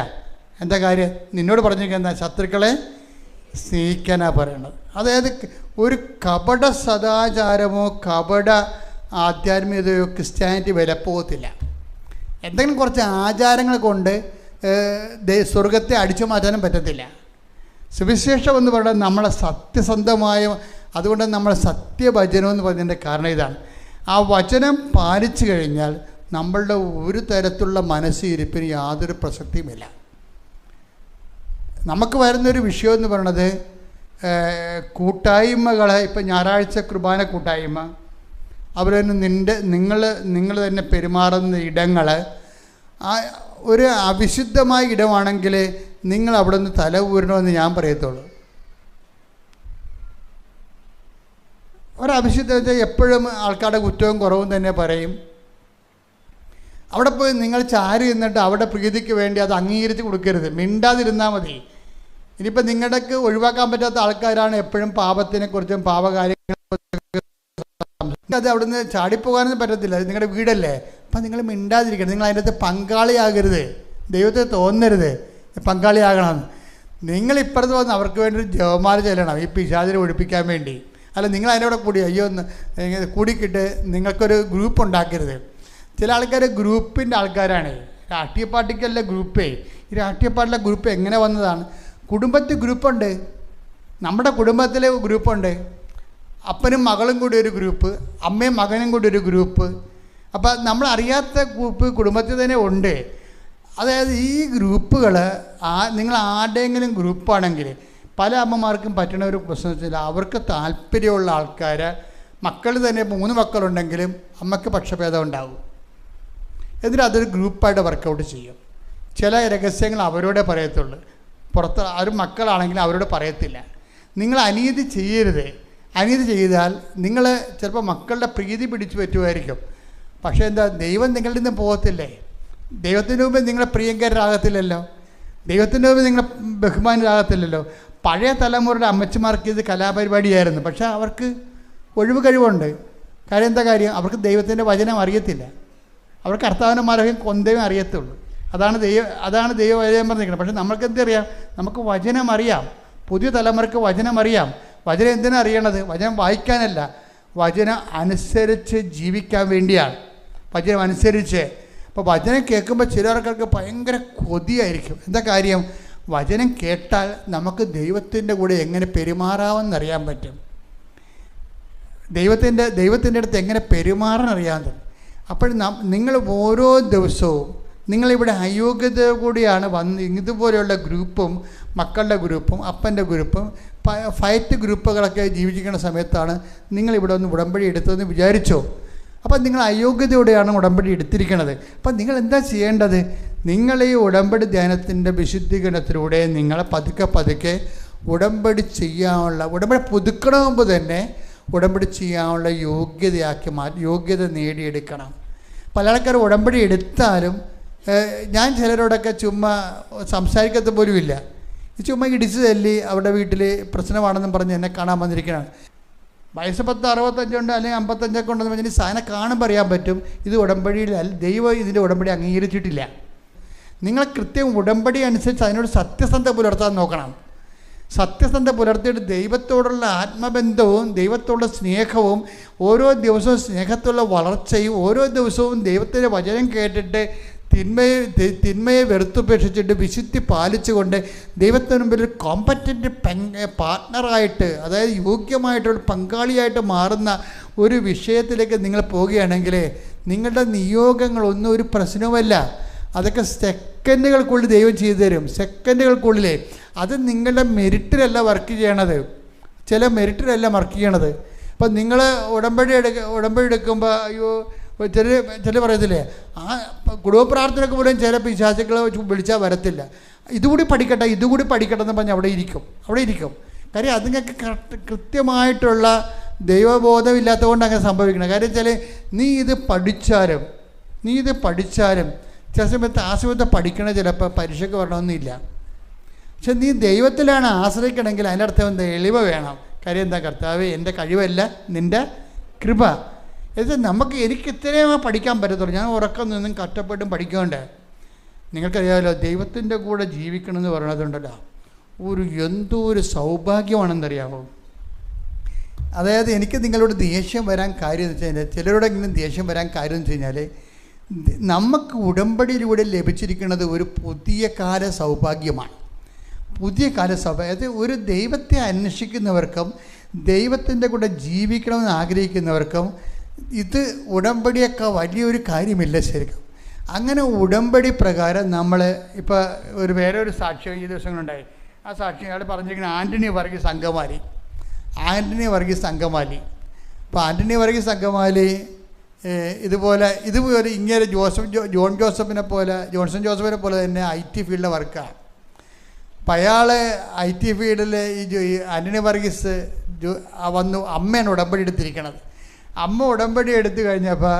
എന്താ കാര്യം? നിന്നോട് പറഞ്ഞിരിക്കുന്ന ശത്രുക്കളെ സ്നേഹിക്കാനാണ് പറയണത്. അതായത് ഒരു കപട സദാചാരമോ കപട ആധ്യാത്മികതയോ ക്രിസ്ത്യാനിറ്റി വിലപ്പോകത്തില്ല. എന്തെങ്കിലും കുറച്ച് ആചാരങ്ങൾ കൊണ്ട് സ്വർഗത്തെ അടിച്ചു മാറ്റാനും പറ്റത്തില്ല. സുവിശേഷം എന്ന് പറയുന്നത് നമ്മളെ സത്യസന്ധമായ, അതുകൊണ്ട് നമ്മൾ സത്യവചനം എന്ന് പറയുന്നതിൻ്റെ കാരണം ഇതാണ്. ആ വചനം പാലിച്ചു കഴിഞ്ഞാൽ നമ്മളുടെ ഒരു തരത്തിലുള്ള മനസ്സിരിപ്പിന് യാതൊരു പ്രസക്തിയുമില്ല. നമുക്ക് വരുന്നൊരു വിഷയം എന്ന് പറയുന്നത് കൂട്ടായ്മകളെ, ഇപ്പം ഞായറാഴ്ച കുർബാന കൂട്ടായ്മ, അവർ തന്നെ നിങ്ങൾ തന്നെ പെരുമാറുന്ന ഇടങ്ങൾ ആ ഒരു അവിശുദ്ധമായ ഇടമാണെങ്കിൽ നിങ്ങൾ അവിടെ നിന്ന് തല ഊരണമെന്ന് ഞാൻ പറയത്തുള്ളൂ. ഒരവിശുദ്ധ വെച്ചാൽ എപ്പോഴും ആൾക്കാരുടെ കുറ്റവും കുറവും തന്നെ പറയും. അവിടെ പോയി നിങ്ങൾ ചാരി നിന്നിട്ട് അവിടെ പ്രീതിക്ക് വേണ്ടി അത് അംഗീകരിച്ച് കൊടുക്കരുത്, മിണ്ടാതിരുന്നാൽ മതി. ഇനിയിപ്പോൾ നിങ്ങളുടെക്ക് ഒഴിവാക്കാൻ പറ്റാത്ത ആൾക്കാരാണ് എപ്പോഴും പാപത്തിനെക്കുറിച്ചും പാപകാര്യങ്ങളെക്കുറിച്ചും. അത് അവിടുന്ന് ചാടിപ്പോകാനൊന്നും പറ്റത്തില്ല, അത് നിങ്ങളുടെ വീടല്ലേ. അപ്പം നിങ്ങൾ മിണ്ടാതിരിക്കണം, നിങ്ങൾ അതിൻ്റെ അകത്ത് പങ്കാളിയാകരുത്, ദൈവത്തെ തോന്നരുത് പങ്കാളിയാകണമെന്ന്. നിങ്ങളിപ്പുറത്ത് വന്ന് അവർക്ക് വേണ്ടി ഒരു ജപമാല ചെല്ലണം ഈ പിശാചിനെ ഒഴിപ്പിക്കാൻ വേണ്ടി. അല്ല നിങ്ങൾ അതിൻ്റെ കൂടെ കൂടി അയ്യോ ഒന്ന് കൂടിക്കിട്ട് നിങ്ങൾക്കൊരു ഗ്രൂപ്പ് ഉണ്ടാക്കരുത്. ചില ആൾക്കാർ ഗ്രൂപ്പിൻ്റെ ആൾക്കാരാണ്. രാഷ്ട്രീയ പാർട്ടിക്കല്ല ഗ്രൂപ്പേ. ഈ രാഷ്ട്രീയ പാർട്ടിയിലെ ഗ്രൂപ്പ് എങ്ങനെ വന്നതാണ്? കുടുംബത്തിൽ ഗ്രൂപ്പുണ്ട്, നമ്മുടെ കുടുംബത്തിലെ ഗ്രൂപ്പുണ്ട്. അപ്പനും മകളും കൂടി ഒരു ഗ്രൂപ്പ്, അമ്മയും മകനും കൂടി ഒരു ഗ്രൂപ്പ്. അപ്പം നമ്മൾ അറിയാത്ത ഗ്രൂപ്പ് കുടുംബത്തിൽ തന്നെ ഉണ്ട്. അതായത് ഈ ഗ്രൂപ്പുകൾ നിങ്ങൾ ആരുടെയെങ്കിലും ഗ്രൂപ്പാണെങ്കിൽ പല അമ്മമാർക്കും പറ്റുന്ന ഒരു പ്രശ്നം വെച്ചാൽ അവർക്ക് താല്പര്യമുള്ള ആൾക്കാർ, മക്കൾ തന്നെ 3 മക്കളുണ്ടെങ്കിലും അമ്മയ്ക്ക് പക്ഷഭേദം ഉണ്ടാവും. എന്നിട്ട് അതൊരു ഗ്രൂപ്പായിട്ട് വർക്കൗട്ട് ചെയ്യും. ചില രഹസ്യങ്ങൾ അവരോടെ പറയത്തുള്ളൂ, പുറത്ത് ആരും മക്കളാണെങ്കിലും അവരോട് പറയത്തില്ല. നിങ്ങൾ അനീതി ചെയ്യരുത്. അനീതി ചെയ്താൽ നിങ്ങൾ ചിലപ്പോൾ മക്കളുടെ പ്രീതി പിടിച്ചു പറ്റുമായിരിക്കും. പക്ഷേ എന്താ, ദൈവം നിങ്ങളുടെ നിന്ന് പോകത്തില്ലേ? ദൈവത്തിൻ്റെ മുമ്പ് നിങ്ങളെ പ്രിയങ്കരാകത്തില്ലല്ലോ, ദൈവത്തിൻ്റെ മുമ്പ് നിങ്ങളെ ബഹുമാനരാകത്തില്ലല്ലോ. പഴയ തലമുറയുടെ അമ്മച്ചിമാർക്ക് ഇത് കലാപരിപാടിയായിരുന്നു, പക്ഷേ അവർക്ക് ഒഴിവ് കഴിവുണ്ട്. കാര്യം എന്താ കാര്യം? അവർക്ക് ദൈവത്തിൻ്റെ വചനം അറിയത്തില്ല, അവർക്ക് കർത്താവിനെമാരെയും കൊന്തയും അറിയത്തുള്ളൂ. അതാണ് ദൈവവചനം പറഞ്ഞിരിക്കുന്നത്. പക്ഷേ നമുക്ക് എന്തറിയാം? നമുക്ക് വചനം അറിയാം. പുതിയ തലമുറയ്ക്ക് വചനം അറിയാം. വചനം എന്തിനാണ് അറിയണത്? വചനം വായിക്കാനല്ല, വചനം അനുസരിച്ച് ജീവിക്കാൻ വേണ്ടിയാണ്. വചനം അനുസരിച്ച്. അപ്പോൾ വചനം കേൾക്കുമ്പോൾ ചിലർക്കൊക്കെ ഭയങ്കര കൊതിയായിരിക്കും. എന്താ കാര്യം? വചനം കേട്ടാൽ നമുക്ക് ദൈവത്തിൻ്റെ കൂടെ എങ്ങനെ പെരുമാറാമെന്നറിയാൻ പറ്റും. ദൈവത്തിൻ്റെ അടുത്ത് എങ്ങനെ പെരുമാറാൻ അറിയാൻ പറ്റും. അപ്പോൾ നിങ്ങൾ ഓരോ ദിവസവും നിങ്ങളിവിടെ അയോഗ്യത കൂടിയാണ് വന്ന് ഇതുപോലെയുള്ള ഗ്രൂപ്പും മക്കളുടെ ഗ്രൂപ്പും അപ്പൻ്റെ ഗ്രൂപ്പും ഫൈറ്റ് ഗ്രൂപ്പുകളൊക്കെ ജീവിച്ചിരിക്കുന്ന സമയത്താണ് നിങ്ങളിവിടെ ഒന്ന് ഉടമ്പടി എടുത്തതെന്ന് വിചാരിച്ചോ. അപ്പം നിങ്ങൾ അയോഗ്യതയോടെയാണ് ഉടമ്പടി എടുത്തിരിക്കുന്നത്. അപ്പം നിങ്ങൾ എന്താ ചെയ്യേണ്ടത്? നിങ്ങൾ ഈ ഉടമ്പടി ധ്യാനത്തിൻ്റെ വിശുദ്ധീകരണത്തിലൂടെ നിങ്ങളെ പതുക്കെ ഉടമ്പടി ചെയ്യാനുള്ള, ഉടമ്പടി പുതുക്കണ മുമ്പ് തന്നെ ഉടമ്പടി ചെയ്യാനുള്ള യോഗ്യത നേടിയെടുക്കണം. പല ആൾക്കാർ ഉടമ്പടി എടുത്താലും ഞാൻ ചിലരോടൊക്കെ ചുമ്മാ സംസാരിക്കത്ത പോലുമില്ല. ചുമ്മാ ഇടിച്ച് തല്ലി അവരുടെ വീട്ടിൽ പ്രശ്നമാണെന്നും പറഞ്ഞ് എന്നെ കാണാൻ വന്നിരിക്കുകയാണ്. വയസ്സ് 60-65 ഉണ്ട് അല്ലെങ്കിൽ 55 ഉണ്ടെന്ന് പറഞ്ഞാൽ സാധനം കാണുമ്പോൾ അറിയാൻ പറ്റും ഇത് ഉടമ്പടിയിലല്ല, ദൈവം ഇതിൻ്റെ ഉടമ്പടി അംഗീകരിച്ചിട്ടില്ല. നിങ്ങൾ കൃത്യം ഉടമ്പടി അനുസരിച്ച് അതിനോട് സത്യസന്ധത പുലർത്താൻ നോക്കണം. സത്യസന്ധത പുലർത്തിയിട്ട് ദൈവത്തോടുള്ള ആത്മബന്ധവും ദൈവത്തോടുള്ള സ്നേഹവും ഓരോ ദിവസവും സ്നേഹത്തുള്ള വളർച്ചയും ഓരോ ദിവസവും ദൈവത്തിൻ്റെ വചനം കേട്ടിട്ട് തിന്മയെ വെറുത്തുപേക്ഷിച്ചിട്ട് വിശുദ്ധി പാലിച്ചുകൊണ്ട് ദൈവത്തിന് മുമ്പിൽ ഒരു കോമ്പറ്റൻ്റ് പാർട്ട്ണറായിട്ട്, അതായത് യോഗ്യമായിട്ടൊരു പങ്കാളിയായിട്ട് മാറുന്ന ഒരു വിഷയത്തിലേക്ക് നിങ്ങൾ പോവുകയാണെങ്കിൽ നിങ്ങളുടെ നിയോഗങ്ങളൊന്നും ഒരു പ്രശ്നവുമല്ല. അതൊക്കെ സെക്കൻഡുകൾക്കുള്ളിൽ ദൈവം ചെയ്തു തരും. സെക്കൻഡുകൾക്കുള്ളിൽ. അത് നിങ്ങളുടെ മെരിറ്റിലല്ല വർക്ക് ചെയ്യണത്, ചില മെരിറ്റിലല്ല വർക്ക് ചെയ്യണത്. അപ്പം നിങ്ങൾ ഉടമ്പടി എടുക്കുമ്പോൾ അയ്യോ ചില പറയത്തില്ലേ, ആ കുടുംബ പ്രാർത്ഥനയ്ക്ക് പോലും ചില പിശാചുക്കളെ വിളിച്ചാൽ വരത്തില്ല. ഇതുകൂടി പഠിക്കട്ടെ എന്ന് പറഞ്ഞ് അവിടെ ഇരിക്കും. കാര്യം അതുങ്ങൾക്ക് കൃത്യമായിട്ടുള്ള ദൈവബോധമില്ലാത്തതുകൊണ്ട് അങ്ങനെ സംഭവിക്കണം. കാര്യം വെച്ചാൽ നീ ഇത് പഠിച്ചാലും ചില സമയത്ത് ആ സമയത്ത് പഠിക്കണ ചിലപ്പോൾ പരീക്ഷയ്ക്ക് വരണമെന്നില്ല. പക്ഷെ നീ ദൈവത്തിലാണ് ആശ്രയിക്കണമെങ്കിൽ അതിൻ്റെ അർത്ഥം എന്താ? എളിമ വേണം. കാര്യം എന്താ? കർത്താവേ, എൻ്റെ കഴിവല്ല, നിൻ്റെ കൃപ. എനിക്ക് ഇത്രയും പഠിക്കാൻ പറ്റത്തുള്ളൂ, ഞാൻ ഉറക്കം നിന്നും കഷ്ടപ്പെട്ടും പഠിക്കണ്ടേ. നിങ്ങൾക്കറിയാമല്ലോ, ദൈവത്തിൻ്റെ കൂടെ ജീവിക്കണമെന്ന് പറയണതുണ്ടല്ലോ, എന്തോ ഒരു സൗഭാഗ്യമാണെന്നറിയാമോ. അതായത് എനിക്ക് നിങ്ങളോട് ദേഷ്യം വരാൻ കാര്യം എന്ന് വെച്ച് കഴിഞ്ഞാൽ, ചിലരോടെങ്കിലും ദേഷ്യം വരാൻ കാര്യം എന്ന് വെച്ച് കഴിഞ്ഞാൽ, നമുക്ക് ഉടമ്പടിയിലൂടെ ലഭിച്ചിരിക്കുന്നത് ഒരു പുതിയ കാല സൗഭാഗ്യമാണ്. അതായത് ഒരു ദൈവത്തെ അന്വേഷിക്കുന്നവർക്കും ദൈവത്തിൻ്റെ കൂടെ ജീവിക്കണമെന്ന് ആഗ്രഹിക്കുന്നവർക്കും ഇത് ഉടമ്പടിയൊക്കെ വലിയൊരു കാര്യമില്ല ശരിക്കും. അങ്ങനെ ഉടമ്പടി പ്രകാരം നമ്മൾ ഇപ്പോൾ വേറെ ഒരു സാക്ഷ്യം ഈ ദിവസങ്ങളുണ്ടായി. ആ സാക്ഷ്യം അയാൾ പറഞ്ഞിരിക്കുന്നത് ആൻ്റണി വർഗീസ് അങ്കമാലി. അപ്പോൾ ആൻ്റണി വർഗീസ് അങ്കമാലി ഇതുപോലെ ഇങ്ങനെ ജോൺസൺ ജോസഫിനെ പോലെ തന്നെ IT ഫീൽഡിലെ വർക്കാണ്. അപ്പം അയാൾ IT ഫീൽഡിൽ ഈ ആൻ്റണി വർഗീസ് വന്നു. അമ്മയാണ് ഉടമ്പടി എടുത്തിരിക്കണത്. അമ്മ ഉടമ്പടി എടുത്തു കഴിഞ്ഞപ്പോൾ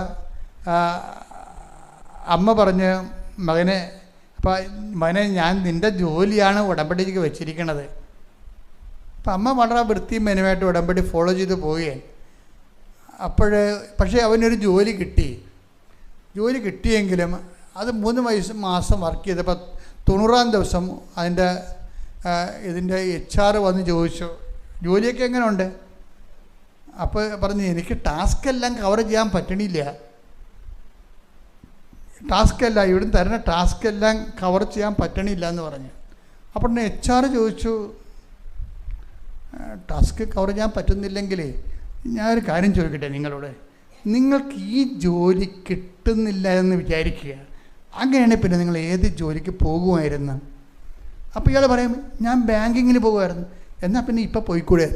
അമ്മ പറഞ്ഞ്, മകനെ ഞാൻ നിൻ്റെ ജോലിയാണ് ഉടമ്പടിക്ക് വെച്ചിരിക്കണത്. അപ്പം അമ്മ വളരെ വൃത്തിയും മെനുമായിട്ട് ഉടമ്പടി ഫോളോ ചെയ്ത് പോവുകയാണ്. പക്ഷേ അവനൊരു ജോലി കിട്ടിയെങ്കിലും അത് 3 മാസം വർക്ക് ചെയ്തപ്പോൾ 90-ാം ദിവസം ഇതിൻ്റെ HR വന്ന് ചോദിച്ചു, ജോലിയൊക്കെ എങ്ങനെ ഉണ്ട്? അപ്പോൾ പറഞ്ഞു, എനിക്ക് ടാസ്കെല്ലാം കവർ ചെയ്യാൻ പറ്റണില്ല. ഇവിടുന്ന് തരുന്ന ടാസ്കെല്ലാം കവർ ചെയ്യാൻ പറ്റണില്ല എന്ന് പറഞ്ഞു. അപ്പോൾ HR ചോദിച്ചു, ടാസ്ക് കവർ ചെയ്യാൻ പറ്റുന്നില്ലെങ്കിൽ ഞാനൊരു കാര്യം ചോദിക്കട്ടെ നിങ്ങളോട്, നിങ്ങൾക്ക് ഈ ജോലി കിട്ടുന്നില്ല എന്ന് വിചാരിക്കുക, അങ്ങനെയാണെങ്കിൽ പിന്നെ നിങ്ങൾ ഏത് ജോലിക്ക് പോകുമായിരുന്നു? അപ്പോൾ ഇയാൾ പറയും, ഞാൻ ബാങ്കിങ്ങിന് പോകുമായിരുന്നു. എന്നാൽ പിന്നെ ഇപ്പം പോയിക്കൂടെ?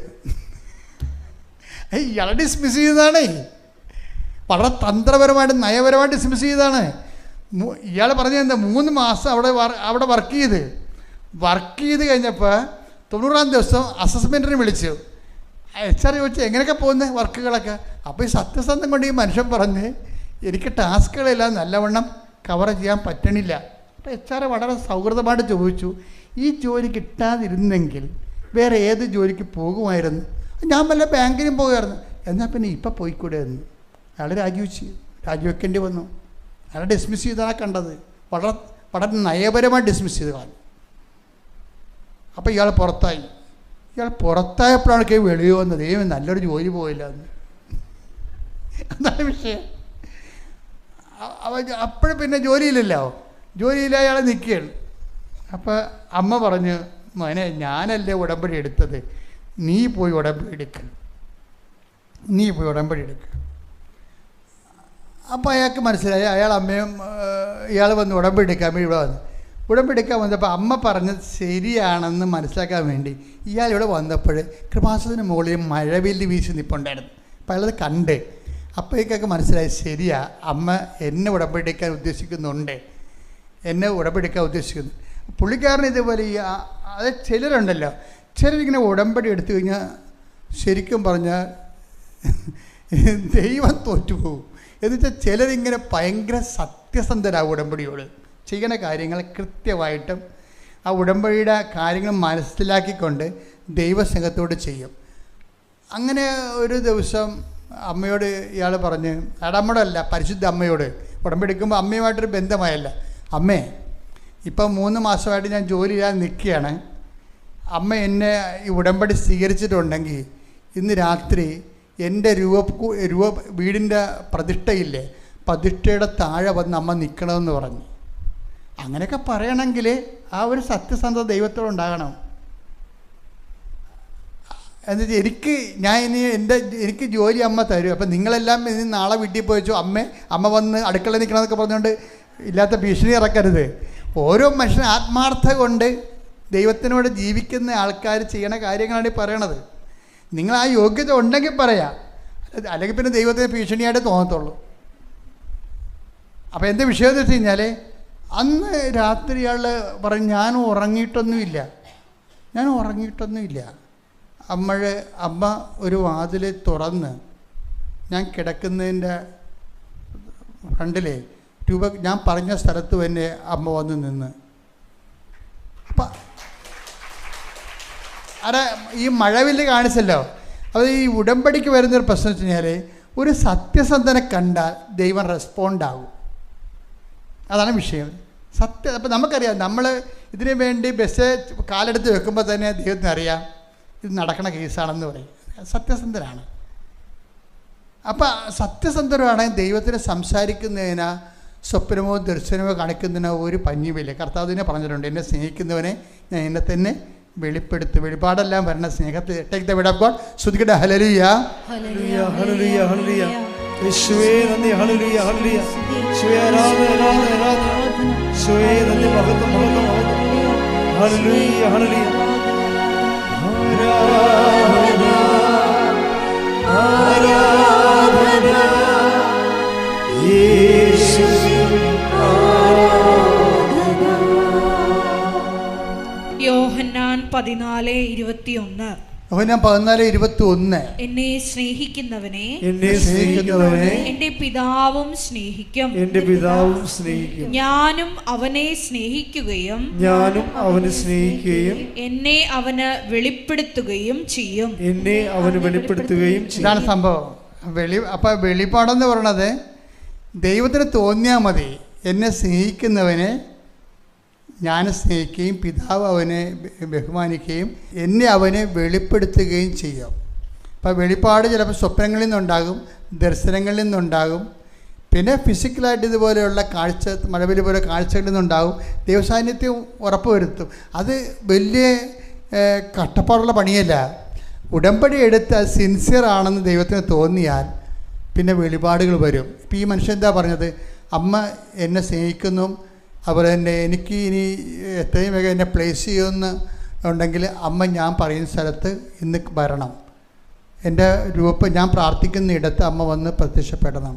ഇയാളെ ഡിസ്മിസ് ചെയ്തതാണ്, വളരെ തന്ത്രപരമായിട്ട് നയപരമായിട്ട് ഡിസ്മിസ് ചെയ്തതാണ്. ഇയാൾ പറഞ്ഞത് എന്താ, 3 മാസം അവിടെ വർക്ക് ചെയ്ത് കഴിഞ്ഞപ്പോൾ 90-ാം ദിവസം അസസ്മെൻറ്റിന് വിളിച്ചു. HR ചോദിച്ചു, എങ്ങനെയൊക്കെ പോകുന്നത് വർക്കുകളൊക്കെ? അപ്പോൾ ഈ സത്യസന്ധം കൊണ്ട് ഈ മനുഷ്യൻ പറഞ്ഞ്, എനിക്ക് ടാസ്കുകളെല്ലാം നല്ലവണ്ണം കവർ ചെയ്യാൻ പറ്റണില്ല. അപ്പോൾ HR വളരെ സൗഹൃദമായിട്ട് ചോദിച്ചു, ഈ ജോലി കിട്ടാതിരുന്നെങ്കിൽ വേറെ ഏത് ജോലിക്ക് പോകുമായിരുന്നു? ഞാൻ വല്ല ബാങ്കിനും പോകുമായിരുന്നു. എന്നാൽ പിന്നെ ഇപ്പം പോയിക്കൂടെ എന്ന് അയാൾ രാജിവെക്കേണ്ടി വന്നു. അയാളെ ഡിസ്മിസ് ചെയ്താണ് കണ്ടത്, വളരെ നയപരമായി ഡിസ്മിസ് ചെയ്ത് കാണും. അപ്പോൾ ഇയാൾ പുറത്തായപ്പോഴാണ് വെളിയോ വന്നത്, നല്ലൊരു ജോലി പോയില്ല എന്ന്. അതാണ് വിഷയം. അപ്പോഴും പിന്നെ ജോലിയില്ലല്ലോ, ജോലിയില്ല, അയാൾ നിൽക്കുകയാണ്. അപ്പോൾ അമ്മ പറഞ്ഞു, മോനെ ഞാനല്ലേ ഉടമ്പടി എടുത്തത്, നീ പോയി ഉടമ്പടി എടുക്കുക. അപ്പോൾ അയാൾക്ക് മനസ്സിലായി, അയാൾ അമ്മയും ഇയാൾ വന്ന് ഉടമ്പടി എടുക്കാൻ വേണ്ടി ഇവിടെ വന്നു. ഉടമ്പടി എടുക്കാൻ വന്നപ്പോൾ അമ്മ പറഞ്ഞത് ശരിയാണെന്ന് മനസ്സിലാക്കാൻ വേണ്ടി ഇയാൾ ഇവിടെ വന്നപ്പോൾ കൃപാസനത്തിന് മുകളിൽ മഴവില്ല് വീശി നിൽപ്പുണ്ടായിരുന്നു. അപ്പോൾ അയാളത് കണ്ട് അപ്പോഴേക്കൊക്കെ മനസ്സിലായി, ശരിയാ, അമ്മ എന്നെ ഉടമ്പടി എടുക്കാൻ ഉദ്ദേശിക്കുന്നുണ്ട്, പുള്ളിക്കാരൻ ഇതുപോലെ അത് ചിലരുണ്ടല്ലോ, ചിലരിങ്ങനെ ഉടമ്പടി എടുത്തു കഴിഞ്ഞാൽ ശരിക്കും പറഞ്ഞാൽ ദൈവം തോറ്റുപോകും. എന്നുവെച്ചാൽ ചിലരിങ്ങനെ ഭയങ്കര സത്യസന്ധരാകും, ഉടമ്പടിയോട് ചെയ്യണ കാര്യങ്ങൾ കൃത്യമായിട്ടും ആ ഉടമ്പടിയുടെ കാര്യങ്ങൾ മനസ്സിലാക്കിക്കൊണ്ട് ദൈവസ്നേഹത്തോട് ചെയ്യും. അങ്ങനെ ഒരു ദിവസം അമ്മയോട് ഇയാൾ പറഞ്ഞ്, അമ്മയോടല്ല, പരിശുദ്ധ അമ്മയോട്, ഉടമ്പടി എടുക്കുമ്പോൾ അമ്മയുമായിട്ടൊരു ബന്ധമായല്ല, അമ്മേ ഇപ്പം 3 മാസമായിട്ട് ഞാൻ ജോലി ചെയ്യാൻ നിൽക്കുകയാണ്, അമ്മ എന്നെ ഈ ഉടമ്പടി സ്വീകരിച്ചിട്ടുണ്ടെങ്കിൽ ഇന്ന് രാത്രി എൻ്റെ വീടിൻ്റെ പ്രതിഷ്ഠയില്ലേ, പ്രതിഷ്ഠയുടെ താഴെ വന്ന് അമ്മ നിൽക്കണമെന്ന് പറഞ്ഞു. അങ്ങനെയൊക്കെ പറയണമെങ്കിൽ ആ ഒരു സത്യസന്ധത ദൈവത്തോടുണ്ടാകണം. എന്നുവെച്ചാൽ എനിക്ക് ജോലി അമ്മ തരും, അപ്പം നിങ്ങളെല്ലാം ഇനി നാളെ വീട്ടിൽ പോയിച്ചു അമ്മ വന്ന് അടുക്കളയിൽ നിൽക്കണമെന്നൊക്കെ പറഞ്ഞുകൊണ്ട് ഇല്ലാത്ത ഭീഷണി ഇറക്കരുത്. ഓരോ മനുഷ്യനും ആത്മാർത്ഥ കൊണ്ട് ദൈവത്തിനോട് ജീവിക്കുന്ന ആൾക്കാർ ചെയ്യണ കാര്യങ്ങളാണ് ഈ പറയണത്. നിങ്ങൾ ആ യോഗ്യത ഉണ്ടെങ്കിൽ പറയാം, അല്ലെങ്കിൽ പിന്നെ ദൈവത്തിന് ഭീഷണിയായിട്ട് തോന്നത്തുള്ളൂ. അപ്പോൾ എൻ്റെ വിഷയം എന്ന് വെച്ച് കഴിഞ്ഞാൽ, അന്ന് രാത്രി ഇയാൾ പറഞ്ഞു, ഞാൻ ഉറങ്ങിയിട്ടൊന്നുമില്ല. അമ്മ ഒരു വാതിൽ തുറന്ന് ഞാൻ കിടക്കുന്നതിൻ്റെ ഫ്രണ്ടിലെ ഞാൻ പറഞ്ഞ സ്ഥലത്ത് തന്നെ അമ്മ വന്ന് നിന്ന്. അപ്പം ഈ മഴവില്ല് കാണിച്ചല്ലോ. അത് ഈ ഉടമ്പടിക്ക് വരുന്നൊരു പ്രശ്നം വെച്ച് കഴിഞ്ഞാൽ, ഒരു സത്യസന്ധനെ കണ്ടാൽ ദൈവം റെസ്പോണ്ടാകും. അതാണ് വിഷയം. അപ്പം നമുക്കറിയാം, നമ്മൾ ഇതിനു വേണ്ടി ബസ് കാലെടുത്ത് വെക്കുമ്പോൾ തന്നെ ദൈവത്തിന് അറിയാം ഇത് നടക്കണ കേസാണെന്ന് പറയും. സത്യസന്ധനാണ്. അപ്പം സത്യസന്ധരാണെങ്കിൽ ദൈവത്തിന് സംസാരിക്കുന്നതിന് സ്വപ്നമോ ദർശനമോ കാണിക്കുന്നതിനോ ഒരു പഞ്ഞുമില്ല. കർത്താവിനെ പറഞ്ഞിട്ടുണ്ട്, എന്നെ സ്നേഹിക്കുന്നവനെ ഞാൻ എന്നെ തന്നെ വെളിപ്പെടുത്തും. വെളിപ്പാടെല്ലാം വരണ സ്നേഹത്തിൽ. Take the word of God. സ്തുതിക്കട്ടെ. ഹല്ലേലൂയ, ഹല്ലേലൂയ, ഹല്ലേലൂയ, ഹല്ലേലൂയ. യേശുവേ നന്ദി. ഹല്ലേലൂയ, ഹല്ലേലൂയ. യേശുവേ ആരാധന, ആരാധന, ആരാധന. യേശുവേ നന്ദി. മഹത്വം, മഹത്വം, മഹത്വം. ഹല്ലേലൂയ, ഹല്ലേലൂയ. ആരാധന, ആരാധന യേശുവേ. യോഹന്നാൻ 14:21. യോഹന്നാൻ 14:21. എന്നെ സ്നേഹിക്കുന്നവനെ എന്റെ പിതാവും സ്നേഹിക്കും. ഞാനും അവനെ സ്നേഹിക്കുകയും എന്നെ അവന് വെളിപ്പെടുത്തുകയും ചെയ്യും. ഇതാണ് സംഭവം. അപ്പം വെളിപ്പാടെന്ന് പറയണത് ദൈവത്തിന് തോന്നിയാൽ മതി, എന്നെ സ്നേഹിക്കുന്നവനെ ഞാൻ സ്നേഹിക്കുകയും പിതാവ് അവനെ ബഹുമാനിക്കുകയും എന്നെ അവനെ വെളിപ്പെടുത്തുകയും ചെയ്യും. അപ്പോൾ വെളിപ്പാട് ചിലപ്പോൾ സ്വപ്നങ്ങളിൽ നിന്നുണ്ടാകും, ദർശനങ്ങളിൽ നിന്നുണ്ടാകും, പിന്നെ ഫിസിക്കലായിട്ട് ഇതുപോലെയുള്ള മഴവില് പോലെ കാഴ്ചകളിൽ നിന്നുണ്ടാകും. ദൈവസാന്നിധ്യം ഉറപ്പുവരുത്തും. അത് വലിയ കഷ്ടപ്പാടുള്ള പണിയല്ല. ഉടമ്പടി എടുത്ത് അത് സിൻസിയർ ആണെന്ന് ദൈവത്തിന് തോന്നിയാൽ പിന്നെ വെളിപാടുകൾ വരും. ഇപ്പോൾ ഈ മനുഷ്യൻ എന്താ പറഞ്ഞത്, അമ്മ എന്നെ സ്നേഹിക്കുന്നു, അതുപോലെ തന്നെ എനിക്ക് ഇനി എത്രയും വേഗം എന്നെ പ്ലേസ് ചെയ്യുമെന്ന് ഉണ്ടെങ്കിൽ അമ്മ ഞാൻ പറയുന്ന സ്ഥലത്ത് ഇന്ന് വരണം, എൻ്റെ ഞാൻ പ്രാർത്ഥിക്കുന്ന ഇടത്ത് അമ്മ വന്ന് പ്രത്യക്ഷപ്പെടണം.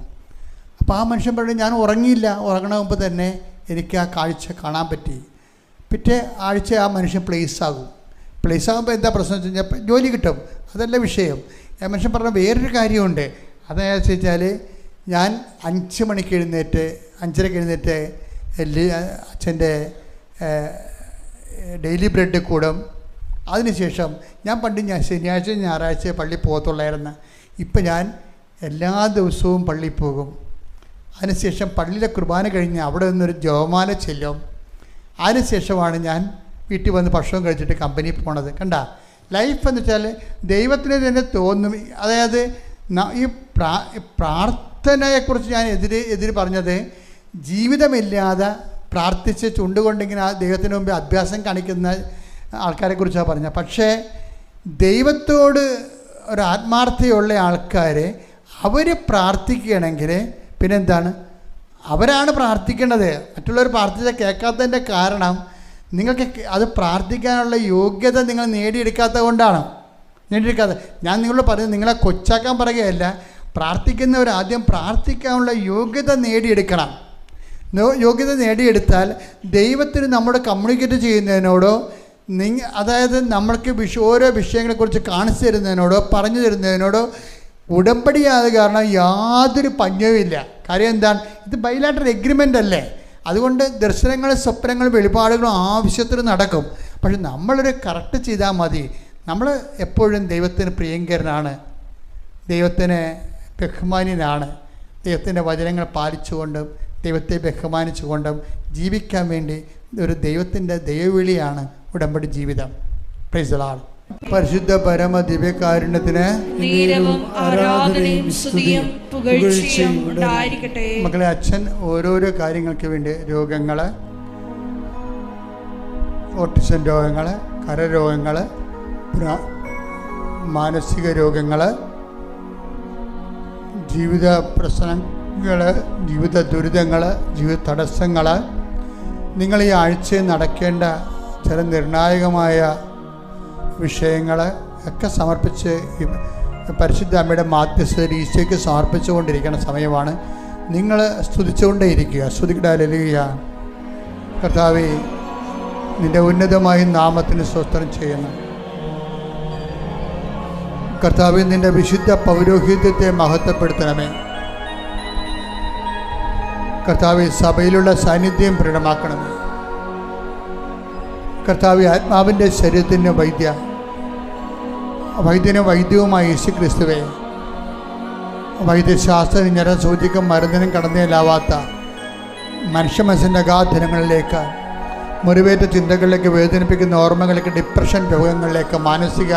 അപ്പോൾ ആ മനുഷ്യൻ പറഞ്ഞു, ഞാൻ ഉറങ്ങണ മുമ്പ് തന്നെ എനിക്ക് ആ കാഴ്ച കാണാൻ പറ്റി. പിറ്റേ ആഴ്ച ആ മനുഷ്യൻ പ്ലേസ് ആകുമ്പോൾ എന്താ പ്രശ്നം വെച്ച് കഴിഞ്ഞാൽ ജോലി കിട്ടും, അതല്ല വിഷയം. ആ മനുഷ്യൻ പറഞ്ഞ വേറൊരു കാര്യമുണ്ട്. അതെന്ന് വെച്ചാൽ ഞാൻ 5 മണിക്ക് എഴുന്നേറ്റ് 5:30 എഴുന്നേറ്റ് അച്ഛൻ്റെ ഡെയിലി ബ്രെഡ് കൂടും. അതിനുശേഷം ഞാൻ ശനിയാഴ്ച ഞായറാഴ്ച പള്ളി പോകത്തുള്ളായിരുന്നു. ഇപ്പം ഞാൻ എല്ലാ ദിവസവും പള്ളിയിൽ പോകും. അതിനുശേഷം പള്ളിയിലെ കുർബാന കഴിഞ്ഞ് അവിടെ നിന്നൊരു ജപമാല ചെല്ലും. അതിനുശേഷമാണ് ഞാൻ വീട്ടിൽ വന്ന് ഭക്ഷണം കഴിച്ചിട്ട് കമ്പനിയിൽ പോണത്. കണ്ട ലൈഫ് എന്ന് വെച്ചാൽ ദൈവത്തിന് തന്നെ തോന്നും. അതായത് ഈ പ്രാർത്ഥനയെക്കുറിച്ച് ഞാൻ എതിര് പറഞ്ഞത് ജീവിതമില്ലാതെ പ്രാർത്ഥിച്ച് ചുണ്ടുകൊണ്ടിങ്ങനെ ആ ദൈവത്തിന് മുമ്പ് അഭ്യാസം കാണിക്കുന്ന ആൾക്കാരെക്കുറിച്ചാണ് പറഞ്ഞത്. പക്ഷേ ദൈവത്തോട് ഒരു ആത്മാർത്ഥതയുള്ള ആൾക്കാർ അവർ പ്രാർത്ഥിക്കുകയാണെങ്കിൽ പിന്നെന്താണ്, അവരാണ് പ്രാർത്ഥിക്കേണ്ടത്. മറ്റുള്ളവർ പ്രാർത്ഥിച്ചാൽ കേൾക്കാത്തതിൻ്റെ കാരണം നിങ്ങൾക്ക് അത് പ്രാർത്ഥിക്കാനുള്ള യോഗ്യത നിങ്ങൾ നേടിയെടുക്കാത്തത് കൊണ്ടാണ്. ഞാൻ നിങ്ങളോട് പറയുന്നത് നിങ്ങളെ കൊച്ചാക്കാൻ പറയുകയല്ല. പ്രാർത്ഥിക്കുന്നവർ ആദ്യം പ്രാർത്ഥിക്കാനുള്ള യോഗ്യത നേടിയെടുക്കണം. യോഗ്യത നേടിയെടുത്താൽ ദൈവത്തിന് നമ്മുടെ കമ്മ്യൂണിക്കേറ്റ് ചെയ്യുന്നതിനോടോ അതായത് നമ്മൾക്ക് ഓരോ വിഷയങ്ങളെക്കുറിച്ച് കാണിച്ചു തരുന്നതിനോടോ പറഞ്ഞു തരുന്നതിനോടോ ഉടമ്പടിയായത് കാരണം യാതൊരു പഞ്ഞവുമില്ല. കാര്യം എന്താണ്, ഇത് ബൈലാറ്ററൽ എഗ്രിമെൻ്റ് അല്ലേ. അതുകൊണ്ട് ദർശനങ്ങളും സ്വപ്നങ്ങളും വെളിപാടുകളും ആവശ്യത്തിന് നടക്കും. പക്ഷെ നമ്മളൊരു കറക്റ്റ് ചെയ്താൽ മതി. നമ്മൾ എപ്പോഴും ദൈവത്തിന് പ്രിയങ്കരനാണ്, ദൈവത്തിന് ബഹുമാന്യനാണ്. ദൈവത്തിൻ്റെ വചനങ്ങൾ പാലിച്ചുകൊണ്ടും ദൈവത്തെ ബഹുമാനിച്ചുകൊണ്ടും ജീവിക്കാൻ വേണ്ടി ഒരു ദൈവത്തിൻ്റെ ദൈവവിളിയാണ് ഉടമ്പടി ജീവിതം. Price the Lord. പരിശുദ്ധ പരമ ദിവ്യകാരുണ്യത്തിന് മക്കളെ, അച്ഛൻ ഓരോരോ കാര്യങ്ങൾക്ക് വേണ്ടി രോഗങ്ങൾ, ഓട്ടിസം രോഗങ്ങൾ, കരരോഗങ്ങൾ, മാനസിക രോഗങ്ങൾ, ജീവിത പ്രശ്നങ്ങൾ, ജീവിത ദുരിതങ്ങൾ, ജീവിത തടസ്സങ്ങൾ, നിങ്ങൾ ഈ ആഴ്ചയിൽ നടക്കേണ്ട ചില നിർണായകമായ വിഷയങ്ങൾ ഒക്കെ സമർപ്പിച്ച് പരിശുദ്ധ അമ്മയുടെ മാധ്യസ്ഥതയിൽ ഈശോയ്ക്ക് സമർപ്പിച്ചുകൊണ്ടിരിക്കുന്ന സമയമാണ്. നിങ്ങൾ സ്തുതിച്ചുകൊണ്ടേയിരിക്കുക. സ്തുതിക്കട്ടെ, ഹല്ലേലൂയ. കർത്താവേ, നിൻ്റെ ഉന്നതമായ നാമത്തിന് സ്തോത്രം ചെയ്യുന്നു. കർത്താവേ, നിൻ്റെ വിശുദ്ധ പൗരോഹിത്യത്തെ മഹത്വപ്പെടുത്തണമേ. കർത്താവേ, സഭയിലുള്ള സാന്നിധ്യം ദൃഢമാക്കണമേ. കർത്താവേ, ആത്മാവിൻ്റെ ശരീരത്തിൻ്റെ വൈദ്യനും വൈദ്യവുമായ യേശു ക്രിസ്തുവേ, വൈദ്യശാസ്ത്രജ്ഞരും സൂചിക്കും മരുന്നിനും കടന്നേലാവാത്ത മനുഷ്യ മനസ്സിൻ്റെ അഗാധനങ്ങളിലേക്ക്, മുറിവേറ്റ ചിന്തകളിലേക്ക്, വേദനിപ്പിക്കുന്ന ഓർമ്മകളിലേക്ക്, ഡിപ്രഷൻ രോഗങ്ങളിലേക്ക്, മാനസിക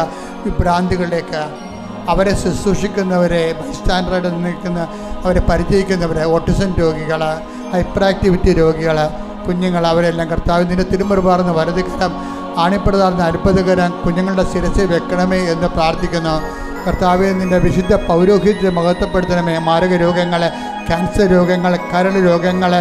വിഭ്രാന്തികളിലേക്ക്, അവരെ ശുശ്രൂഷിക്കുന്നവരെ, ബൈസ്റ്റാൻഡറായിട്ട് നിൽക്കുന്ന അവരെ പരിചയിക്കുന്നവരെ, ഓട്ടിസം രോഗികൾ, ഹൈപ്പർ ആക്ടിവിറ്റി രോഗികൾ, കുഞ്ഞുങ്ങൾ, അവരെല്ലാം കർത്താവ് നിൻ്റെ തിരുമുറുപാർന്ന് വലതുകരം ആണിപ്പെടുതാർന്ന് അത്ഭുതകരം കുഞ്ഞുങ്ങളുടെ ശിരസിൽ വെക്കണമേ എന്ന് പ്രാർത്ഥിക്കുന്നു. കർത്താവെ, നിൻ്റെ വിശുദ്ധ പൗരോഹിത്യത്തെ മഹത്വപ്പെടുത്തണമേ. മാരക രോഗങ്ങൾ, ക്യാൻസർ രോഗങ്ങൾ, കരൾ രോഗങ്ങൾ,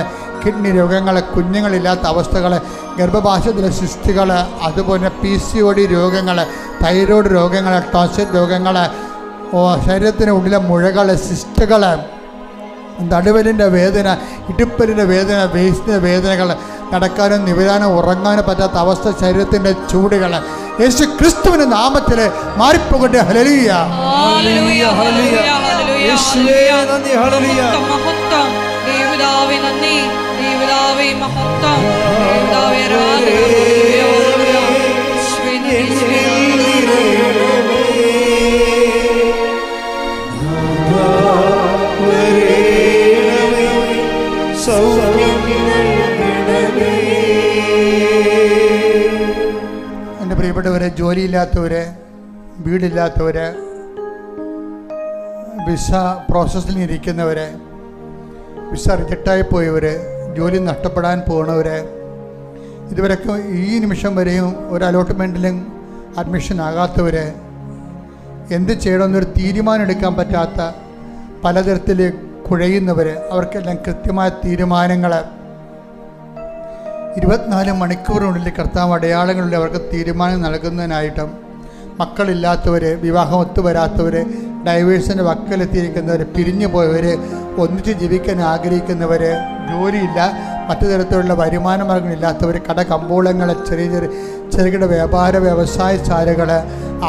കിഡ്നി രോഗങ്ങൾ, കുഞ്ഞുങ്ങളില്ലാത്ത അവസ്ഥകൾ, ഗർഭപാശത്തിലെ സിസ്റ്റുകൾ, അതുപോലെ PCOD രോഗങ്ങൾ, തൈറോയ്ഡ് രോഗങ്ങൾ, ടോൺസിൽ രോഗങ്ങൾ, ശരീരത്തിന് ഉള്ളിലെ മുഴകൾ, സിസ്റ്റുകൾ, നടുവലിൻ്റെ വേദന, ഇടുപ്പലിൻ്റെ വേദന, വേസ്റ്റിൻ്റെ വേദനകൾ, നടക്കാനും നിവരാനും ഉറങ്ങാനും പറ്റാത്ത അവസ്ഥ, ശരീരത്തിൻ്റെ ചൂടുകൾ യേശു ക്രിസ്തുവിൻ്റെ നാമത്തിൽ മാറിപ്പോകട്ടെ. ഹല്ലേലൂയ, ഹല്ലേലൂയ, ഹല്ലേലൂയ, യേശുവേ നന്ദി, ഹല്ലേലൂയ, മഹത്വം ദേവദാവേ, നന്ദി ദേവദാവേ, മഹത്വം ദേവദാവേ, ആരാധന, ഹല്ലേലൂയ, യേശുവേ എൻ്റെ പ്രിയപ്പെട്ടവരെ, ജോലിയില്ലാത്തവർ, വീടില്ലാത്തവർ, വിസ പ്രോസസ്സിൽ ഇരിക്കുന്നവർ, വിസ റിജക്റ്റായി പോയവർ, ജോലി നഷ്ടപ്പെടാൻ പോകുന്നവർ, ഇതുവരെയൊക്കെ ഈ നിമിഷം വരെയും ഒരു അലോട്ട്മെൻറ്റിലും അഡ്മിഷൻ ആകാത്തവർ, എന്ത് ചെയ്യണമെന്നൊരു തീരുമാനം എടുക്കാൻ പറ്റാത്ത പലതരത്തിൽ കുഴയുന്നവർ, അവർക്കെല്ലാം കൃത്യമായ തീരുമാനങ്ങൾ 24 മണിക്കൂറിനുള്ളിൽ കർത്താവ് അടയാളങ്ങളിലൂടെ അവർക്ക് തീരുമാനം നൽകുന്നതിനായിട്ടും, മക്കളില്ലാത്തവർ, വിവാഹം ഒത്തുവരാത്തവർ, ഡൈവേഴ്സിൻ്റെ വക്കലെത്തിയിരിക്കുന്നവർ, പിരിഞ്ഞു പോയവർ, ഒന്നിച്ച് ജീവിക്കാൻ ആഗ്രഹിക്കുന്നവർ, ജോലിയില്ല, മറ്റു തരത്തിലുള്ള വരുമാന മാർഗങ്ങളില്ലാത്തവർ, കടകമ്പോളങ്ങൾ, ചെറുകിട വ്യാപാര വ്യവസായശാലകൾ,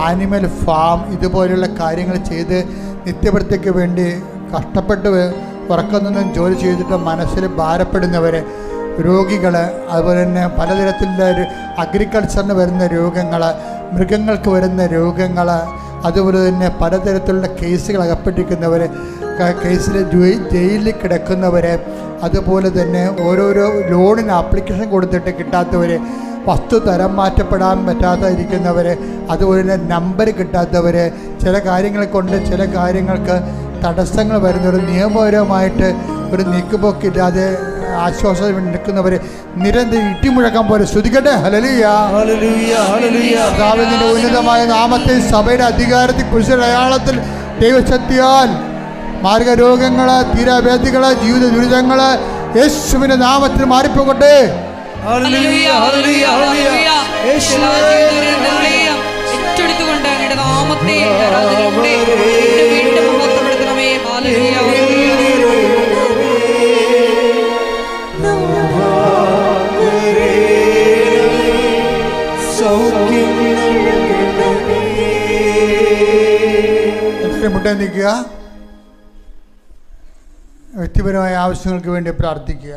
ആനിമൽ ഫാം, ഇതുപോലെയുള്ള കാര്യങ്ങൾ ചെയ്ത് നിത്യവൃത്തിക്ക് വേണ്ടി കഷ്ടപ്പെട്ട് ഉറക്കം നിന്നും ജോലി ചെയ്തിട്ട് മനസ്സിൽ ഭാരപ്പെടുന്നവർ, രോഗികൾ, അതുപോലെ തന്നെ പലതരത്തിലുള്ള അഗ്രികൾച്ചറിന് വരുന്ന രോഗങ്ങൾ, മൃഗങ്ങൾക്ക് വരുന്ന രോഗങ്ങൾ, അതുപോലെ തന്നെ പലതരത്തിലുള്ള കേസുകൾ അകപ്പെട്ടിരിക്കുന്നവർ, കേസിൽ ജയിലിൽ കിടക്കുന്നവർ, അതുപോലെ തന്നെ ഓരോരോ ലോണിന് ആപ്ലിക്കേഷൻ കൊടുത്തിട്ട് കിട്ടാത്തവർ, വസ്തു തരം മാറ്റപ്പെടാൻ പറ്റാതിരിക്കുന്നവർ, അതുപോലെ തന്നെ നമ്പർ കിട്ടാത്തവർ, ചില കാര്യങ്ങൾ കൊണ്ട് ചില കാര്യങ്ങൾക്ക് തടസ്സങ്ങൾ വരുന്ന ഒരു നിയമപരമായിട്ട് ഒരു നീക്കുപോക്കില്ലാതെ ആശ്വാസം നിൽക്കുന്നവരെ നിരന്തരം ഇട്ടിമുഴക്കാൻ പോലെ സ്തുതിക്കട്ടെ. ഹല്ലേലൂയ, ഹല്ലേലൂയ, ഹല്ലേലൂയ. കർത്താവിന്റെ ഉന്നതമായ നാമത്തെ സഭയുടെ അധികാരത്തിൽ കുരിശിന്റെ അടയാളത്തിൽ ദൈവശക്തിയാൽ മാർഗരോഗങ്ങള്, തീരാവേദികള്, ജീവിത ദുരിതങ്ങള് യേശുവിന്റെ നാമത്തിൽ മാറിപ്പോകട്ടെ. ഹല്ലേലൂയ, ഹല്ലേലൂയ, ഹല്ലേലൂയ. ഏറ്റെടുത്തുകൊണ്ട് അങ്ങയുടെ നാമത്തെ ആരാധനയോടെ വീണ്ടും മഹത്വപ്പെടുത്തണമേ. ഹല്ലേലൂയ. മുട്ട നിൽക്കുക. വ്യക്തിപരമായ ആവശ്യങ്ങൾക്ക് വേണ്ടി പ്രാർത്ഥിക്കുക.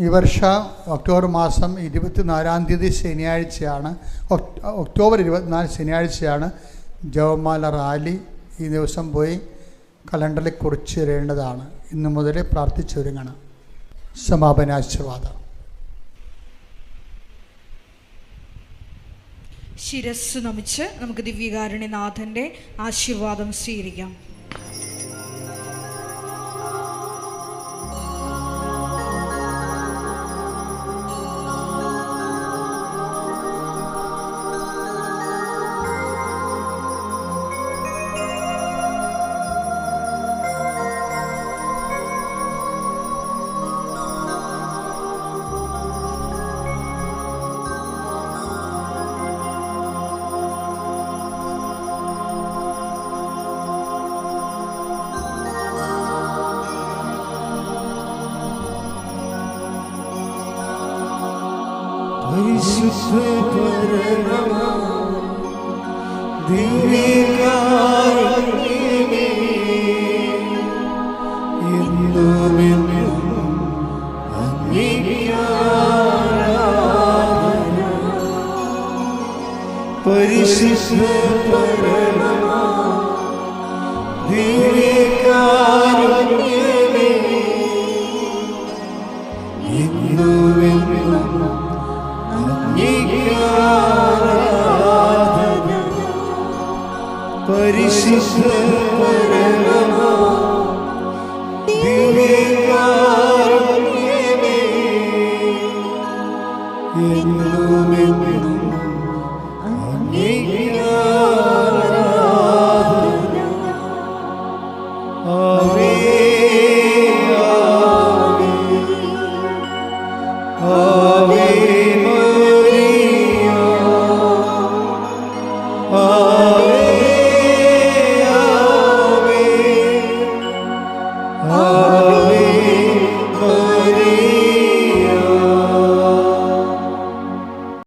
ഈ വർഷം ഒക്ടോബർ മാസം 24 ശനിയാഴ്ചയാണ്, ഒക്ടോബർ 24 ശനിയാഴ്ചയാണ് ജപമാല റാലി. ഈ ദിവസം പോയി കലണ്ടറിൽ കുറിച്ച് തരേണ്ടതാണ്. ഇന്നു മുതൽ പ്രാർത്ഥിച്ചൊരുങ്ങണം. സമാപനാശീർവാദം. ശിരസ് നമിച്ച് നമുക്ക് ദിവ്യകാരുണ്യനാഥൻ്റെ ആശീർവാദം സ്വീകരിക്കാം. Ave,